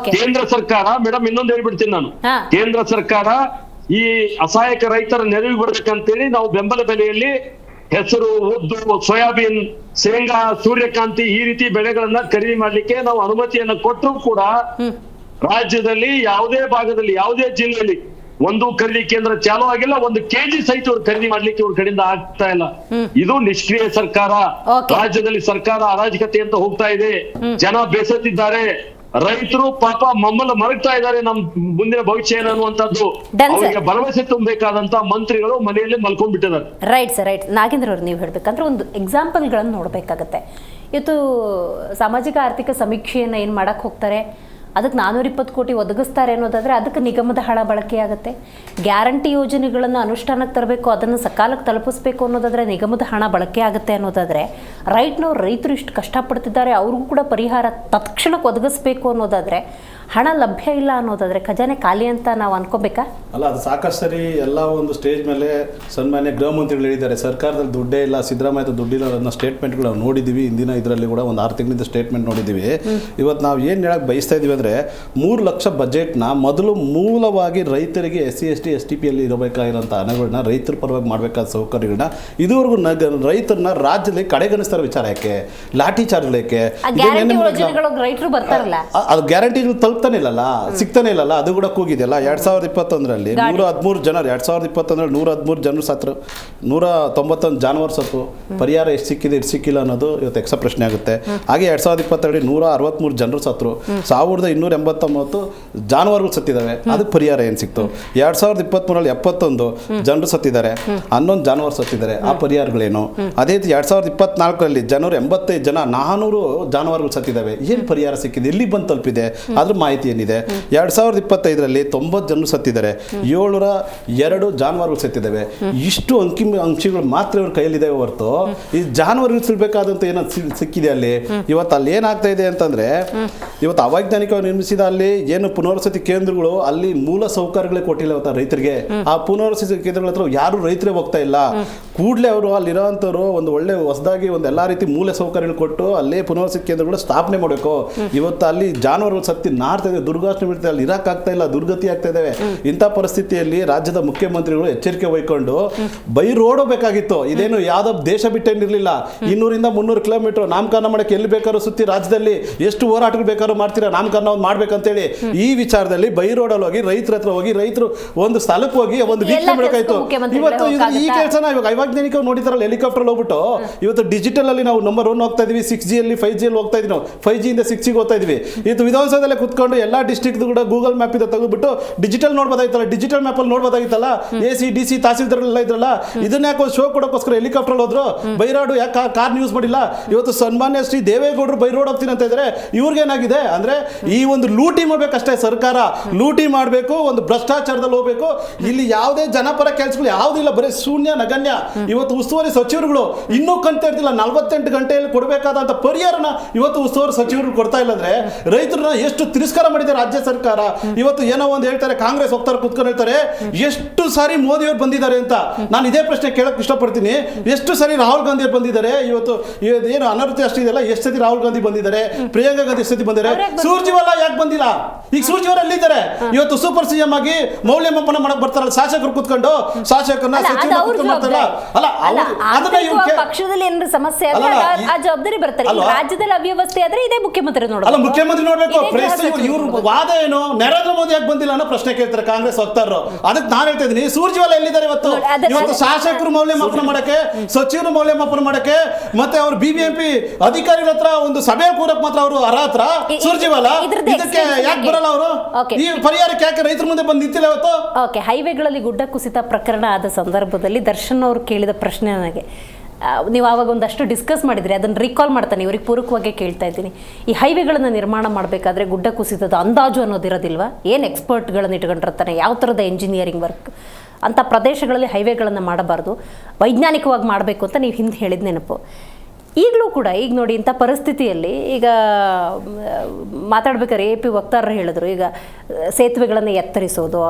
ಕೇಂದ್ರ ಸರ್ಕಾರ, ಮೇಡಮ್ ಇನ್ನೊಂದು ಹೇಳ್ಬಿಡ್ತೀನಿ ನಾನು, ಕೇಂದ್ರ ಸರ್ಕಾರ ಈ ಅಸಹಾಯಕ ರೈತರ ನೆರವಿಗೆ ಬರ್ಬೇಕಂತೇಳಿ ನಾವು ಬೆಂಬಲ ಬೆಲೆಯಲ್ಲಿ ಹೆಸರು, ಉದ್ದು, ಸೋಯಾಬೀನ್, ಶೇಂಗಾ, ಸೂರ್ಯಕಾಂತಿ ಈ ರೀತಿ ಬೆಳೆಗಳನ್ನ ಖರೀದಿ ಮಾಡ್ಲಿಕ್ಕೆ ನಾವು ಅನುಮತಿಯನ್ನ ಕೊಟ್ಟರು ಕೂಡ ರಾಜ್ಯದಲ್ಲಿ ಯಾವುದೇ ಭಾಗದಲ್ಲಿ, ಯಾವುದೇ ಜಿಲ್ಲೆಯಲ್ಲಿ ಒಂದು ಖರೀದಿ ಕೇಂದ್ರ ಚಾಲೂ ಆಗಿಲ್ಲ, ಒಂದು ಕೆಜಿ ಸಹಿತ ಇವ್ರು ಖರೀದಿ ಮಾಡ್ಲಿಕ್ಕೆ ಇವ್ರ ಕಡೆಯಿಂದ ಆಗ್ತಾ ಇಲ್ಲ. ಇದು ನಿಷ್ಕ್ರಿಯ ಸರ್ಕಾರ. ರಾಜ್ಯದಲ್ಲಿ ಸರ್ಕಾರ ಅರಾಜಕತೆ ಅಂತ ಹೋಗ್ತಾ ಇದೆ, ಜನ ಬೇಸತ್ತಿದ್ದಾರೆ, ರೈತರು ಪಾಪ ಮಮ್ಮಲ್ಲ ಮರಗ್ತಾ ಇದ್ದಾರೆ, ನಮ್ ಮುಂದಿನ ಭವಿಷ್ಯ ಏನು ಅನ್ನುವಂಥದ್ದು. ಅವರಿಗೆ ಭರವಸೆ ತುಂಬಬೇಕಾದಂತ ಮಂತ್ರಿಗಳು ಮನೆಯಲ್ಲಿ ಮಲ್ಕೊಂಡ್ಬಿಟ್ಟಿದ್ದಾರೆ. Right sir, right. ನಾಗೇಂದ್ರ ಅವ್ರು ನೀವು ಹೇಳ್ಬೇಕಂದ್ರೆ ಒಂದು ಎಕ್ಸಾಂಪಲ್ಗಳನ್ನು ನೋಡ್ಬೇಕಾಗತ್ತೆ. ಇವತ್ತು ಸಾಮಾಜಿಕ ಆರ್ಥಿಕ ಸಮೀಕ್ಷೆಯನ್ನು ಏನು ಮಾಡಕ್ ಹೋಗ್ತಾರೆ, ಅದಕ್ಕೆ 420 ಕೋಟಿ ಒದಗಿಸ್ತಾರೆ ಅನ್ನೋದಾದರೆ ಅದಕ್ಕೆ ನಿಗಮದ ಹಣ ಬಳಕೆಯಾಗುತ್ತೆ. ಗ್ಯಾರಂಟಿ ಯೋಜನೆಗಳನ್ನು ಅನುಷ್ಠಾನಕ್ಕೆ ತರಬೇಕು, ಅದನ್ನು ಸಕಾಲಕ್ಕೆ ತಲುಪಿಸ್ಬೇಕು ಅನ್ನೋದಾದರೆ ನಿಗಮದ ಹಣ ಬಳಕೆ ಆಗುತ್ತೆ ಅನ್ನೋದಾದರೆ ರೈತರು ಇಷ್ಟು ಕಷ್ಟಪಡ್ತಿದ್ದಾರೆ, ಅವ್ರಿಗೂ ಕೂಡ ಪರಿಹಾರ ತತ್ಕ್ಷಣಕ್ಕೆ ಒದಗಿಸ್ಬೇಕು ಅನ್ನೋದಾದರೆ ಹಣ ಲಭ್ಯ ಇಲ್ಲ ಅನ್ನೋದಾದರೆ ಖಜಾನೆ ಖಾಲಿ ಅಂತ ನಾವು ಅನ್ಕೋಬೇಕಾ? ಅಲ್ಲ, ಅದು ಸಾಕಷ್ಟು ಸರಿ ಎಲ್ಲ ಒಂದು ಸ್ಟೇಜ್ ಮೇಲೆ ಸನ್ಮಾನ್ಯ ಗೃಹ ಮಂತ್ರಿಗಳು ಹೇಳಿದ್ದಾರೆ, ಸರ್ಕಾರದಲ್ಲಿ ದುಡ್ಡೇ ಇಲ್ಲ, ಸಿದ್ದರಾಮಯ್ಯ ದುಡ್ಡಿಲ್ಲ ಅನ್ನೋ ಸ್ಟೇಟ್ಮೆಂಟ್ಗಳು ನಾವು ನೋಡಿದ್ದೀವಿ. ಇಂದಿನ ಇದರಲ್ಲಿ ಕೂಡ ಒಂದು 6 ತಿಂಗಳಿಂದ ಸ್ಟೇಟ್ಮೆಂಟ್ ನೋಡಿದ್ದೀವಿ. ಇವತ್ತು ನಾವು ಏನು ಹೇಳಕ್ಕೆ ಬಯಸ್ತಾ ಇದ್ದೀವಿ ಅಂದರೆ 3 ಲಕ್ಷ ಬಜೆಟ್ನ ಮೊದಲು ಮೂಲವಾಗಿ ರೈತರಿಗೆ SC ST STPಯಲ್ಲಿ ಇರಬೇಕಾಗಿರೋಂಥ ಹಣಗಳನ್ನ ರೈತರ ಪರವಾಗಿ ಮಾಡಬೇಕಾದ ಸೌಕರ್ಯಗಳನ್ನ ಇದುವರೆಗೂ ರೈತರನ್ನ ರಾಜ್ಯದಲ್ಲಿ ಕಡೆಗಣಿಸ್ತಾರೆ. ವಿಚಾರ ಯಾಕೆ? ಲಾಠಿ ಚಾರ್ಜ್ ಯಾಕೆ? ರೈತರು ಬರ್ತಾರಲ್ಲ, ಅದು ಗ್ಯಾರಂಟಿ ತಲುಪ್ತಾನೆ ಇಲ್ಲಲ್ಲ, ಸಿಗ್ತಾನೆ ಇಲ್ಲಲ್ಲ, ಅದು ಕೂಡ ಕೂಗಿದೆಯಲ್ಲ. 2021ರಲ್ಲಿ 113 ಜನರು, 2021ರಲ್ಲಿ 113 ಜನರು ಸತ್ರು, 191 ಜಾನುವಾರು ಸತ್ತು. ಪರಿಹಾರ ಎಷ್ಟು ಸಿಕ್ಕಿದೆ, ಎಷ್ಟು ಸಿಕ್ಕಿಲ್ಲ ಅನ್ನೋದು ಇವತ್ತು ಎಕ್ಸ ಪ್ರಶ್ನೆ ಆಗುತ್ತೆ. ಹಾಗೆ 2022ರಲ್ಲಿ 163 ಜನರು ಸತ್ರು, 1289 ಜಾನುವಾರುಗಳು ಸತ್ತಿದ್ದಾವೆ, ಅದಕ್ಕೆ ಪರಿಹಾರ ಏನು ಸಿಕ್ತು? 2023ರಲ್ಲಿ 71 ಜನರು ಸತ್ತಿದ್ದಾರೆ, 11 ಜಾನುವಾರು ಸತ್ತಿದ್ದಾರೆ, ಆ ಪರಿಹಾರಗಳೇನು? ಅದೇ ರೀತಿ 2024ರಲ್ಲಿ ಜನರು 85 ಜನ, 400 ಜಾನುವಾರುಗಳು ಸತ್ತಿದ್ದಾವೆ, ಏನು ಪರಿಹಾರ ಸಿಕ್ಕಿದೆ, ಎಲ್ಲಿ ಬಂದು ತಲುಪಿದೆ, ಅದ್ರ ಮಾಹಿತಿ ಏನಿದೆ? 2025ರಲ್ಲಿ 90 ಜನರು ಸತ್ತಿದ್ದಾರೆ, 702 ಜಾನುವಾರುಗಳು ಸತ್ತಿದ್ದಾವೆ. ಇಷ್ಟು ಅಂಕಿಗಳು ಮಾತ್ರ ಇವ್ರ ಕೈಯಲ್ಲಿದ್ದಾವೆ ಹೊರತು ಈ ಜಾನುವಾರು ಸಿಗಬೇಕಾದಂತ ಏನೋ ಸಿಕ್ಕಿದೆ ಅಲ್ಲಿ. ಇವತ್ತು ಅಲ್ಲಿ ಏನಾಗ್ತಾ ಇದೆ ಅಂತಂದ್ರೆ, ಇವತ್ತು ಅವೈಜ್ಞಾನಿಕವಾಗಿ ನಿರ್ಮಿಸಿದ ಅಲ್ಲಿ ಏನು ಪುನರ್ವಸತಿ ಕೇಂದ್ರಗಳು, ಅಲ್ಲಿ ಮೂಲ ಸೌಕರ್ಯಗಳೇ ಕೊಟ್ಟಿಲ್ಲ ಇವತ್ತು ರೈತರಿಗೆ. ಆ ಪುನರ್ವಸತಿ ಕೇಂದ್ರಗಳ ಹತ್ರ ಯಾರು ರೈತರೇ ಹೋಗ್ತಾ ಇಲ್ಲ. ಕೂಡಲೇ ಅವರು ಅಲ್ಲಿರೋಂಥವ್ರು ಒಂದು ಒಳ್ಳೆ ಹೊಸದಾಗಿ ಒಂದು ಎಲ್ಲ ರೀತಿ ಮೂಲ ಸೌಕರ್ಯಗಳು ಕೊಟ್ಟು ಅಲ್ಲೇ ಪುನರ್ವಸತಿ ಕೇಂದ್ರಗಳು ಸ್ಥಾಪನೆ ಮಾಡಬೇಕು. ಇವತ್ತು ಅಲ್ಲಿ ಜಾನುವಾರುಗಳು ಸತ್ತಿ ನಾರ್ತಾ ಇದೆ, ದುರ್ಗಾಷ್ಟಮಿ ಬೀಳ್ತಾ, ಅಲ್ಲಿ ಇರಕ್ಕಾಗ್ತಾ ಇಲ್ಲ, ದುರ್ಗತಿ ಆಗ್ತಾ ಇದ್ದಾವೆ. ಇಂಥ ಪರಿಸ್ಥಿತಿಯಲ್ಲಿ ರಾಜ್ಯದ ಮುಖ್ಯಮಂತ್ರಿಗಳು ಎಚ್ಚರಿಕೆ ವಹಿಕೊಂಡು ಬೈ ರೋಡ್ ಹೋಗ್ಬೇಕಾಗಿತ್ತು. ಇದೇನು ಯಾವ್ದೋ ದೇಶ ಬಿಟ್ಟೇನಿರಲಿಲ್ಲ. 200 300 ಕಿಲೋಮೀಟರ್ ನಾಮಕರಣ ಮಾಡಕ್ಕೆ ಎಲ್ಲಿ ಬೇಕಾದ್ರೂ ಸುತ್ತಿ ರಾಜ್ಯದಲ್ಲಿ ಎಷ್ಟು ಹೋರಾಟಗಳು ಬೇಕಾದ್ರೂ ಮಾಡ್ತೀರಾ, ನಾಮಕರಣ ಒಂದು ಮಾಡ್ಬೇಕಂತೇಳಿ ಈ ವಿಚಾರದಲ್ಲಿ ಬೈ ರೋಡಲ್ಲಿ ಹೋಗಿ ರೈತರ ಹತ್ರ ಹೋಗಿ ರೈತರು ಒಂದು ಸ್ಥಳಕ್ಕೆ ಹೋಗಿ ಒಂದು ವೀಕ್ಷಣೆ ಮಾಡಬೇಕಾಯ್ತು. ಇವತ್ತು ಈ ಕೆಲಸನ ಇವಾಗ ಅವೈಜ್ಞಾನಿಕ ನೋಡಿದಾರಲ್ಲ, ಹೆಲಿಕಾಪ್ಟರ್ ಹೋಗ್ಬಿಟ್ಟು ಇವತ್ತು ಡಿಜಿಟಲ್ ಅಲ್ಲಿ ನಾವು ನಂಬರ್ 1 ಹೋಗ್ತಾ ಇದೀವಿ, 6G ಅಲ್ಲಿ 5G ಅಲ್ಲಿ ಹೋಗ್ತಾ ಇದೀವಿ, ನಾವು 5G ಇಂದ 6G ಹೋಗ್ತಾ ಇದೀವಿ. ಇದು ವಿಧಾನಸೌಧದಲ್ಲೇ ಕುತ್ಕೊಂಡು ಎಲ್ಲ ಡಿಸ್ಟ್ರಿಕ್ಟ್ ಕೂಡ ಗೂಗಲ್ ಮ್ಯಾಪ್ ಇಂದ ತೆಗೆದುಬಿಟ್ಟು ಡಿಜಿಟಲ್ ನೋಡ್ಬೋದಾಯ್ತಲ್ಲ, ಡಿಜಿಟಲ್ ಮ್ಯಾಪ್ ಅಲ್ಲಿ ನೋಡ್ಬೋದಾಗಿತ್ತಲ್ಲ. AC DC ತಹಸೀಲ್ದಾರ್ ಎಲ್ಲ ಇದ್ರಲ್ಲ, ಇದನ್ನ ಯಾಕೆ ಶೋ ಕೊಡೋಕ್ಕೋಸ್ಕರ ಹೆಲಿಕಾಪ್ಟರ್ ಹೋದ್ರು? ಬೈರಾಡು ಯಾಕೆ ಕಾರ್ ನ್ಯೂಸ್ ಮಾಡಿಲ್ಲ? ಇವತ್ತು ಸನ್ಮಾನ್ಯ ಶ್ರೀ ದೇವೇಗೌಡರು ಬೈರೋಡ್ ಹೋಗ್ತೀನಿ ಅಂತ ಇದ್ರೆ ಇವ್ರಿಗೇನಾಗಿದೆ ಅಂದ್ರೆ ಈ ಒಂದು ಲೂಟಿ ಮಾಡ್ಬೇಕಷ್ಟೇ ಸರ್ಕಾರ, ಲೂಟಿ ಮಾಡಬೇಕು, ಒಂದು ಭ್ರಷ್ಟಾಚಾರದಲ್ಲಿ ಹೋಗ್ಬೇಕು. ಇಲ್ಲಿ ಯಾವುದೇ ಜನಪರ ಕೆಲಸಗಳು ಯಾವುದಿಲ್ಲ, ಬರೀ ಶೂನ್ಯ ನಗಣ್ಯ. ಇವತ್ತು ಉಸ್ತುವಾರಿ ಸಚಿವರುಗಳು ಇನ್ನೂ ಕಂತ ಇರ್ತಿಲ್ಲ, 48 ಗಂಟೆಯಲ್ಲಿ ಕೊಡಬೇಕಾದಂತ ಪರಿಹಾರನ ಇವತ್ತು ಉಸ್ತುವಾರಿ ಸಚಿವರು ಕೊಡ್ತಾ ಇಲ್ಲ ಅಂದ್ರೆ ರೈತರನ್ನ ಎಷ್ಟು ತಿರಸ್ಕಾರ ಮಾಡಿದೆ ರಾಜ್ಯ ಸರ್ಕಾರ. ಇವತ್ತು ಏನೋ ಒಂದು ಹೇಳ್ತಾರೆ, ಕಾಂಗ್ರೆಸ್ ಹೋಗ್ತಾರೆ ಕುತ್ಕೊಂಡು ಹೇಳ್ತಾರೆ ಎಷ್ಟು ಸಾರಿ ಮೋದಿಯವರು ಬಂದಿದ್ದಾರೆ ಅಂತ. ನಾನು ಇದೇ ಪ್ರಶ್ನೆ ಕೇಳಕ್ ಇಷ್ಟಪಡ್ತೀನಿ, ಎಷ್ಟು ಸಾರಿ ರಾಹುಲ್ ಗಾಂಧಿ ಅವರು ಬಂದಿದ್ದಾರೆ? ಇವತ್ತು ಏನು ಅನರ್ಥ ಅಷ್ಟು ಇದೆಯಲ್ಲ, ಎಷ್ಟು ಸತಿ ರಾಹುಲ್ ಗಾಂಧಿ ಬಂದಿದ್ದಾರೆ, ಪ್ರಿಯಾಂಕಾ ಗಾಂಧಿ ಎಷ್ಟು ಸತಿ ಬಂದಿದ್ದಾರೆ, ಸೂರ್ಜಿವಾಲ ಯಾಕೆ ಬಂದಿಲ್ಲ? ಈಗ ಸೂರ್ಜಿವಾಲ ಎಲ್ಲಿದ್ದಾರೆ? ಇವತ್ತು ಸೂಪರ್ CM ಆಗಿ ಮೌಲ್ಯಮಾಪನ ಮಾಡಕ್ ಬರ್ತಾರಲ್ಲ ಶಾಸಕರು ಕುತ್ಕೊಂಡು, ಶಾಸಕರನ್ನ ಸಚಿವರು ಕುತ್ಕೊಂಡು ಬರ್ತಾರಲ್ಲ, ಅಲ್ಲ ಅದನ್ನ ಪಕ್ಷದಲ್ಲಿ ಏನಾದ್ರು ಸಮಸ್ಯೆ ಆದ್ರೆ ಆ ಜವಾಬ್ದಾರಿ ಬರ್ತಾರೆ. ರಾಜ್ಯದಲ್ಲಿ ಅವ್ಯವಸ್ಥೆ ಆದ್ರೆ ಇದೇ ಮುಖ್ಯಮಂತ್ರಿ ನೋಡ್ಬೇಕು. ಅಲ್ಲ, ಮುಖ್ಯಮಂತ್ರಿ ನೋಡ್ಬೇಕು. ಇವ್ರ ವಾದ ಏನು? ನರೇಂದ್ರ ಮೋದಿ ಯಾಕೆ ಬಂದಿಲ್ಲ ಅನ್ನೋ ಪ್ರಶ್ನೆ ಕೇಳ್ತಾರೆ ಕಾಂಗ್ರೆಸ್ ವಕ್ತಾರರು. ಅದಕ್ಕೆ ನಾನು ಹೇಳ್ತಾ ಇದ್ದೀನಿ, ಸೂರ್ಜಿವಾಲ ಎಲ್ಲಿದ್ದಾರೆ ಇವತ್ತು? ಶಾಸಕರು ಮೌಲ್ಯಮಾಪನ ಮಾಡಕ್ಕೆ, ಸಚಿವರು ಮೌಲ್ಯಮಾಪನ ಮಾಡಕ್ಕೆ, ಮತ್ತೆ ಅವ್ರ BBMP ಅಧಿಕಾರಿಗಳ ಹತ್ರ ಒಂದು ಸಭೆ ಕೂರಕ್ ಮಾತ್ರ ಅವರು ಅರ್ಹತ್ರ. ಸೂರ್ಜಿವಾಲ ಇದಕ್ಕೆ ಯಾಕೆ ಬರಲ್ಲ ಅವರು? ಈ ಪರಿಹಾರಕ್ಕೆ ಯಾಕೆ ರೈತರ ಮುಂದೆ ಬಂದು ನಿಂತಿಲ್ಲ ಇವತ್ತು? ಓಕೆ, ಹೈವೇಗಳಲ್ಲಿ ಗುಡ್ಡ ಕುಸಿತ ಪ್ರಕರಣ ಆದ ಸಂದರ್ಭದಲ್ಲಿ ದರ್ಶನ್ ಅವರು ಕೇಳಿದ ಪ್ರಶ್ನೆ ನನಗೆ, ನೀವು ಆವಾಗ ಒಂದಷ್ಟು ಡಿಸ್ಕಸ್ ಮಾಡಿದ್ರಿ, ಅದನ್ನು ರೀಕಾಲ್ ಮಾಡ್ತಾನೆ ಇವ್ರಿಗೆ ಪೂರಕವಾಗಿ ಕೇಳ್ತಾ ಇದ್ದೀನಿ. ಈ ಹೈವೇಗಳನ್ನು ನಿರ್ಮಾಣ ಮಾಡಬೇಕಾದ್ರೆ ಗುಡ್ಡ ಕುಸಿತದ ಅಂದಾಜು ಅನ್ನೋದಿರೋದಿಲ್ವಾ? ಏನು ಎಕ್ಸ್ಪರ್ಟ್ಗಳನ್ನು ಇಟ್ಕೊಂಡಿರ್ತಾನೆ, ಯಾವ ಥರದ ಇಂಜಿನಿಯರಿಂಗ್ ವರ್ಕ್ ಅಂಥ ಪ್ರದೇಶಗಳಲ್ಲಿ ಹೈವೇಗಳನ್ನು ಮಾಡಬಾರ್ದು, ವೈಜ್ಞಾನಿಕವಾಗಿ ಮಾಡಬೇಕು ಅಂತ ನೀವು ಹಿಂದೆ ಹೇಳಿದ ನೆನಪು. ಈಗಲೂ ಕೂಡ ಈಗ ನೋಡಿ ಇಂಥ ಪರಿಸ್ಥಿತಿಯಲ್ಲಿ ಈಗ ಮಾತಾಡ್ಬೇಕಾದ್ರೆ AP ವಕ್ತಾರರು ಹೇಳಿದ್ರು, ಈಗ ಸೇತುವೆಗಳನ್ನು ಎತ್ತರಿಸೋದು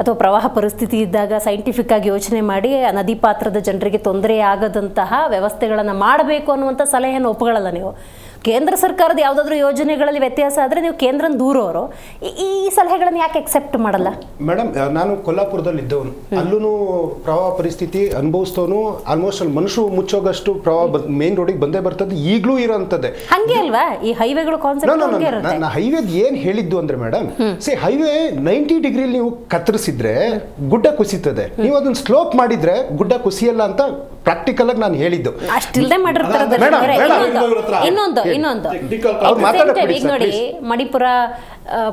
ಅಥವಾ ಪ್ರವಾಹ ಪರಿಸ್ಥಿತಿ ಇದ್ದಾಗ ಸೈಂಟಿಫಿಕ್ ಆಗಿ ಯೋಚನೆ ಮಾಡಿ ನದಿ ಪಾತ್ರದ ಜನರಿಗೆ ತೊಂದರೆ ಆಗದಂತಹ ವ್ಯವಸ್ಥೆಗಳನ್ನು ಮಾಡಬೇಕು ಅನ್ನುವಂಥ ಸಲಹೆಯನ್ನು ಒಪ್ಪುಗಳಲ್ಲ ನೀವು. ಕೇಂದ್ರ ಸರ್ಕಾರದ ಯಾವುದಾದ್ರೂ ಯೋಜನೆಗಳಲ್ಲಿ ವ್ಯತ್ಯಾಸ ಆದರೆ ನೀವು ಕೇಂದ್ರನ ದೂರೋರು, ಈ ಸಲಹೆಗಳನ್ನು ಯಾಕೆ ಎಕ್ಸೆಪ್ಟ್ ಮಾಡಲ್ಲ? ಮೇಡಮ್, ನಾನು ಕೊಲ್ಲಾಪುರದಲ್ಲಿ ಇದ್ದವನು, ಅಲ್ಲೂ ಪ್ರವಾಹ ಪರಿಸ್ಥಿತಿ ಅನುಭವಿಸ್ತವನು. ಆಲ್ಮೋಸ್ಟ್ ಅಲ್ಲಿ ಮನುಷ್ಯ ಮುಚ್ಚೋಗಷ್ಟು ಪ್ರವಾಹ ಮೇನ್ ರೋಡಿಗೆ ಬಂದೇ ಬರ್ತದೆ, ಈಗಲೂ ಇರೋಂಥದ್ದೇ. ಹಂಗೆ ಅಲ್ವಾ ಈ ಹೈವೇಗಳು ಕಾನ್ಸೆಪ್ಟ್? ಹೈವೇದ್ ಏನ್ ಹೇಳಿದ್ದು ಅಂದ್ರೆ ಮೇಡಮ್, ಹೈವೇ 90 ಡಿಗ್ರಿ ನೀವು ಕತ್ತರಿಸಿದ್ರೆ ಗುಡ್ಡ ಕುಸಿತದೆ, ನೀವು ಅದನ್ನ ಸ್ಲೋಪ್ ಮಾಡಿದ್ರೆ ಗುಡ್ಡ ಕುಸಿಯಲ್ಲ ಅಂತ ಪ್ರಾಕ್ಟಿಕಲ್ ಆಗಿ ನಾನು ಹೇಳಿದ್ದು. ಅಷ್ಟಿಲ್ಲದೆ ಮಾಡಿರ್ತಾರೆ. ಇನ್ನೊಂದು ಈಗ ನೋಡಿ ಮಣಿಪುರ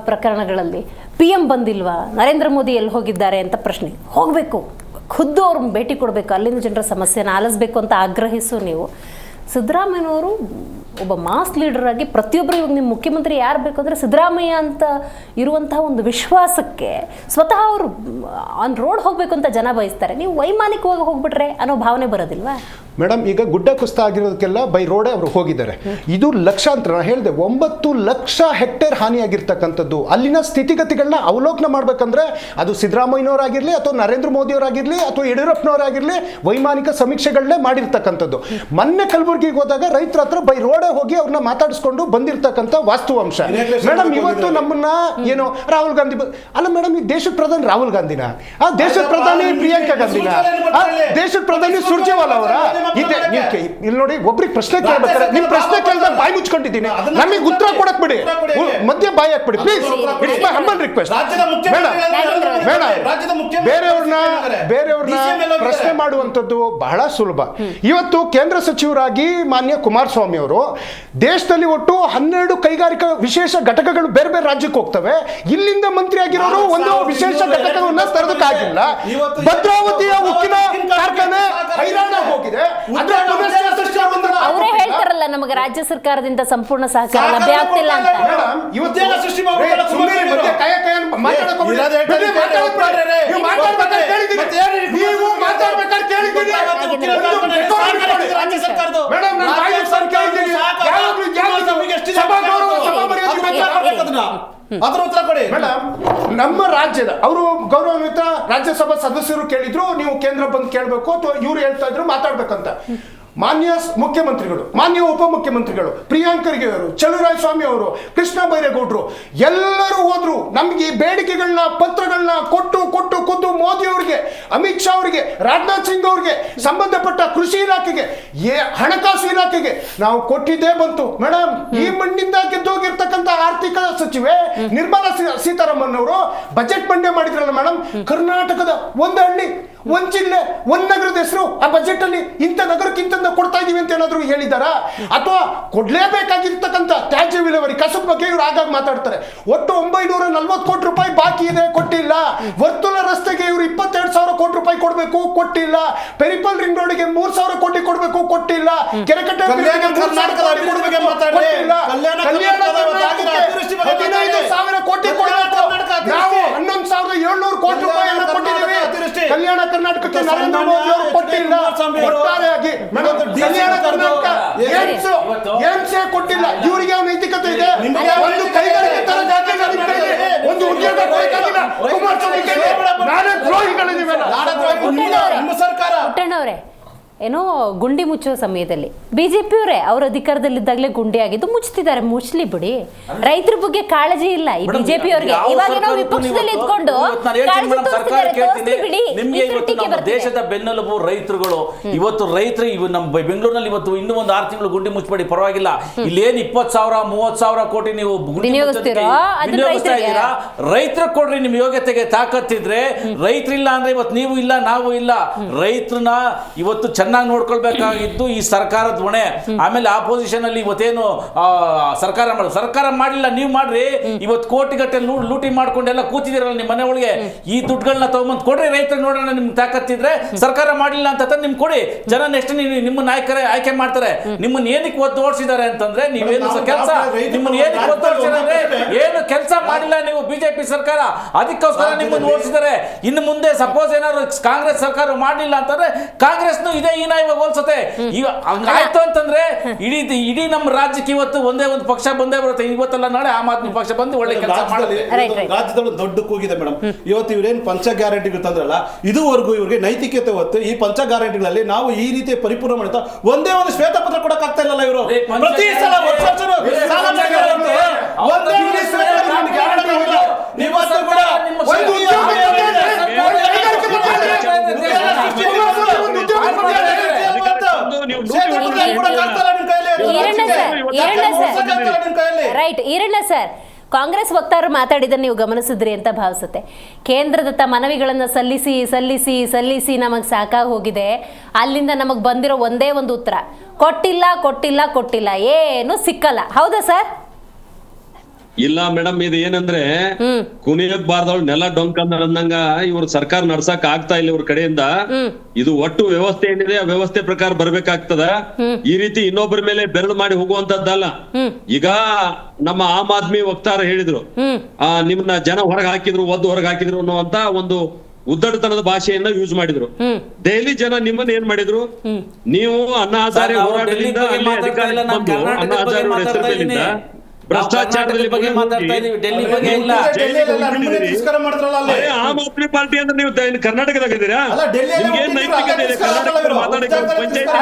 ಪ್ರಕರಣಗಳಲ್ಲಿ PM ಬಂದಿಲ್ವಾ, ನರೇಂದ್ರ ಮೋದಿ ಎಲ್ಲಿ ಹೋಗಿದ್ದಾರೆ ಅಂತ ಪ್ರಶ್ನೆ. ಹೋಗಬೇಕು, ಖುದ್ದು ಅವ್ರನ್ನ ಭೇಟಿ ಕೊಡಬೇಕು, ಅಲ್ಲಿನ ಜನರ ಸಮಸ್ಯೆನ ಆಲಿಸಬೇಕು ಅಂತ ಆಗ್ರಹಿಸು ನೀವು. ಸಿದ್ದರಾಮಯ್ಯನವರು ಒಬ್ಬ ಮಾಸ್ ಲೀಡರ್ ಆಗಿ ಪ್ರತಿಯೊಬ್ಬರು, ಇವಾಗ ನಿಮ್ಮ ಮುಖ್ಯಮಂತ್ರಿ ಯಾರು ಬೇಕಂದ್ರೆ ಸಿದ್ದರಾಮಯ್ಯ ಅಂತ ಇರುವಂತಹ ಒಂದು ವಿಶ್ವಾಸಕ್ಕೆ ಸ್ವತಃ ಅವರು ಆನ್ ರೋಡ್ ಹೋಗಬೇಕು ಅಂತ ಜನ ಬಯಸ್ತಾರೆ. ನೀವು ವೈಮಾನಿಕವಾಗಿ ಹೋಗ್ಬಿಟ್ರೆ ಅನ್ನೋ ಭಾವನೆ ಬರೋದಿಲ್ವಾ? ಮೇಡಮ್, ಈಗ ಗುಡ್ಡ ಕುಸಿತ ಆಗಿರೋದಕ್ಕೆಲ್ಲ ಬೈ ರೋಡೇ ಅವರು ಹೋಗಿದ್ದಾರೆ. ಇದು ಲಕ್ಷಾಂತರ, ನಾನು ಹೇಳಿದೆ 9 ಲಕ್ಷ ಹೆಕ್ಟೇರ್ ಹಾನಿಯಾಗಿರ್ತಕ್ಕಂಥದ್ದು. ಅಲ್ಲಿನ ಸ್ಥಿತಿಗತಿಗಳನ್ನ ಅವಲೋಕನ ಮಾಡ್ಬೇಕಂದ್ರೆ ಅದು ಸಿದ್ದರಾಮಯ್ಯನವರಾಗಿರ್ಲಿ ಅಥವಾ ನರೇಂದ್ರ ಮೋದಿಯವರಾಗಿರ್ಲಿ ಅಥವಾ ಯಡಿಯೂರಪ್ಪನವರಾಗಿರ್ಲಿ ವೈಮಾನಿಕ ಸಮೀಕ್ಷೆಗಳನ್ನೇ ಮಾಡಿರ್ತಕ್ಕಂಥದ್ದು. ಮೊನ್ನೆ ಕಲಬುರಗಿಗೆ ಹೋದಾಗ ರೈತರ ಹತ್ರ ಬೈ ರೋಡೇ ಹೋಗಿ ಅವ್ರನ್ನ ಮಾತಾಡಿಸ್ಕೊಂಡು ಬಂದಿರ್ತಕ್ಕಂಥ ವಾಸ್ತವಾಂಶ. ಮೇಡಮ್, ಇವತ್ತು ನಮ್ಮನ್ನ ಏನೋ ರಾಹುಲ್ ಗಾಂಧಿ ಅಲ್ಲ ಮೇಡಮ್, ಈ ದೇಶದ ಪ್ರಧಾನಿ ರಾಹುಲ್ ಗಾಂಧಿನ, ಆ ದೇಶದ ಪ್ರಧಾನಿ ಪ್ರಿಯಾಂಕಾ ಗಾಂಧಿನ, ದೇಶದ ಪ್ರಧಾನಿ ಸುರ್ಜೇವಾಲಾ ಅವರ. ಇಲ್ಲಿ ನೋಡಿ, ಒಬ್ರಿಗೆ ಪ್ರಶ್ನೆ ಕೇಳ್ಬೇಕಾದ್ರೆ ನಿಮ್ ಪ್ರಶ್ನೆ ಕೇಳಿದಾಗ ಬಾಯಿ ಮುಚ್ಕೊಂಡಿದ್ದೀನಿ, ನಮಗೆ ಉತ್ತರ ಕೊಡಕ್ ಬಿಡಿ, ಮಧ್ಯ ಬಾಯಿ ಹಾಕ್ಬಿಡಿ please. It's my humble request. ಬೇರೆಯವ್ರನ್ನ ಪ್ರಶ್ನೆ ಮಾಡುವಂಥದ್ದು ಬಹಳ ಸುಲಭ. ಇವತ್ತು ಕೇಂದ್ರ ಸಚಿವರಾಗಿ ಮಾನ್ಯ ಕುಮಾರಸ್ವಾಮಿ ಅವರು ದೇಶದಲ್ಲಿ ಒಟ್ಟು 12 ಕೈಗಾರಿಕಾ ವಿಶೇಷ ಘಟಕಗಳು ಬೇರೆ ಬೇರೆ ರಾಜ್ಯಕ್ಕೆ ಹೋಗ್ತವೆ. ಇಲ್ಲಿಂದ ಮಂತ್ರಿ ಆಗಿರೋರು ಒಂದು ವಿಶೇಷ ಘಟಕವನ್ನ ತರದಕ್ಕಾಗಿಲ್ಲ. ಭದ್ರಾವತಿಯ ಉಕ್ಕಿನ ಕಾರ್ಖಾನೆ ಹೈರಾಣ ಹೋಗಿದೆ. ಅವರೇ ಹೇಳ್ತಾರಲ್ಲ, ನಮಗೆ ರಾಜ್ಯ ಸರ್ಕಾರದಿಂದ ಸಂಪೂರ್ಣ ಸಹಕಾರ ಲಭ್ಯ ಆಗ್ತಿಲ್ಲ ಅಂತ. ನಮ್ಮ ರಾಜ್ಯದ ಅವರು ಗೌರವಾನ್ವಿತ ರಾಜ್ಯಸಭಾ ಸದಸ್ಯರು ಕೇಳಿದ್ರು, ನೀವು ಕೇಂದ್ರ ಬಂದು ಕೇಳಬೇಕು ಅಥವಾ ಇವ್ರು ಹೇಳ್ತಾ ಇದ್ರು ಮಾತಾಡ್ಬೇಕಂತ. ಮಾನ್ಯ ಮುಖ್ಯಮಂತ್ರಿಗಳು, ಮಾನ್ಯ ಉಪಮುಖ್ಯಮಂತ್ರಿಗಳು, ಪ್ರಿಯಾಂಕ್ ಖರ್ಗೆ ಅವರು, ಚಲುವರಾಯ ಸ್ವಾಮಿ ಅವರು, ಕೃಷ್ಣ ಬೈರೇಗೌಡರು ಎಲ್ಲರೂ ಹೋದ್ರು. ನಮ್ಗೆ ಈ ಬೇಡಿಕೆಗಳನ್ನ ಪತ್ರಗಳನ್ನ ಕೊಟ್ಟು ಕೊಟ್ಟು ಖುದ್ದು ಮೋದಿ ಅವರಿಗೆ, ಅಮಿತ್ ಶಾ ಅವರಿಗೆ, ರಾಜನಾಥ್ ಸಿಂಗ್ ಅವರಿಗೆ, ಸಂಬಂಧಪಟ್ಟ ಕೃಷಿ ಇಲಾಖೆಗೆ, ಹಣಕಾಸು ಇಲಾಖೆಗೆ ನಾವು ಕೊಟ್ಟಿದ್ದೇ ಬಂತು. ಮೇಡಮ್, ಈ ಮಣ್ಣಿಂದ ಗೆದ್ದೋಗಿರ್ತಕ್ಕಂಥ ಆರ್ಥಿಕ ಸಚಿವೆ ನಿರ್ಮಲಾ ಸೀತಾರಾಮನ್ ಅವರು ಬಜೆಟ್ ಮಂಡನೆ ಮಾಡಿದ್ರಲ್ಲ ಮೇಡಮ್, ಕರ್ನಾಟಕದ ಒಂದು ಹಳ್ಳಿ, ಒಂದ್ ಜಿಲ್ಲೆ, ಒಂದ್ ನಗರದ ಹೆಸರು ಆ ಬಜೆಟ್ ಅಲ್ಲಿ ಇಂಥ ನಗರಕ್ಕೆ ಇಂಥ ಕೊಡ್ತಾ ಇದೀವಿ ಅಂತ ಏನಾದ್ರು ಹೇಳಿದಾರ? ಅಥವಾ ಕೊಡ್ಲೇಬೇಕಾಗಿರ್ತಕ್ಕಂಥ ತ್ಯಾಜ್ಯ ವಿಲೇವಾರಿ ಕಸದ ಬಗ್ಗೆ ಇವ್ರು ಆಗಾಗ ಮಾತಾಡ್ತಾರೆ. ಒಟ್ಟು 940 ಕೋಟಿ ರೂಪಾಯಿ ಬಾಕಿ ಇದೆ, ಕೊಟ್ಟಿಲ್ಲ. ವರ್ತುಲ ರಸ್ತೆಗೆ ಇವರು 22,000 ಕೋಟಿ ರೂಪಾಯಿ ಕೊಡ್ಬೇಕು, ಕೊಟ್ಟಿಲ್ಲ. ಪೆರಿಪಲ್ ರಿಂಗ್ ರೋಡ್ಗೆ 3,000 ಕೋಟಿ ಕೊಡ್ಬೇಕು, ಕೊಟ್ಟಿಲ್ಲ. ಕೆರೆಕಟ್ಟೆ 15,000 ಕೋಟಿ ಕೊಡಬೇಕು. ನಾವು 11,700 ಕೋಟಿ ರೂಪಾಯಿಯನ್ನು ಕೊಟ್ಟಿದ್ದೀವಿ. ಕಲ್ಯಾಣ ಕರ್ನಾಟಕಕ್ಕೆ ನರೇಂದ್ರ ಮೋದಿ ಅವರು ಕೊಟ್ಟಿಲ್ಲ. ಒಟ್ಟಾರೆಯಾಗಿ ಕಲ್ಯಾಣ ಕರ್ನಾಟಕ ಏಮ್ಸೇ ಕೊಟ್ಟಿಲ್ಲ. ಇವರಿಗೆ ಯಾವ ನೈತಿಕತೆ ಇದೆ? ಒಂದು ಕೈಗಾರಿಕೆ ತರ ಜಾಗ ಒಂದು ಉದ್ಯೋಗ ಕೊಡಕ್ಕಾಗಿಲ್ಲ. ಕುಮಾರಸ್ವಾಮಿ ನಾನೇ ದ್ರೋಹಿಗಳಿದ್ದೀವಲ್ಲ ನಿಮ್ಮ ಸರ್ಕಾರ. ಪುಟ್ಟಣ್ಣವರೇ, ಏನೋ ಗುಂಡಿ ಮುಚ್ಚುವ ಸಮಯದಲ್ಲಿ ಬಿಜೆಪಿಯವರೇ ಅವ್ರ ಅಧಿಕಾರದಲ್ಲಿದ್ದಾಗಲೇ ಗುಂಡಿ ಆಗಿದ್ದು ಮುಚ್ತಿದ್ದಾರೆ. ಮುಚ್ಚಲಿ ಬಿಡಿ, ರೈತರ ಬಗ್ಗೆ ಕಾಳಜಿ ಇಲ್ಲ ಈ ಬಿಜೆಪಿಯವರಿಗೆ. ಇವಾಗೇನೋ ವಿಪಕ್ಷದಲ್ಲಿ ಇದ್ಕೊಂಡು ದೇಶದ ಬೆನ್ನೆಲುಬು ರೈತರುಗಳು. ಇವತ್ತು ರೈತರು ನಮ್ಮ ಬೆಂಗಳೂರಿನಲ್ಲಿ ಇವತ್ತು ಇನ್ನೂ ಒಂದು 6 ತಿಂಗಳು ಗುಂಡಿ ಮುಚ್ಚಬೇಡಿ, ಪರವಾಗಿಲ್ಲ. ಇಲ್ಲೇನು 20,000 30,000 ಕೋಟಿ ನೀವು ವಿನಿಯೋಗಿಸ್ತಾ ಇದ್ದೀರಾ. ರೈತರ ಕೊಡ್ರಿ, ನಿಮ್ ಯೋಗ್ಯತೆಗೆ ತಾಕತ್ತಿದ್ರೆ. ರೈತರಿಲ್ಲ ಅಂದ್ರೆ ಇವತ್ತು ನೀವು ಇಲ್ಲ, ನಾವು ಇಲ್ಲ. ರೈತರನ್ನ ಇವತ್ತು ಚೆನ್ನಾಗಿ ನೋಡ್ಕೊಳ್ಬೇಕಾಗಿದ್ದು ಈ ಸರ್ಕಾರದ ಹೊಣೆ. ಆಮೇಲೆ ಆಪೋಸಿಷನ್ ಅಲ್ಲಿ ಇವತ್ತೇನು ಸರ್ಕಾರ ಮಾಡಿಲ್ಲ, ನೀವು ಮಾಡ್ರಿ. ಇವತ್ತು ಕೋಟಿಗಟ್ಟೆ ಲೂಟಿ ಮಾಡ್ಕೊಂಡೆಲ್ಲ ಕೂತಿದಿರಲ್ಲ ನಿಮ್ಮ ಮನೆ ಒಳಗೆ, ಈ ದುಡ್ಡುಗಳನ್ನ ತಗೊಂಬಂದು ಕೊಡ್ರಿ ರೈತರಿಗೆ, ನೋಡೋಣ ನಿಮ್ಗೆ ತಾಕತ್ತಿದ್ರೆ. ಸರ್ಕಾರ ಮಾಡಿಲ್ಲ ಅಂತ ನಿಮ್ಗೆ ಕೊಡಿ, ಜನ ನೆಕ್ಸ್ಟ್ ನಿಮ್ಮ ನಾಯಕರೇ ಆಯ್ಕೆ ಮಾಡ್ತಾರೆ. ನಿಮ್ಮನ್ನ ಏನಕ್ಕೆ ಒದ್ದು ಓಡಿಸಿದ್ದಾರೆ ಅಂತಂದ್ರೆ ನೀವೇನು ಕೆಲಸ, ನಿಮ್ಮನ್ನ ಏನಕ್ಕೆ ಒದ್ದು ಓಡಿಸಿದ್ರೆ ಏನು ಕೆಲಸ ಮಾಡಿಲ್ಲ ನೀವು ಬಿಜೆಪಿ ಸರ್ಕಾರ, ಅದಕ್ಕೋಸ್ಕರ ನಿಮ್ಮನ್ನು ಓಡಿಸಿದ್ದಾರೆ. ಇನ್ನು ಮುಂದೆ ಸಪೋಸ್ ಏನಾದ್ರು ಕಾಂಗ್ರೆಸ್ ಸರ್ಕಾರ ಮಾಡಲಿಲ್ಲ ಅಂತಂದ್ರೆ ಕಾಂಗ್ರೆಸ್ನು ಇದೇ ಇವಾಗ ಹೋಲ್ಸತ್ತೆ. ಈಗ ಹಂಗಾಯ್ತು ಅಂತಂದ್ರೆ ಇಡೀ ನಮ್ಮ ರಾಜ್ಯಕ್ಕೆ ಇವತ್ತು ಒಂದೇ ಒಂದು ಪಕ್ಷ ಬಂದೇ ಬರುತ್ತೆ. ಇವತ್ತೆಲ್ಲ ನಾಳೆ ಆಮ್ ಆದ್ಮಿ ಪಕ್ಷ ಬಂದು ಒಳ್ಳೆ ಕೆಲಸ ಮಾಡುತ್ತೆ. ರಾಜ್ಯದಲ್ಲಿ ದೊಡ್ಡ ಕೂಗಿದೆ ಮೇಡಮ್. ಇವತ್ತು ಇವ್ರೇನು ಪಂಚ ಗ್ಯಾರಂಟಿಗಳು ತಂದ್ರಲ್ಲ, ಇದುವರೆಗೂ ಇವ್ರಿಗೆ ನೈತಿಕತೆ ಹೊತ್ತು ಈ ಪಂಚ ಗ್ಯಾರಂಟಿಗಳಲ್ಲಿ ನಾವು ಈ ರೀತಿ ಪರಿಪೂರ್ಣ ಮಾಡ್ತಾ ಒಂದೇ ಒಂದು ಶ್ವೇತಪತ್ರ ಕೊಡಕ್ ಆಗ್ತಾ ಇಲ್ಲಲ್ಲ ಇವರು. ಪ್ರತಿ ಸಲ ರೈಟ್ ಈರಣ್ಣ ಸರ್, ಕಾಂಗ್ರೆಸ್ ವಕ್ತಾರರು ಮಾತಾಡಿದ್ರೆ ನೀವು ಗಮನಿಸಿದ್ರಿ ಅಂತ ಭಾವಿಸುತ್ತೆ. ಕೇಂದ್ರದತ್ತ ಮನವಿಗಳನ್ನು ಸಲ್ಲಿಸಿ ಸಲ್ಲಿಸಿ ಸಲ್ಲಿಸಿ ನಮಗೆ ಸಾಕಾಗಿ ಹೋಗಿದೆ. ಅಲ್ಲಿಂದ ನಮಗೆ ಬಂದಿರೋ ಒಂದೇ ಒಂದು ಉತ್ತರ, ಕೊಟ್ಟಿಲ್ಲ ಕೊಟ್ಟಿಲ್ಲ ಕೊಟ್ಟಿಲ್ಲ, ಏನು ಸಿಕ್ಕಲ್ಲ. ಹೌದಾ ಸರ್? ಇಲ್ಲ ಮೇಡಮ್, ಇದು ಏನಂದ್ರೆ ಕುಣಿಯಕ್ ಬಾರ್ದವಳು ನೆಲ ಡೊಂಕ್ ಅಂದಂಗ ಇವ್ರ ಸರ್ಕಾರ ನಡ್ಸಕ್ ಆಗ್ತಾ ಇಲ್ಲ ಇವ್ರ ಕಡೆಯಿಂದ. ಇದು ಒಟ್ಟು ವ್ಯವಸ್ಥೆ ಏನಿದೆ ಆ ವ್ಯವಸ್ಥೆ ಪ್ರಕಾರ ಬರ್ಬೇಕಾಗ್ತದ. ಈ ರೀತಿ ಇನ್ನೊಬ್ಬರ ಮೇಲೆ ಬೆರಳು ಮಾಡಿ ಹೋಗುವಂತದ್ದಲ್ಲ. ಈಗ ನಮ್ಮ ಆಮ್ ಆದ್ಮಿ ವಕ್ತಾರ ಹೇಳಿದ್ರು, ನಿಮ್ನ ಜನ ಹೊರಗೆ ಹಾಕಿದ್ರು, ಒದ್ದು ಹೊರಗೆ ಹಾಕಿದ್ರು ಅನ್ನುವಂತ ಒಂದು ಉದ್ದಟತನದ ಭಾಷೆಯನ್ನ ಯೂಸ್ ಮಾಡಿದ್ರು. ದೆಹಲಿ ಜನ ನಿಮ್ಮನ್ನ ಏನ್ ಮಾಡಿದ್ರು, ನೀವು ಅಣ್ಣಾ ಹಜಾರೆ ಹೋರಾಟದಿಂದ ಅಲ್ಲಿ ಅಧಿಕಾರಕ್ಕೆ ಬಂದು ಅಣ್ಣಾ ಹಜಾರೆ ಹೆಸರು ಮೇಲಿಂದ ಭ್ರಷ್ಟಾಚಾರದಲ್ಲಿ ಬಗ್ಗೆ ಮಾತಾಡ್ತಾ ಇದೀವಿ. ಡೆಲ್ಲಿ ಬಗ್ಗೆ ಇಲ್ಲ. ಆಮ್ ಆದ್ಮಿ ಪಾರ್ಟಿ ಅಂದ್ರೆ ನೀವು ಕರ್ನಾಟಕದಾಗಿದ್ದೀರಾ? ನಿಮ್ಗೆ ಏನ್ ನೈತಿಕತೆ ಇದೆ ಕರ್ನಾಟಕದಲ್ಲಿ ಮಾತಾಡಕ್ಕೆ? ಪಂಚಾಯತ್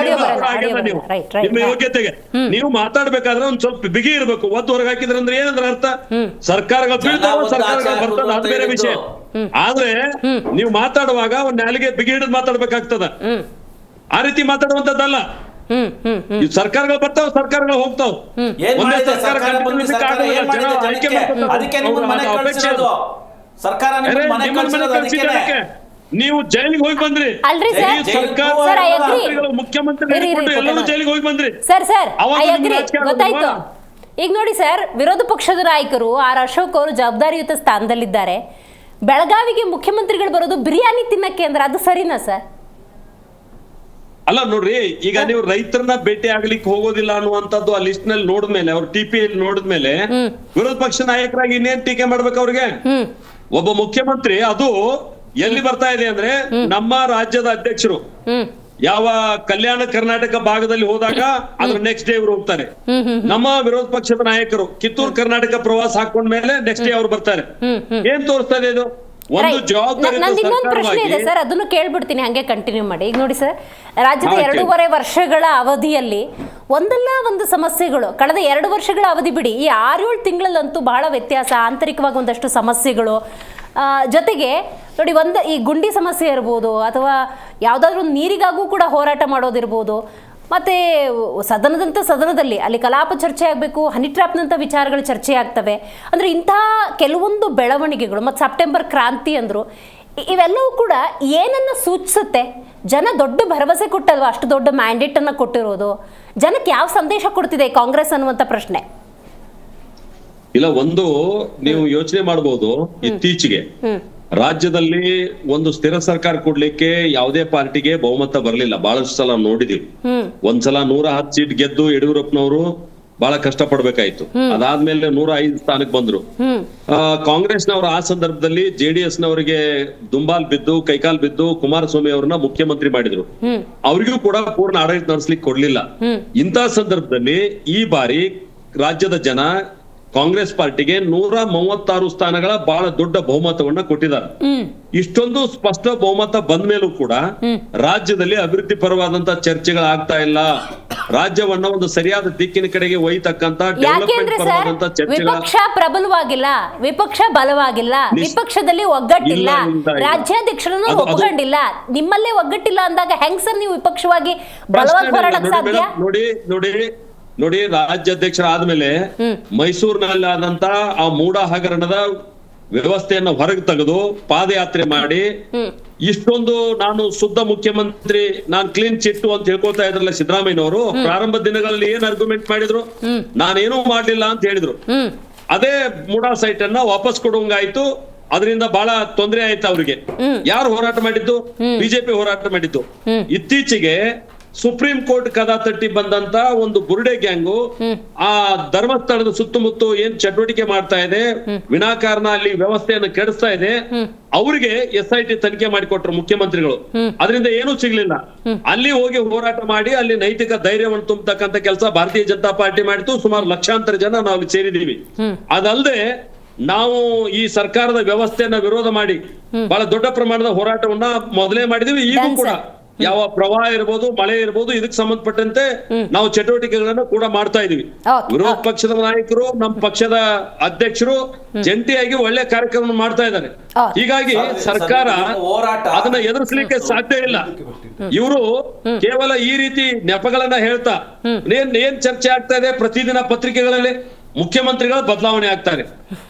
ನಿಮ್ಮ ಯೋಗ್ಯತೆಗೆ ನೀವು ಮಾತಾಡ್ಬೇಕಾದ್ರೆ ಒಂದ್ ಸ್ವಲ್ಪ ಬಿಗಿ ಇರ್ಬೇಕು. ಒತ್ತು ಹೊರಗೆ ಹಾಕಿದ್ರೆ ಅಂದ್ರೆ ಏನಂದ್ರೆ ಅರ್ಥ, ಸರ್ಕಾರಗಳು ಬೀಳ್ತಾವ, ಸರ್ಕಾರಗಳು ಬರ್ತದ, ಅದು ಬೇರೆ ವಿಷಯ. ಆದ್ರೆ ನೀವು ಮಾತಾಡುವಾಗ ಒಂದ್ ನಾಲಿಗೆ ಬಿಗಿ ಹಿಡಿದು ಮಾತಾಡ್ಬೇಕಾಗ್ತದ. ಆ ರೀತಿ ಮಾತಾಡುವಂತದ್ದಲ್ಲ. ಸರ್ಕಾರಗಳು ಬರ್ತಾವ, ಸರ್ಕಾರಗಳು ಹೋಗ್ತಾವ. ನೀವು ಜೈಲಿಗೆ ಹೋಗಿ ಬಂದ್ರಿ, ಮುಖ್ಯಮಂತ್ರಿ ಎಲ್ಲರೂ ಜೈಲಿಗೆ ಹೋಗಿ ಬಂದ್ರಿ. ಗೊತ್ತಾಯ್ತು. ಈಗ ನೋಡಿ ಸರ್, ವಿರೋಧ ಪಕ್ಷದ ನಾಯಕರು ಆರ್ ಅಶೋಕ್ ಅವರು ಜವಾಬ್ದಾರಿಯುತ ಸ್ಥಾನದಲ್ಲಿದ್ದಾರೆ. ಬೆಳಗಾವಿಗೆ ಮುಖ್ಯಮಂತ್ರಿಗಳು ಬರೋದು ಬಿರಿಯಾನಿ ತಿನ್ನಕ್ಕೆ ಅಂದ್ರೆ ಅದು ಸರಿನಾ ಸರ್? ಅಲ್ಲ ನೋಡ್ರಿ, ಈಗ ನೀವು ರೈತರನ್ನ ಭೇಟಿ ಆಗ್ಲಿಕ್ಕೆ ಹೋಗೋದಿಲ್ಲ ಅನ್ನುವಂಥದ್ದು ಆ ಲಿಸ್ಟ್ ನಲ್ಲಿ ನೋಡಿದ್ಮೇಲೆ, ಅವ್ರ ಟಿಪಿ ನೋಡಿದ್ಮೇಲೆ ವಿರೋಧ ಪಕ್ಷ ನಾಯಕರಾಗಿ ಇನ್ನೇನ್ ಟೀಕೆ ಮಾಡ್ಬೇಕು ಅವ್ರಿಗೆ? ಒಬ್ಬ ಮುಖ್ಯಮಂತ್ರಿ ಅದು ಎಲ್ಲಿ ಬರ್ತಾ ಇದೆ ಅಂದ್ರೆ, ನಮ್ಮ ರಾಜ್ಯದ ಅಧ್ಯಕ್ಷರು ಯಾವ ಕಲ್ಯಾಣ ಕರ್ನಾಟಕ ಭಾಗದಲ್ಲಿ ಹೋದಾಗ ಅದ್ರ ನೆಕ್ಸ್ಟ್ ಡೇ ಇವ್ರು ಹೋಗ್ತಾರೆ. ನಮ್ಮ ವಿರೋಧ ಪಕ್ಷದ ನಾಯಕರು ಕಿತ್ತೂರು ಕರ್ನಾಟಕ ಪ್ರವಾಸ ಹಾಕೊಂಡ್ಮೇಲೆ ನೆಕ್ಸ್ಟ್ ಡೇ ಅವ್ರು ಬರ್ತಾರೆ. ಏನ್ ತೋರಿಸ್ತಾ ಇದೆ ಇದು? ಒಂದು ಜವಾಬ್ದಾರಿ. ಇನ್ನೊಂದು ಪ್ರಶ್ನೆ ಇದೆ ಸರ್, ಅದನ್ನು ಕೇಳ್ಬಿಡ್ತೀನಿ, ಹಂಗೆ ಕಂಟಿನ್ಯೂ ಮಾಡಿ. ಈಗ ನೋಡಿ ಸರ್, ರಾಜ್ಯದ 2.5 ವರ್ಷಗಳ ಅವಧಿಯಲ್ಲಿ ಒಂದಲ್ಲ ಒಂದು ಸಮಸ್ಯೆಗಳು, ಕಳೆದ 2 ವರ್ಷಗಳ ಅವಧಿ ಬಿಡಿ, ಈ 6-7 ತಿಂಗಳಲ್ಲಂತೂ ಬಹಳ ವ್ಯತ್ಯಾಸ, ಆಂತರಿಕವಾಗಿ ಒಂದಷ್ಟು ಸಮಸ್ಯೆಗಳು. ಜೊತೆಗೆ ನೋಡಿ, ಈ ಗುಂಡಿ ಸಮಸ್ಯೆ ಇರ್ಬೋದು, ಅಥವಾ ಯಾವುದಾದ್ರೂ ನೀರಿಗಾಗೂ ಕೂಡ ಹೋರಾಟ ಮಾಡೋದಿರ್ಬೋದು, ಮತ್ತು ಸದನದಲ್ಲಿ ಅಲ್ಲಿ ಕಲಾಪ ಚರ್ಚೆ ಆಗಬೇಕು, ಹನಿ ಟ್ರ್ಯಾಪ್ನಂಥ ವಿಚಾರಗಳು ಚರ್ಚೆ ಆಗ್ತವೆ. ಅಂದರೆ ಇಂಥ ಕೆಲವೊಂದು ಬೆಳವಣಿಗೆಗಳು, ಮತ್ತು ಸೆಪ್ಟೆಂಬರ್ ಕ್ರಾಂತಿ ಅಂದರು, ಇವೆಲ್ಲವೂ ಕೂಡ ಏನನ್ನು ಸೂಚಿಸುತ್ತೆ? ಜನ ದೊಡ್ಡ ಭರವಸೆ ಕೊಟ್ಟಲ್ವ ಅಷ್ಟು ದೊಡ್ಡ ಮ್ಯಾಂಡೇಟನ್ನು ಕೊಟ್ಟಿರೋದು? ಜನಕ್ಕೆ ಯಾವ ಸಂದೇಶ ಕೊಡ್ತಿದೆ ಕಾಂಗ್ರೆಸ್ ಅನ್ನುವಂಥ ಪ್ರಶ್ನೆ. ಇಲ್ಲ, ಒಂದು ನೀವು ಯೋಚನೆ ಮಾಡಬಹುದು, ಇತ್ತೀಚೆಗೆ ರಾಜ್ಯದಲ್ಲಿ ಒಂದು ಸ್ಥಿರ ಸರ್ಕಾರ ಕೊಡ್ಲಿಕ್ಕೆ ಯಾವುದೇ ಪಾರ್ಟಿಗೆ ಬಹುಮತ ಬರಲಿಲ್ಲ. ಬಹಳಷ್ಟು ಸಲ ನೋಡಿದೀವಿ. ಒಂದ್ಸಲ 110 ಸೀಟ್ ಗೆದ್ದು ಯಡಿಯೂರಪ್ಪನವರು ಬಹಳ ಕಷ್ಟ ಪಡ್ಬೇಕಾಯ್ತು. ಅದಾದ್ಮೇಲೆ 105 ಸ್ಥಾನಕ್ಕೆ ಬಂದ್ರು. ಕಾಂಗ್ರೆಸ್ನವರು ಆ ಸಂದರ್ಭದಲ್ಲಿ JDS ನವರಿಗೆ ದುಂಬಾಲ್ ಬಿದ್ದು, ಕೈಕಾಲ್ ಬಿದ್ದು ಕುಮಾರಸ್ವಾಮಿ ಅವ್ರನ್ನ ಮುಖ್ಯಮಂತ್ರಿ ಮಾಡಿದ್ರು. ಅವ್ರಿಗೂ ಕೂಡ ಪೂರ್ಣ ಆಡಳಿತ ನಡೆಸಲಿಕ್ಕೆ ಕೊಡ್ಲಿಲ್ಲ. ಇಂಥ ಸಂದರ್ಭದಲ್ಲಿ ಈ ಬಾರಿ ರಾಜ್ಯದ ಜನ ಕಾಂಗ್ರೆಸ್ ಪಾರ್ಟಿಗೆ 136 ಸ್ಥಾನಗಳ ಬಹಳ ದೊಡ್ಡ ಬಹುಮತವನ್ನ ಕೊಟ್ಟಿದ್ದಾರೆ. ಇಷ್ಟೊಂದು ಸ್ಪಷ್ಟ ಬಹುಮತ ಬಂದ ಮೇಲೂ ಕೂಡ ರಾಜ್ಯದಲ್ಲಿ ಅಭಿವೃದ್ಧಿ ಪರವಾದಂತ ಚರ್ಚೆಗಳಾಗ್ತಾ ಇಲ್ಲ. ರಾಜ್ಯವನ್ನ ಒಂದು ಸರಿಯಾದ ದಿಕ್ಕಿನ ಕಡೆಗೆ ಒಯ್ಯತಕ್ಕಂತ ಡೆವಲಪ್ಮೆಂಟ್ ಪರವಾದಂತ ಚರ್ಚೆಗಳ, ವಿಪಕ್ಷ ಪ್ರಬಲವಾಗಿಲ್ಲ, ವಿಪಕ್ಷ ಬಲವಾಗಿಲ್ಲ, ವಿಪಕ್ಷದಲ್ಲಿ ಒಗ್ಗಟ್ಟಿಲ್ಲ, ರಾಜ್ಯಾಧ್ಯಕ್ಷರನ್ನು ಒಪ್ಕೊಂಡಿಲ್ಲ, ನಿಮ್ಮಲ್ಲೇ ಒಗ್ಗಟ್ಟಿಲ್ಲ ಅಂದಾಗ ಹೆಂಗ್ ಸರ್ ನೀವು ವಿಪಕ್ಷವಾಗಿ ಬಲವಾಗಿ ಹೋರಾಡಕ್ ಸಾಧ್ಯ? ನೋಡಿ ರಾಜ್ಯಾಧ್ಯಕ್ಷರಾದ್ಮೇಲೆ ಮೈಸೂರಿನಲ್ಲಿ ಆದಂತ ಆ ಮೂಡ ಹಗರಣದ ವ್ಯವಸ್ಥೆಯನ್ನ ಹೊರಗೆ ತೆಗೆದು ಪಾದಯಾತ್ರೆ ಮಾಡಿ ಇಷ್ಟೊಂದು ನಾನು ಶುದ್ಧ ಮುಖ್ಯಮಂತ್ರಿ, ನಾನು ಕ್ಲೀನ್ ಚಿಟ್ ಅಂತ ಹೇಳ್ಕೊಳ್ತಾ ಇದ್ರಲ್ಲ ಸಿದ್ದರಾಮಯ್ಯನವರು, ಪ್ರಾರಂಭ ದಿನಗಳಲ್ಲಿ ಏನ್ ಆರ್ಗ್ಯುಮೆಂಟ್ ಮಾಡಿದ್ರು, ನಾನೇನೂ ಮಾಡ್ಲಿಲ್ಲ ಅಂತ ಹೇಳಿದ್ರು. ಅದೇ ಮೂಡಾ ಸೈಟ್ ಅನ್ನ ವಾಪಸ್ ಕೊಡುವಂಗಾಯ್ತು. ಅದರಿಂದ ಬಹಳ ತೊಂದರೆ ಆಯ್ತು ಅವ್ರಿಗೆ. ಯಾರು ಹೋರಾಟ ಮಾಡಿದ್ದು? ಬಿಜೆಪಿ ಹೋರಾಟ ಮಾಡಿದ್ದು. ಇತ್ತೀಚೆಗೆ ಸುಪ್ರೀಂ ಕೋರ್ಟ್ ಕದ ತಟ್ಟಿ ಬಂದಂತ ಒಂದು ಬುರುಡೆ ಗ್ಯಾಂಗು ಆ ಧರ್ಮಸ್ಥಳದ ಸುತ್ತಮುತ್ತ ಏನ್ ಚಟುವಟಿಕೆ ಮಾಡ್ತಾ ಇದೆ, ವಿನಾಕಾರಣ ಅಲ್ಲಿ ವ್ಯವಸ್ಥೆಯನ್ನು ಕೆಡಿಸ್ತಾ ಇದೆ, ಅವರಿಗೆ SIT ತನಿಖೆ ಮಾಡಿಕೊಟ್ರು ಮುಖ್ಯಮಂತ್ರಿಗಳು. ಅದರಿಂದ ಏನೂ ಸಿಗ್ಲಿಲ್ಲ. ಅಲ್ಲಿ ಹೋಗಿ ಹೋರಾಟ ಮಾಡಿ ಅಲ್ಲಿ ನೈತಿಕ ಧೈರ್ಯವನ್ನು ತುಂಬತಕ್ಕಂತ ಕೆಲಸ ಭಾರತೀಯ ಜನತಾ ಪಾರ್ಟಿ ಮಾಡಿತು. ಸುಮಾರು ಲಕ್ಷಾಂತರ ಜನ ನಾವು ಅಲ್ಲಿ ಸೇರಿದೀವಿ. ಅದಲ್ಲದೆ ನಾವು ಈ ಸರ್ಕಾರದ ವ್ಯವಸ್ಥೆಯನ್ನ ವಿರೋಧ ಮಾಡಿ ಬಹಳ ದೊಡ್ಡ ಪ್ರಮಾಣದ ಹೋರಾಟವನ್ನ ಮೊದಲೇ ಮಾಡಿದೀವಿ. ಈಗೂ ಕೂಡ ಯಾವ ಪ್ರವಾಹ ಇರ್ಬೋದು, ಮಳೆ ಇರ್ಬೋದು, ಇದಕ್ಕೆ ಸಂಬಂಧಪಟ್ಟಂತೆ ನಾವು ಚಟುವಟಿಕೆಗಳನ್ನ ಕೂಡ ಮಾಡ್ತಾ ಇದೀವಿ. ವಿರೋಧ ಪಕ್ಷದ ನಾಯಕರು, ನಮ್ಮ ಪಕ್ಷದ ಅಧ್ಯಕ್ಷರು ಜಂಟಿಯಾಗಿ ಒಳ್ಳೆ ಕಾರ್ಯಕ್ರಮ ಮಾಡ್ತಾ ಇದ್ದಾರೆ. ಹೀಗಾಗಿ ಸರ್ಕಾರ ಅದನ್ನ ಎದುರಿಸಲಿಕ್ಕೆ ಸಾಧ್ಯ ಇಲ್ಲ. ಇವರು ಕೇವಲ ಈ ರೀತಿ ನೆಪಗಳನ್ನ ಹೇಳ್ತಾ ಏನ್ ಚರ್ಚೆ ಆಗ್ತಾ ಇದೆ ಪ್ರತಿದಿನ ಪತ್ರಿಕೆಗಳಲ್ಲಿ, ಮುಖ್ಯಮಂತ್ರಿಗಳ ಬದಲಾವಣೆ ಆಗ್ತಾರೆ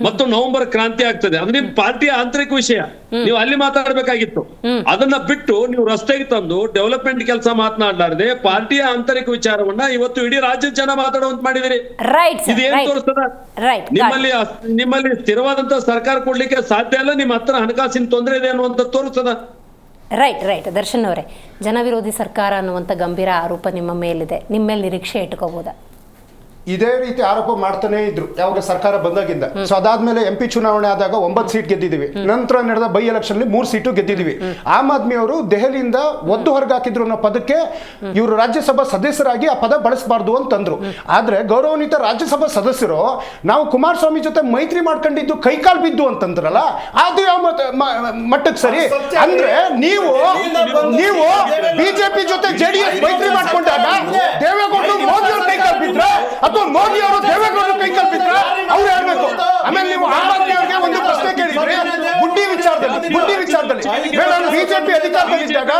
ಮತ್ತು ನವೆಂಬರ್ ಕ್ರಾಂತಿ ಆಗ್ತದೆ. ಅದು ನಿಮ್ ಪಾರ್ಟಿಯ ಆಂತರಿಕ ವಿಷಯ, ನೀವು ಅಲ್ಲಿ ಮಾತಾಡ್ಬೇಕಾಗಿತ್ತು. ಅದನ್ನ ಬಿಟ್ಟು ನೀವು ರಸ್ತೆಗೆ ತಂದು ಡೆವಲಪ್ಮೆಂಟ್ ಕೆಲಸ ಮಾತನಾಡಲಾರದೆ ಪಾರ್ಟಿಯ ಆಂತರಿಕ ವಿಚಾರವನ್ನ ಇವತ್ತು ಇಡೀ ರಾಜ್ಯದ ಜನ ಮಾತಾಡುವಂತ ಮಾಡಿದಿರಿ. ಇದೇನ್ ತೋರಿಸ್ತದ? ನಿಮ್ಮಲ್ಲಿ ಸ್ಥಿರವಾದಂತ ಸರ್ಕಾರ ಕೊಡ್ಲಿಕ್ಕೆ ಸಾಧ್ಯ ಇಲ್ಲ, ನಿಮ್ಮ ಹತ್ರ ಹಣಕಾಸಿನ ತೊಂದರೆ ಇದೆ ಅನ್ನುವಂತ ತೋರಿಸ್ತದ. ರೈಟ್ ದರ್ಶನ್ ಅವರೇ, ಜನವಿರೋಧಿ ಸರ್ಕಾರ ಅನ್ನುವಂಥ ಗಂಭೀರ ಆರೋಪ ನಿಮ್ಮ ಮೇಲಿದೆ. ನಿಮ್ಮ ಮೇಲೆ ನಿರೀಕ್ಷೆ ಇಟ್ಕೋಬಹುದಾ? ಇದೇ ರೀತಿ ಆರೋಪ ಮಾಡ್ತಾನೆ ಇದ್ರು ಯಾವಾಗ ಸರ್ಕಾರ ಬಂದಾಗಿಂದ. ಸೊ ಅದಾದ್ಮೇಲೆ MP ಚುನಾವಣೆ ಆದಾಗ 9 ಸೀಟ್ ಗೆದ್ದಿದ್ದೀವಿ. ನಂತರ ನಡೆದ ಬೈ ಎಲೆಕ್ಷನ್ 3 ಸೀಟು ಗೆದ್ದಿದ್ದೀವಿ. ಆಮ್ ಆದ್ಮಿ ಅವರು ದೆಹಲಿಯಿಂದ ಒದ್ದು ಹೊರಗೆ ಹಾಕಿದ್ರು ಅನ್ನೋ ಪದಕ್ಕೆ ಇವರು ರಾಜ್ಯಸಭಾ ಸದಸ್ಯರಾಗಿ ಆ ಪದ ಬಳಸಬಾರ್ದು ಅಂತಂದ್ರು. ಆದ್ರೆ ಗೌರವಾನ್ವಿತ ರಾಜ್ಯಸಭಾ ಸದಸ್ಯರು ನಾವು ಕುಮಾರಸ್ವಾಮಿ ಜೊತೆ ಮೈತ್ರಿ ಮಾಡ್ಕೊಂಡಿದ್ದು ಕೈಕಾಲ್ ಬಿದ್ದು ಅಂತಂದ್ರಲ್ಲ, ಅದು ಯಾವ ಮಟ್ಟಕ್ಕೆ ಸರಿ? ಅಂದ್ರೆ ನೀವು ಬಿಜೆಪಿ ಜೊತೆ JDS ಮೈತ್ರಿ ಮಾಡ್ಕೊಂಡಾಗ ದೇವೇಗೌಡರು ಮೋದಿ ಅವರು ಕೈಕಾಲ್ ಬಿದ್ರ ಅಥವಾ ಮೋದಿ ಅವರು ದೇವೇಗೌಡರು ಕೈಕಾಲ್ ಬಿದ್ರ? ಅವ್ರು ಹೇಳ್ಬೇಕು. ಆಮೇಲೆ ನೀವು ಆಮ್ ಆದ್ಮಿ ಅವರಿಗೆ ಒಂದು ಪ್ರಶ್ನೆ ಕೇಳಿದ್ರಿ ಗುಂಡಿ ವಿಚಾರದಲ್ಲಿ. ನಾನು ಬಿಜೆಪಿ ಅಧಿಕಾರದಲ್ಲಿದ್ದಾಗ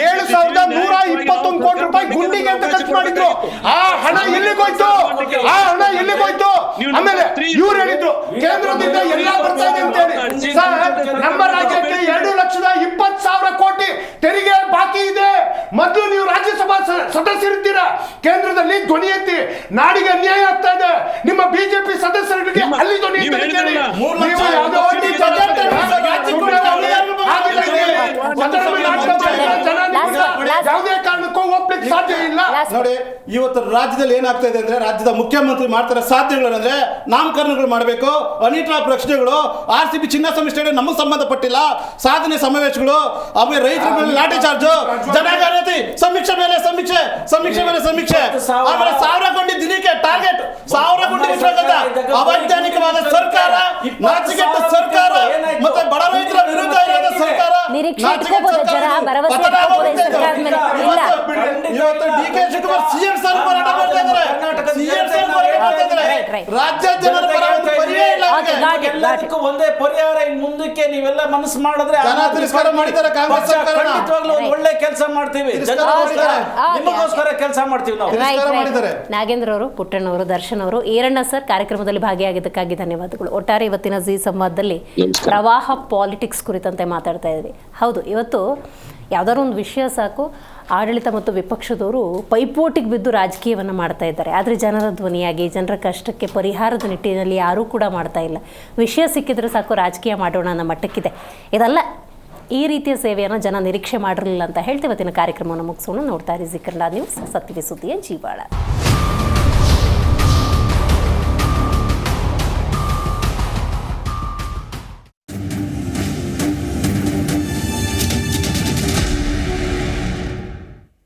7,121 ಕೋಟಿ ರೂಪಾಯಿ ಗುಂಡಿಗೆ ಅಂತ ಖರ್ಚು ಮಾಡಿದ್ರು. ಆ ಹಣ ಎಲ್ಲಿಗೋಯ್ತು? ಆಮೇಲೆ ಇವ್ರು ಹೇಳಿದ್ರು ಕೇಂದ್ರದಿಂದ ಎಲ್ಲ ಬರ್ತಾ ಇದೆ ಅಂತ ಹೇಳಿ. ನಮ್ಮ ರಾಜ್ಯಕ್ಕೆ 2,20,000 ಕೋಟಿ ತೆರಿಗೆ ಬಾಕಿ ಇದೆ. ಮೊದಲು ನೀವು ರಾಜ್ಯಸಭಾ ಸದಸ್ಯರಿದ್ದೀರಾ, ಕೇಂದ್ರದಲ್ಲಿ ಧ್ವನಿ ಎತ್ತಿ. ನಾಡಿಗೆ ಅನ್ಯಾಯ ಆಗ್ತಾ ಇದೆ, ನಿಮ್ಮ ಬಿಜೆಪಿ ಸದಸ್ಯರಿಗೆ ಅಲ್ಲಿ ಧ್ವನಿ ಯಾವುದೇ ಕಾರಣಕ್ಕೂ ಒಪ್ಲಿಕ್ಕೆ ಸಾಧ್ಯ ಇಲ್ಲ. ನೋಡಿ, ಇವತ್ತು ರಾಜ್ಯದಲ್ಲಿ ಏನಾಗ್ತಾ ಇದೆ ಅಂದ್ರೆ, ರಾಜ್ಯದ ಮುಖ್ಯಮಂತ್ರಿ ಮಾಡ್ತಾರೆ ಸಾಧ್ಯಗಳಂದ್ರೆ ನಾಮಕರಣಗಳು ಮಾಡಬೇಕು, ಅನಿಟ್ರಾ ಪ್ರಶ್ನೆಗಳು, RCB ಚಿನ್ನಸ್ವಾಮಿ ಸ್ಟೇಡಿಯಂ ನಮಗೆ ಸಂಬಂಧಪಟ್ಟಿಲ್ಲ, ಸಾಧನೆ ಸಮಾವೇಶಗಳು, ಆಮೇಲೆ ರೈತರ ಮೇಲೆ ಲಾಠಿ ಚಾರ್ಜ್, ಜನಗಣತಿ ಸಮೀಕ್ಷೆ ಮೇಲೆ ಸಮೀಕ್ಷೆ, ಆಮೇಲೆ 1000 ಕೋಟಿ ದಿನಕ್ಕೆ ಟಾರ್ಗೆಟ್, 1000 ಕೋಟಿ ಅವೈಜ್ಞಾನಿಕವಾದ ಸರ್ಕಾರ, ನಾಚಿಕೆಟ್ಟ ಸರ್ಕಾರ, ಮತ್ತೆ ಬಡ ರೈತರ ವಿರುದ್ಧ ಇರೋದ ಸರ್ಕಾರ. ಇವತ್ತು DK ಶಿವಕುಮಾರ್ CM ಸರ್ ಹೋರಾಟ ಮಾಡ್ತಾ ಇದ್ದಾರೆ. ರಾಜ್ಯ ಜನರ ಎಲ್ಲದಕ್ಕೂ ಒಂದೇ ಪರಿಹಾರ. ಇನ್ ಮುಂದಕ್ಕೆ ನೀವೆಲ್ಲ ಮನಸ್ಸು ಮಾಡಿದ್ರೆ ತಿರಸ್ಕಾರ ಮಾಡಿದ್ದಾರೆ ಕಾಂಗ್ರೆಸ್ ಸರ್ಕಾರ. ಖಂಡಿತವಾಗ್ಲೂ ಒಂದು ಒಳ್ಳೆ ಕೆಲಸ ಮಾಡ್ತೀವಿ, ನಿಮಗೋಸ್ಕರ ಕೆಲಸ ಮಾಡ್ತೀವಿ ನಾವು. ನಾಗೇಂದ್ರ ಅವರು, ಪುಟ್ಟಣ್ಣವರು, ದರ್ಶನ್ ಅವರು, ಈರಣ್ಣ ಸರ್ ಕಾರ್ಯಕ್ರಮದಲ್ಲಿ ಭಾಗಿಯಾಗಿದ್ದಕ್ಕಾಗಿ ಧನ್ಯವಾದಗಳು. ಒಟ್ಟಾರೆ ಇವತ್ತಿನ ಜಿ ಸಂವಾದದಲ್ಲಿ ಪ್ರವಾಹ ಪಾಲಿಟಿಕ್ಸ್ ಕುರಿತಂತೆ ಮಾತಾಡ್ತಾ ಇದ್ವಿ. ಹೌದು, ಇವತ್ತು ಯಾವುದಾದ್ರು ಒಂದು ವಿಷಯ ಸಾಕು ಆಡಳಿತ ಮತ್ತು ವಿಪಕ್ಷದವರು ಪೈಪೋಟಿಗೆ ಬಿದ್ದು ರಾಜಕೀಯವನ್ನು ಮಾಡ್ತಾ ಇದ್ದಾರೆ. ಆದರೆ ಜನರ ಧ್ವನಿಯಾಗಿ ಜನರ ಕಷ್ಟಕ್ಕೆ ಪರಿಹಾರದ ನಿಟ್ಟಿನಲ್ಲಿ ಯಾರೂ ಕೂಡ ಮಾಡ್ತಾ ಇಲ್ಲ. ವಿಷಯ ಸಿಕ್ಕಿದ್ರೆ ಸಾಕು ರಾಜಕೀಯ ಮಾಡೋಣ ಅನ್ನೋ ಮಟ್ಟಕ್ಕಿದೆ. ಇದೆಲ್ಲ ಈ ರೀತಿಯ ಸೇವೆಯನ್ನು ಜನ ನಿರೀಕ್ಷೆ ಮಾಡಿರಲಿಲ್ಲ ಅಂತ ಹೇಳ್ತೀವಿ. ಇವತ್ತಿನ ಕಾರ್ಯಕ್ರಮವನ್ನು ಮುಗಿಸೋಣ. ನೋಡ್ತಾ ಇರಿ ಜಿ ಕನ್ನಡ ನ್ಯೂಸ್, ಸತ್ಯವೇ ಸುದ್ದಿಯ ಜೀವಾಳ.